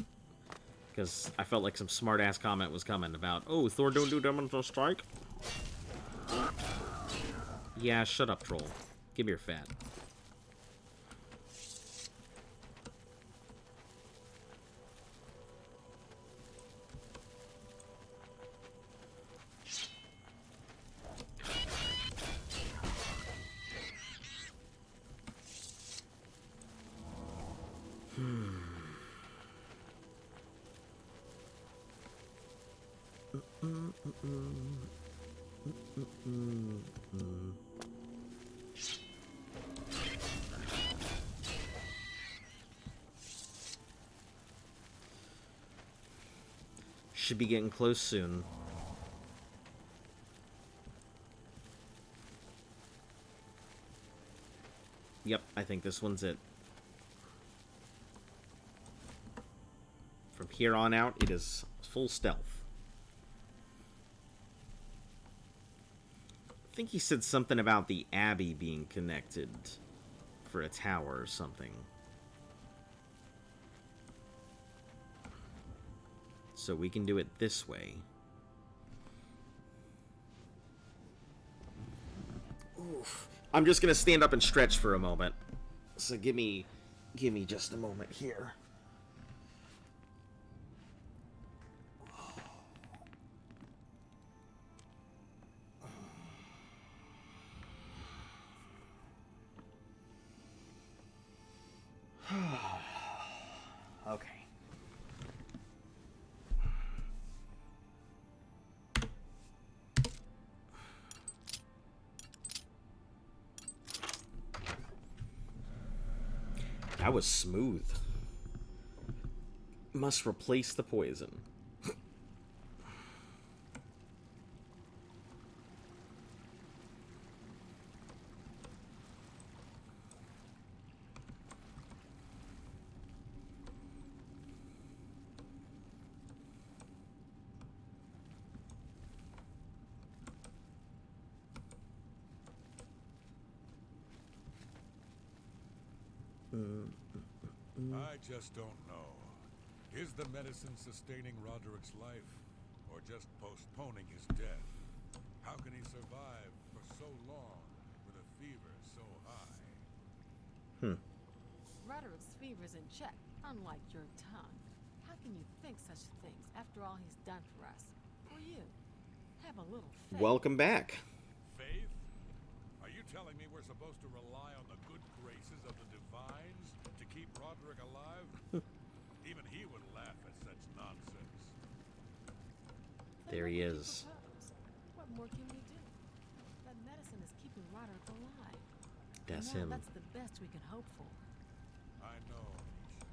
Because I felt like some smart ass comment was coming about, oh, Thor don't do damage on strike? Yeah, shut up, troll. Give me your fat. Should be getting close soon. Yep, I think this one's it. From here on out, it is full stealth. I think he said something about the Abbey being connected for a tower or something. So we can do it this way. Oof. I'm just gonna stand up and stretch for a moment. So give me just a moment here. was smooth. Must replace the poison. I just don't know. Is the medicine sustaining Roderick's life, or just postponing his death? How can he survive for so long with a fever so high? Roderick's fever's in check, unlike your tongue. How can you think such things after all he's done for us? For you. Have a little faith. Welcome back. Faith? Are you telling me we're supposed to rely on the good graces of the divines to keep Roderick alive? Even he would laugh at such nonsense. There he is. What more can we do? That medicine is keeping Roderick alive. That's Now, him. that's the best we can hope for. I know, Nisha.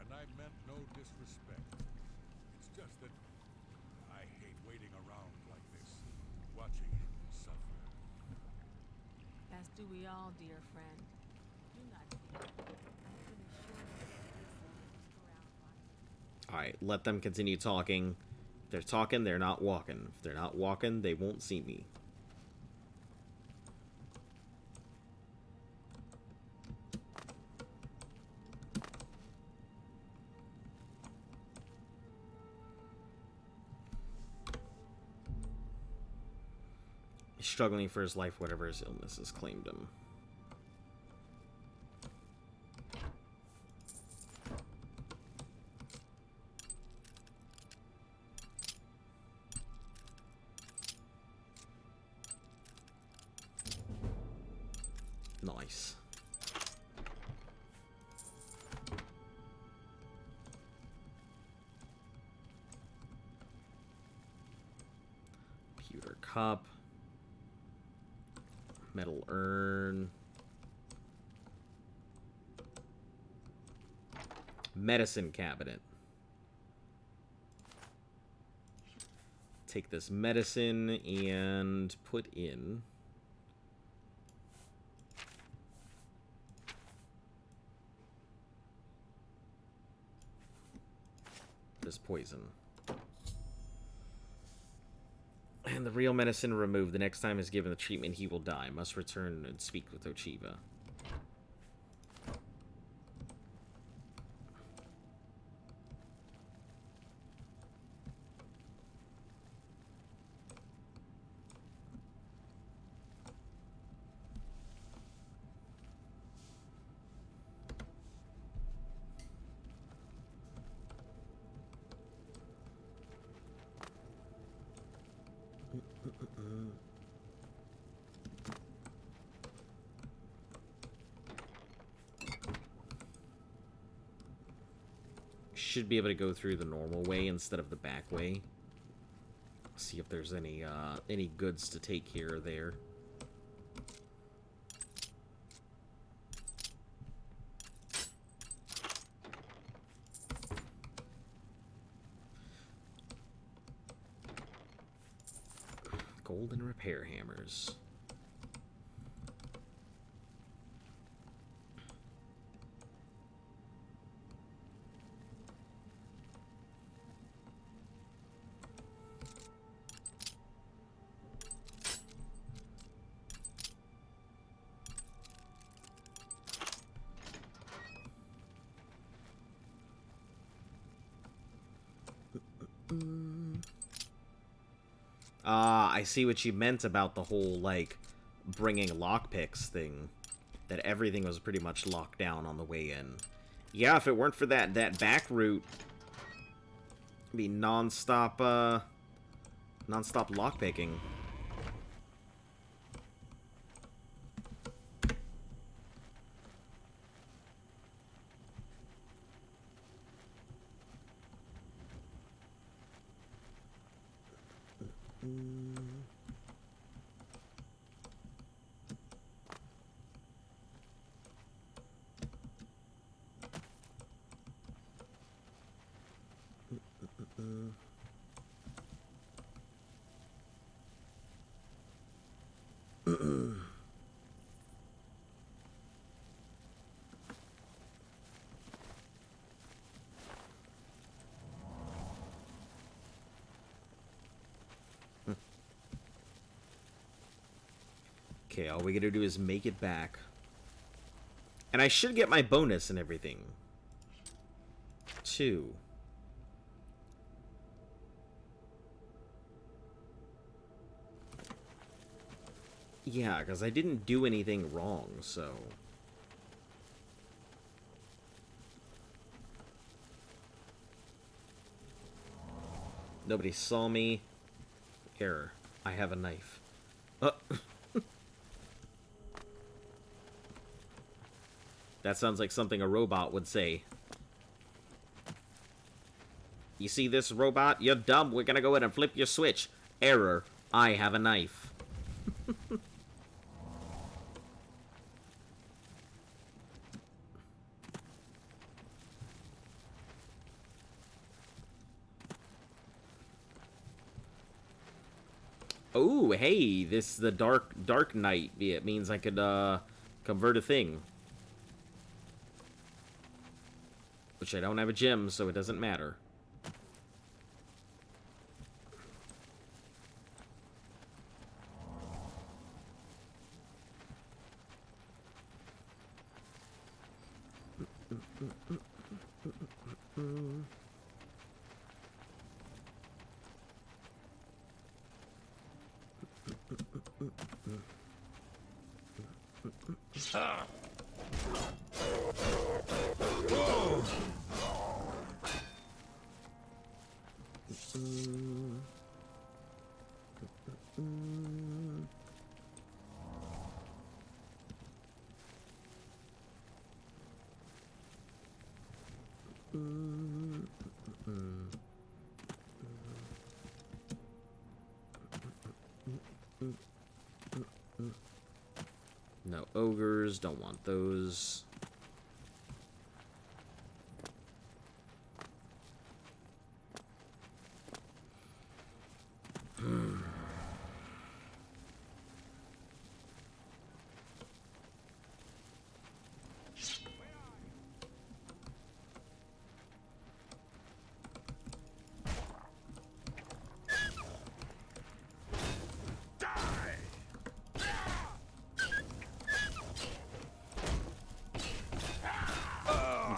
And I meant no disrespect. It's just that I hate waiting around like this, watching him suffer. As do we all, dear friend. Do not fear. I'm pretty sure Alright, let them continue talking. If they're talking, they're not walking. If they're not walking, they won't see me. He's struggling for his life, whatever his illness has claimed him. Nice. Pewter cup. Metal urn. Medicine cabinet. Take this medicine and put in this poison. And the real medicine removed. The next time is given the treatment, he will die. Must return and speak with Ochiba. Should be able to go through the normal way instead of the back way. See if there's any goods to take here or there. Golden repair hammers. I see what you meant about the whole, like, bringing lockpicks thing. That everything was pretty much locked down on the way in. Yeah, if it weren't for that back route, it'd be non-stop lockpicking. Okay, all we gotta do is make it back. And I should get my bonus and everything. 2. Yeah, because I didn't do anything wrong, so... Nobody saw me. Error. I have a knife. That sounds like something a robot would say. You see this, robot? You're dumb. We're gonna go in and flip your switch. Error. I have a knife. Oh, hey, this is the Dark Knight. It means I could, convert a thing. Which I don't have a gem, so it doesn't matter. No ogres, don't want those.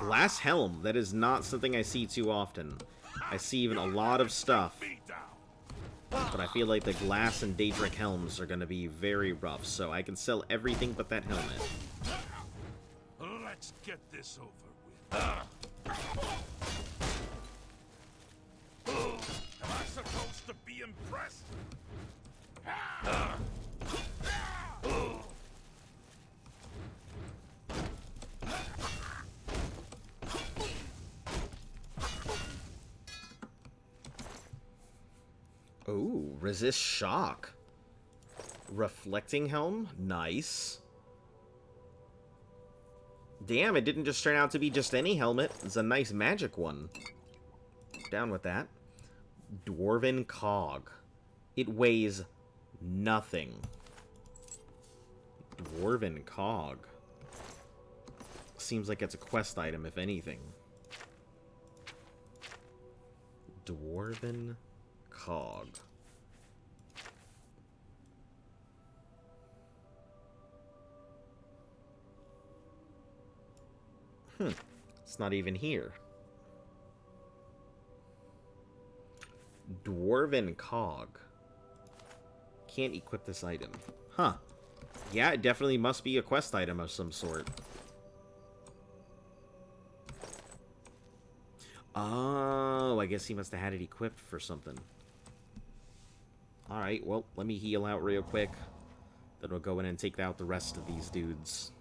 Glass helm. That is not something I see too often. I see even a lot of stuff. But I feel like the glass and Daedric helms are going to be very rough, so I can sell everything but that helmet. Let's get this over with. Am I supposed to be impressed? Oh, resist shock. Reflecting helm? Nice. Damn, it didn't just turn out to be just any helmet. It's a nice magic one. Down with that. Dwarven cog. It weighs nothing. Dwarven cog. Seems like it's a quest item, if anything. Dwarven cog. It's not even here. Dwarven cog. Can't equip this item. Huh. Yeah, it definitely must be a quest item of some sort. Oh, I guess he must have had it equipped for something. Alright, well, let me heal out real quick. Then we'll go in and take out the rest of these dudes.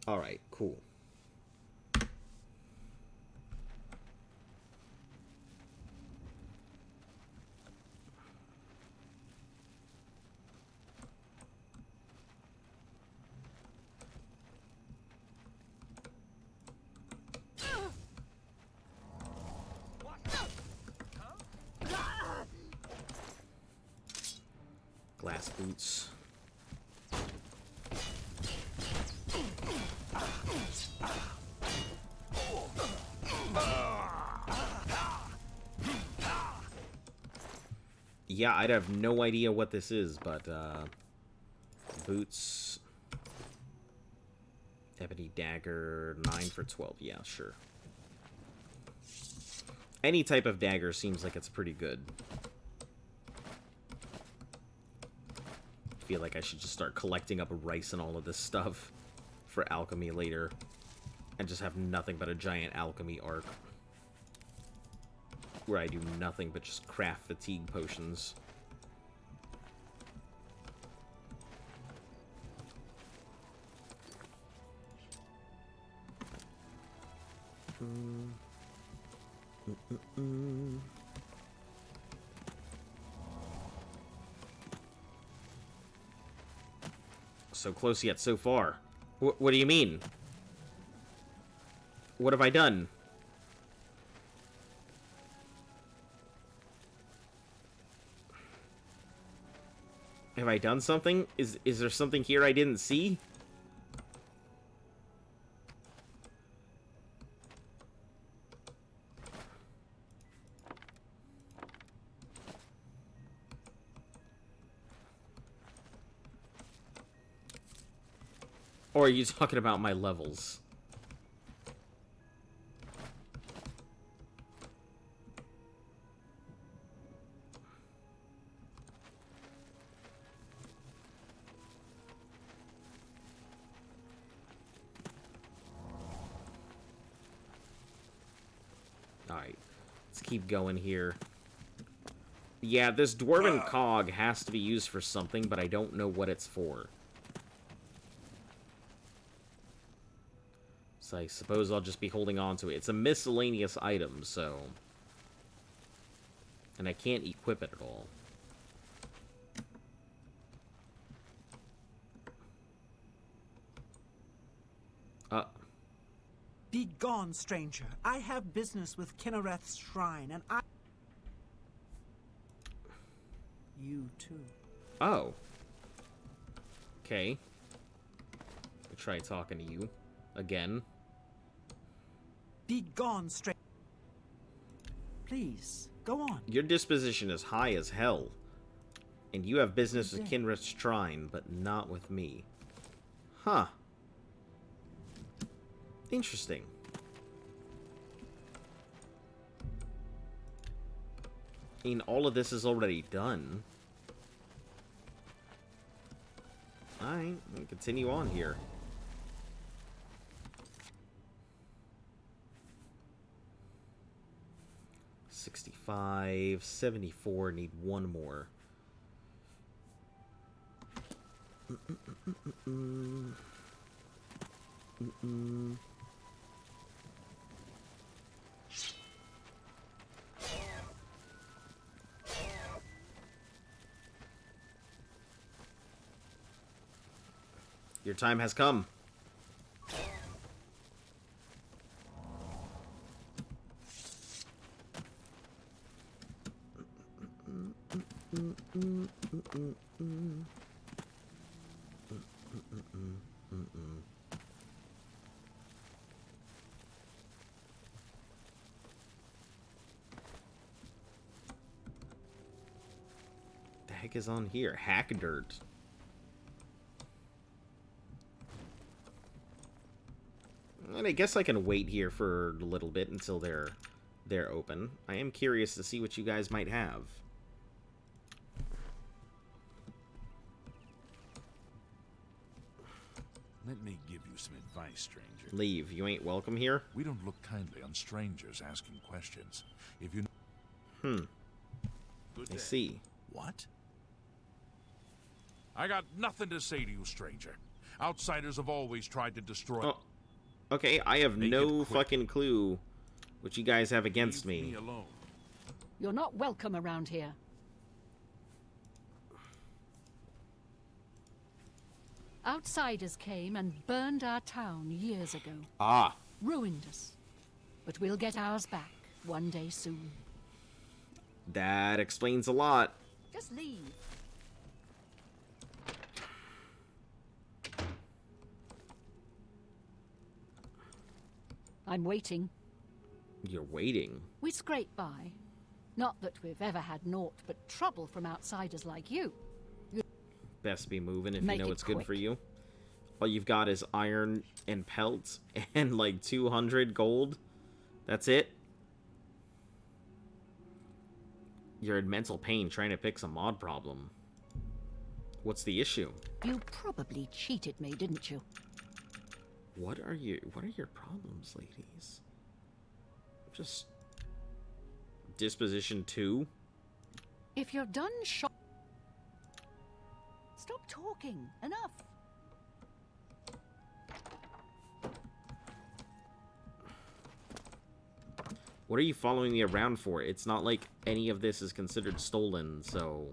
All right, cool. Glass boots. Yeah, I'd have no idea what this is, but, boots. Ebony dagger, 9 for 12. Yeah, sure. Any type of dagger seems like it's pretty good. I feel like I should just start collecting up rice and all of this stuff for alchemy later. And just have nothing but a giant alchemy arc. Where I do nothing but just craft fatigue potions. So close yet so far. What do you mean? What have I done? Have I done something? Is there something here I didn't see? Or are you talking about my levels? Alright, let's keep going here. Yeah, this Dwarven cog has to be used for something, but I don't know what it's for. So I suppose I'll just be holding on to it. It's a miscellaneous item, so... And I can't equip it at all. Be gone, stranger. I have business with Kinnereth's shrine, and I... You too. Oh. Okay. I'll try talking to you. Again. Be gone, stranger. Please, go on. Your disposition is high as hell. And you have business with Kinnereth's shrine, but not with me. Huh. Interesting. I mean, all of this is already done. Alright, we'll continue on here. $65, $74, need one more. Your time has come. The heck is on here? Hack dirt. And I guess I can wait here for a little bit until they're open. I am curious to see what you guys might have. Let me give you some advice, stranger. Leave. You ain't welcome here? We don't look kindly on strangers asking questions. If you... I see. What? I got nothing to say to you, stranger. Outsiders have always tried to destroy... Oh, okay, I have no fucking clue what you guys have against Leave me. me alone. You're not welcome around here. Outsiders came and burned our town years ago. Ah. Ruined us. But we'll get ours back one day soon. That explains a lot. Just leave. I'm waiting. You're waiting? We scrape by. Not that we've ever had naught but trouble from outsiders like you. Best be moving if Make you know it it's good quick. for you. All you've got is iron and pelts and like 200 gold. That's it? You're in mental pain trying to fix a mod problem. What's the issue? You probably cheated me, didn't you? What are your problems, ladies? Just disposition 2? If you're done Stop talking. Enough. What are you following me around for? It's not like any of this is considered stolen, so...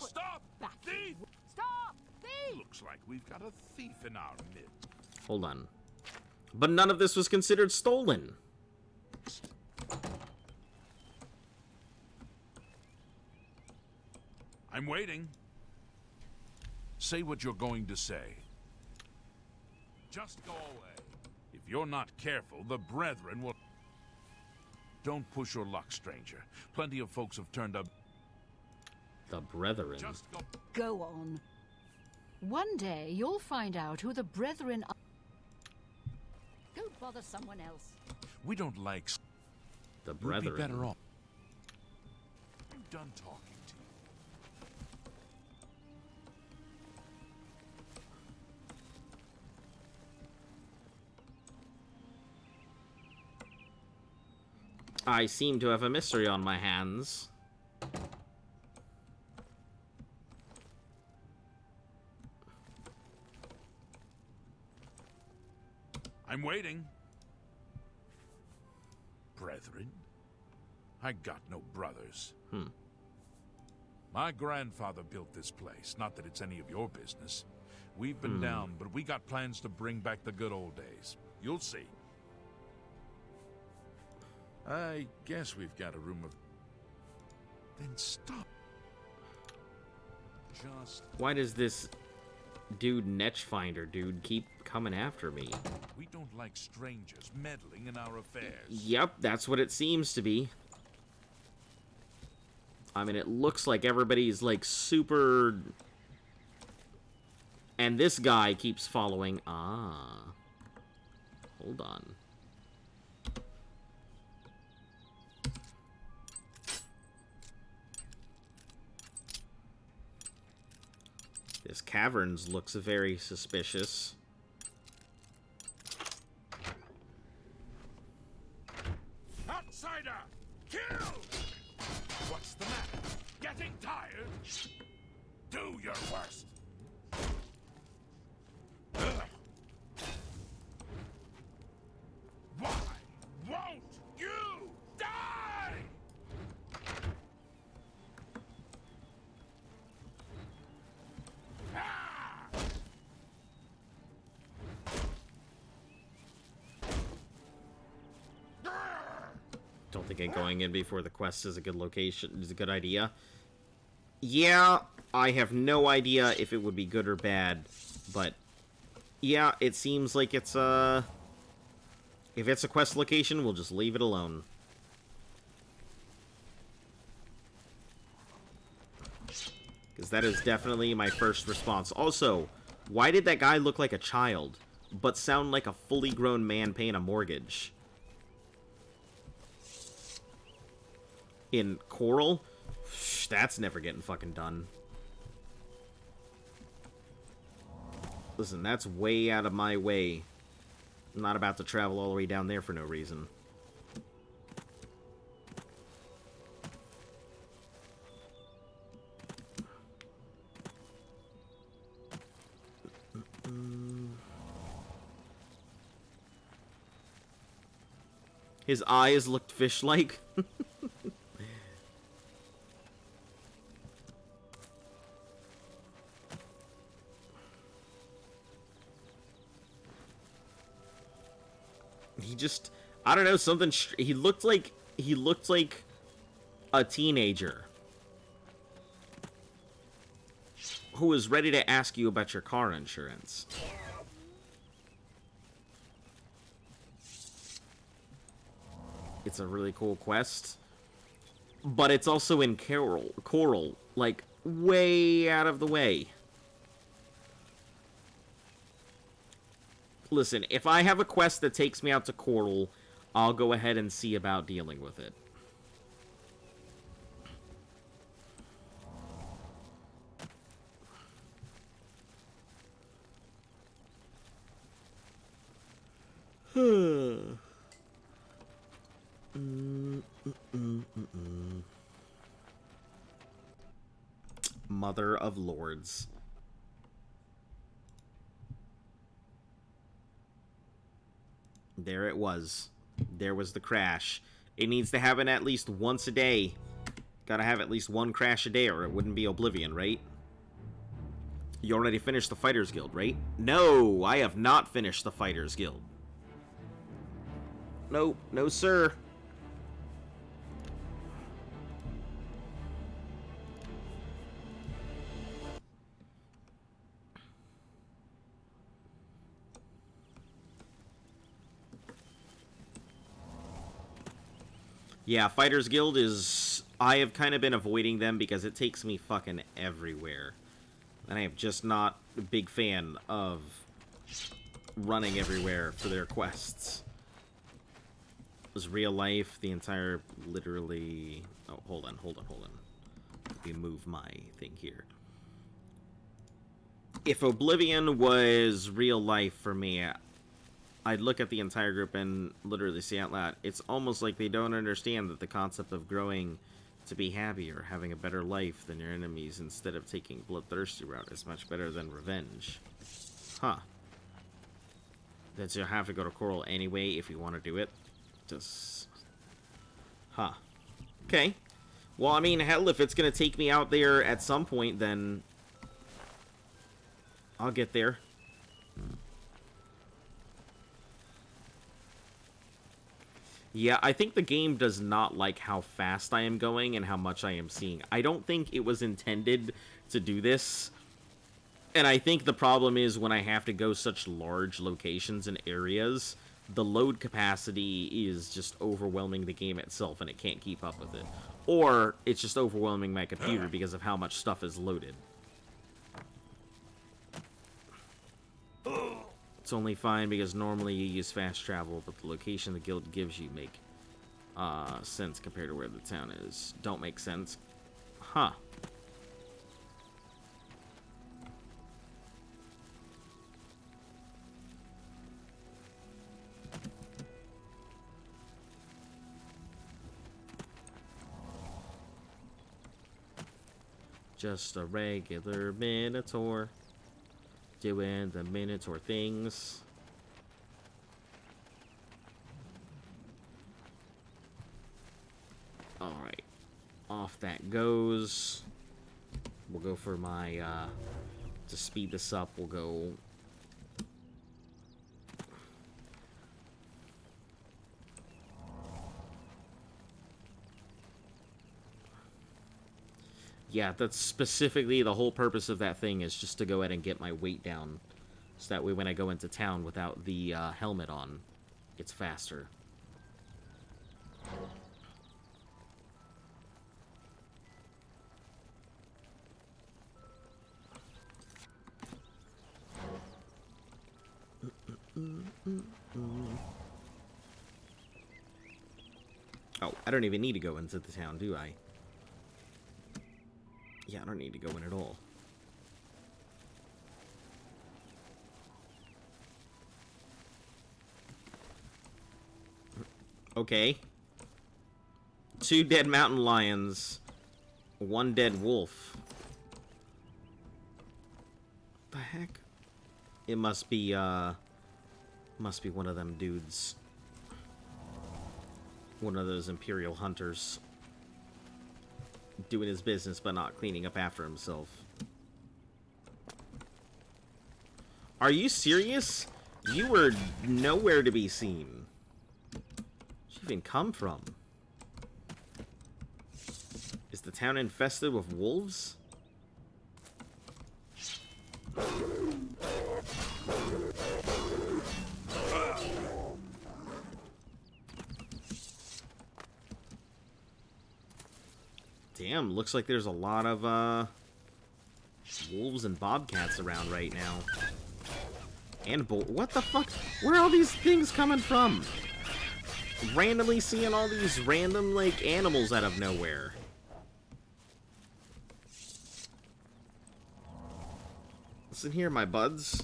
Stop! Thief! Stop! Thief! Looks like we've got a thief in our midst. Hold on. But none of this was considered stolen. I'm waiting. Say what you're going to say. Just go away. If you're not careful, the Brethren will... Don't push your luck, stranger. Plenty of folks have turned up... The Brethren? Just go... Go on. One day you'll find out who the Brethren are. Go bother someone else. We don't like... The We'd Brethren. be better off. I'm done talking to you. I seem to have a mystery on my hands. I'm waiting. Brethren? I got no brothers. My grandfather built this place. Not that it's any of your business. We've been down, but we got plans to bring back the good old days. You'll see. I guess we've got a room of... Then stop. Just... Why does this dude Netchfinder dude keep coming after me? We don't like strangers meddling in our affairs. Yep, that's what it seems to be. I mean, it looks like everybody's like super... And this guy keeps following... Ah. Hold on. This caverns looks very suspicious. Outsider! Kill! What's the matter? Getting tired? Do your worst. Ugh. Why won't you die? Ah! Don't think going in before the quest is a good location, is a good idea. Yeah, I have no idea if it would be good or bad, but yeah, it seems like it's if it's a quest location, we'll just leave it alone. Because that is definitely my first response. Also, why did that guy look like a child, but sound like a fully grown man paying a mortgage? in Coral, that's never getting fucking done. Listen, that's way out of my way. I'm not about to travel all the way down there for no reason. His eyes looked fish-like. He just, I don't know, something. He looked like a teenager who was ready to ask you about your car insurance. It's a really cool quest, but it's also in Coral, like way out of the way. Listen, if I have a quest that takes me out to Coral, I'll go ahead and see about dealing with it. Mother of Lords. There it was. There was the crash. It needs to happen at least once a day. Gotta have at least one crash a day or it wouldn't be Oblivion, right? You already finished the Fighters Guild, right? No, I have not finished the Fighters Guild. Nope, no sir. Yeah, Fighters Guild is... I have kind of been avoiding them because it takes me fucking everywhere. And I am just not a big fan of running everywhere for their quests. It was real life, the entire, literally... Oh, hold on. Let me move my thing here. If Oblivion was real life for me, I'd look at the entire group and literally say out loud, it's almost like they don't understand that the concept of growing to be happy or having a better life than your enemies instead of taking bloodthirsty route is much better than revenge. Huh. That you have to go to Coral anyway if you want to do it. Just... Huh. Okay. Well, I mean, hell, if it's going to take me out there at some point, then I'll get there. Yeah, I think the game does not like how fast I am going and how much I am seeing. I don't think it was intended to do this. And I think the problem is when I have to go such large locations and areas, the load capacity is just overwhelming the game itself and it can't keep up with it. Or it's just overwhelming my computer because of how much stuff is loaded. It's only fine because normally you use fast travel, but the location the guild gives you make sense compared to where the town is. Don't make sense. Huh. Just a regular Minotaur. Doing the Minotaur things. Alright. Off that goes. We'll go for my, to speed this up, we'll go... Yeah, that's specifically the whole purpose of that thing is just to go ahead and get my weight down. So that way when I go into town without the helmet on, it's faster. Oh, I don't even need to go into the town, do I? Yeah, I don't need to go in at all. Okay. 2 dead mountain lions. 1 dead wolf. What the heck? It must be one of them dudes. One of those Imperial hunters. Doing his business, but not cleaning up after himself. Are you serious? You were nowhere to be seen. Where'd you even come from? Is the town infested with wolves? Damn, looks like there's a lot of, wolves and bobcats around right now. And what the fuck? Where are all these things coming from? Randomly seeing all these random, like, animals out of nowhere. Listen here, my buds.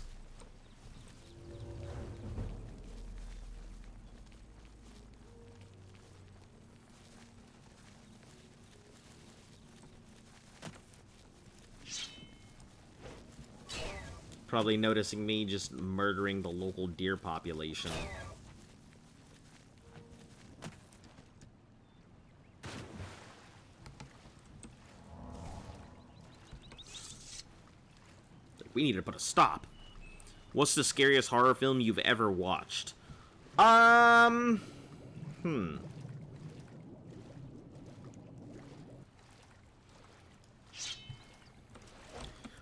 Probably noticing me just murdering the local deer population. We need to put a stop. What's the scariest horror film you've ever watched?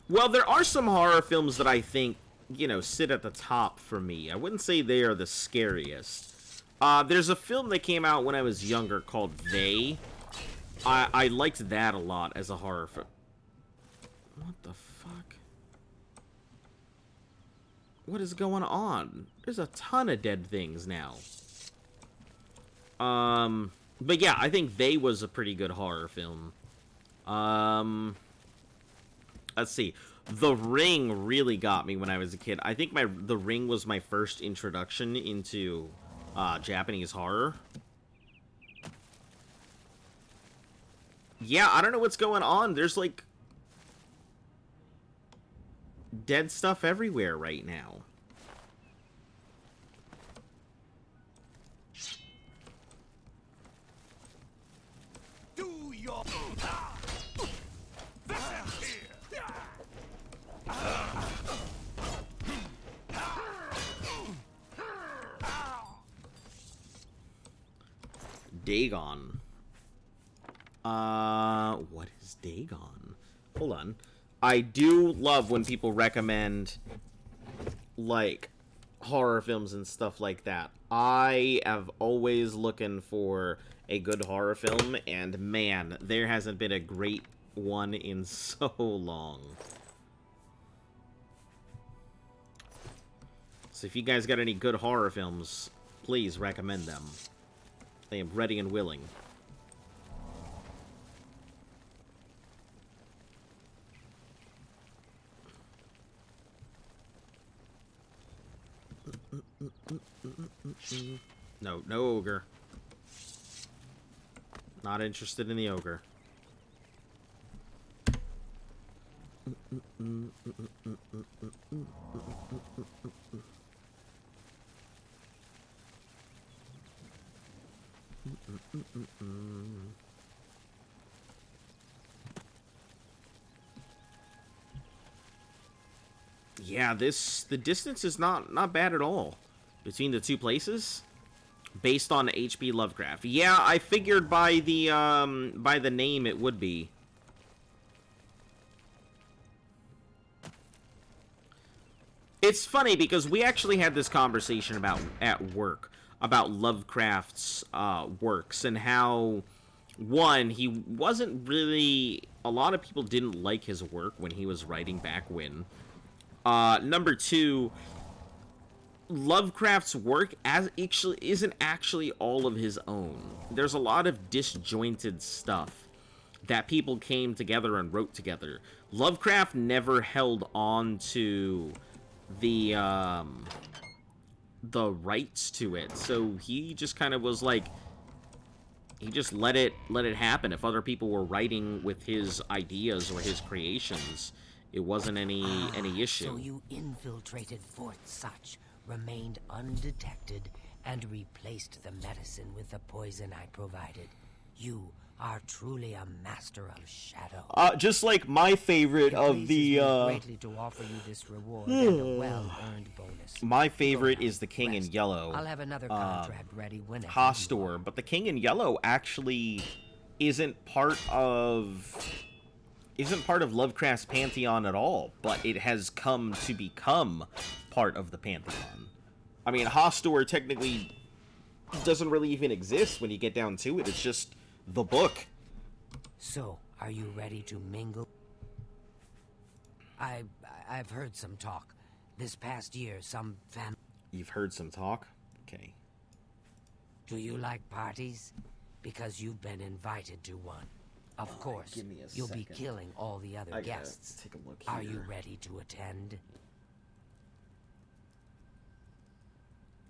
Well, there are some horror films that I think, you know, sit at the top for me. I wouldn't say they are the scariest. There's a film that came out when I was younger called They. I liked that a lot as a horror film. What the fuck? What is going on? There's a ton of dead things now. But yeah, I think They was a pretty good horror film. Let's see. The Ring really got me when I was a kid. I think The Ring was my first introduction into Japanese horror. Yeah, I don't know what's going on. There's like dead stuff everywhere right now. Do your Dagon. What is Dagon? Hold on. I do love when people recommend, like, horror films and stuff like that. I have always looking for a good horror film, and man, there hasn't been a great one in so long. So if you guys got any good horror films, please recommend them. I am ready and willing. No, no ogre. Not interested in the ogre. Yeah, the distance is not bad at all between the two places, based on H.P. Lovecraft. Yeah, I figured by the name it would be. It's funny because we actually had this conversation at work about Lovecraft's works and how, one, he wasn't really, a lot of people didn't like his work when he was writing back when. Number two, Lovecraft's work isn't actually all of his own. There's a lot of disjointed stuff that people came together and wrote together. Lovecraft never held on to the rights to it, so he just kind of was like, he just let it happen. If other people were writing with his ideas or his creations, it wasn't any issue. So you infiltrated Fort Such, remained undetected, and replaced the medicine with the poison I provided. You are truly a master of shadow. Just like my favorite of the greatly to offer you this reward and a well-earned bonus. My favorite is the King in Yellow. I'll have another contract ready whenever. Hostor, but the King in Yellow actually isn't part of Lovecraft's pantheon at all, but it has come to become part of the pantheon. I mean, Hostor technically doesn't really even exist when you get down to it. It's just the book. So, are you ready to mingle? I've heard some talk. This past year, some You've heard some talk? Okay. Do you like parties? Because you've been invited to one. Of course, give me a you'll be second. killing all the other I gotta guests. take a look Are here. you ready to attend?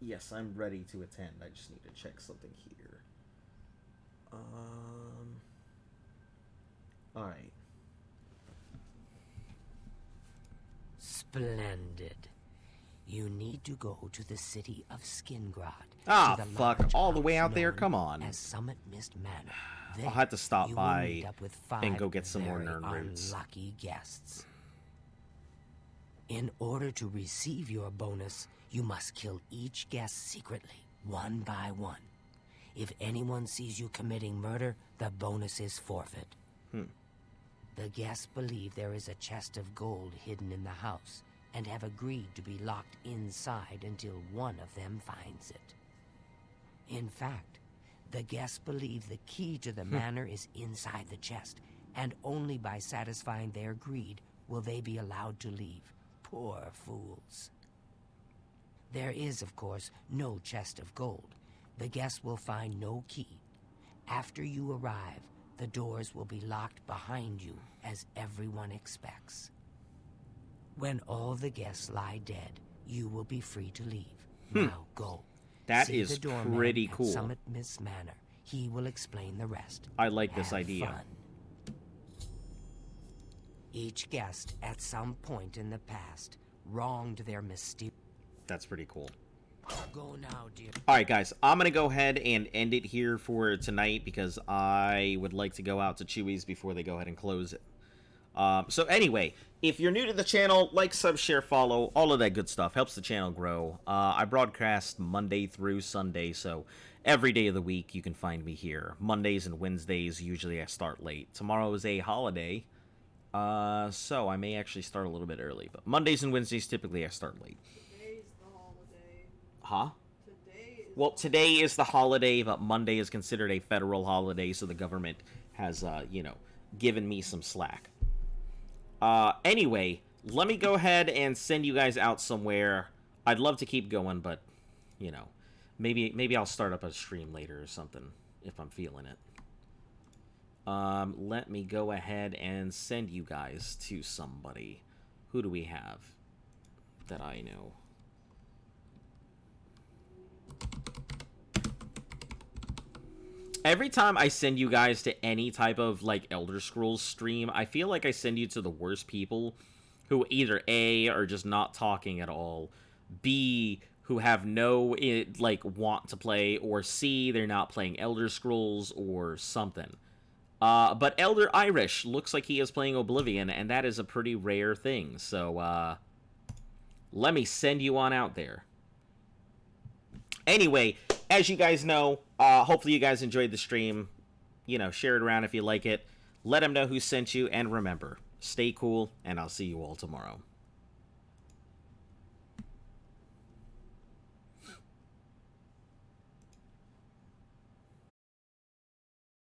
Yes, I'm ready to attend. I just need to check something here. Alright. Splendid. You need to go to the city of Skingrad. Ah, to the fuck. large All the way house out there? known Come on. As Summit Mist Manor. I'll There, have to stop you will by meet up with and go 5 get some more very nerd roots. unlucky guests. In order to receive your bonus, you must kill each guest secretly, one by one. If anyone sees you committing murder, the bonus is forfeit. The guests believe there is a chest of gold hidden in the house and have agreed to be locked inside until one of them finds it. In fact, the guests believe the key to the manor is inside the chest, and only by satisfying their greed will they be allowed to leave. Poor fools. There is, of course, no chest of gold. The guests will find no key. After you arrive, the doors will be locked behind you, as everyone expects. When all the guests lie dead, you will be free to leave. Now go. That See is the doorman pretty at cool. Summit Mist Manor. He will explain the rest. I like this Have idea. fun. Each guest, at some point in the past, wronged their mysterious... That's pretty cool. Go now, dear. Alright, guys. I'm going to go ahead and end it here for tonight because I would like to go out to Chewy's before they go ahead and close it. So anyway, if you're new to the channel, like, sub, share, follow, all of that good stuff. Helps the channel grow. I broadcast Monday through Sunday, so every day of the week you can find me here. Mondays and Wednesdays, usually I start late. Tomorrow is a holiday, so I may actually start a little bit early. But Mondays and Wednesdays, typically I start late. Today's the holiday. Huh? Today is Well, today is the holiday, but Monday is considered a federal holiday, so the government has, you know, given me some slack. Anyway, let me go ahead and send you guys out somewhere. I'd love to keep going, but, you know, maybe I'll start up a stream later or something, if I'm feeling it. Let me go ahead and send you guys to somebody. Who do we have that I know? Every time I send you guys to any type of, like, Elder Scrolls stream, I feel like I send you to the worst people who either A, are just not talking at all, B, who have no, like, want to play, or C, they're not playing Elder Scrolls or something. But Elder Irish looks like he is playing Oblivion, and that is a pretty rare thing, so, let me send you on out there. Anyway, as you guys know, hopefully you guys enjoyed the stream. You know, share it around if you like it. Let them know who sent you, and remember, stay cool, and I'll see you all tomorrow.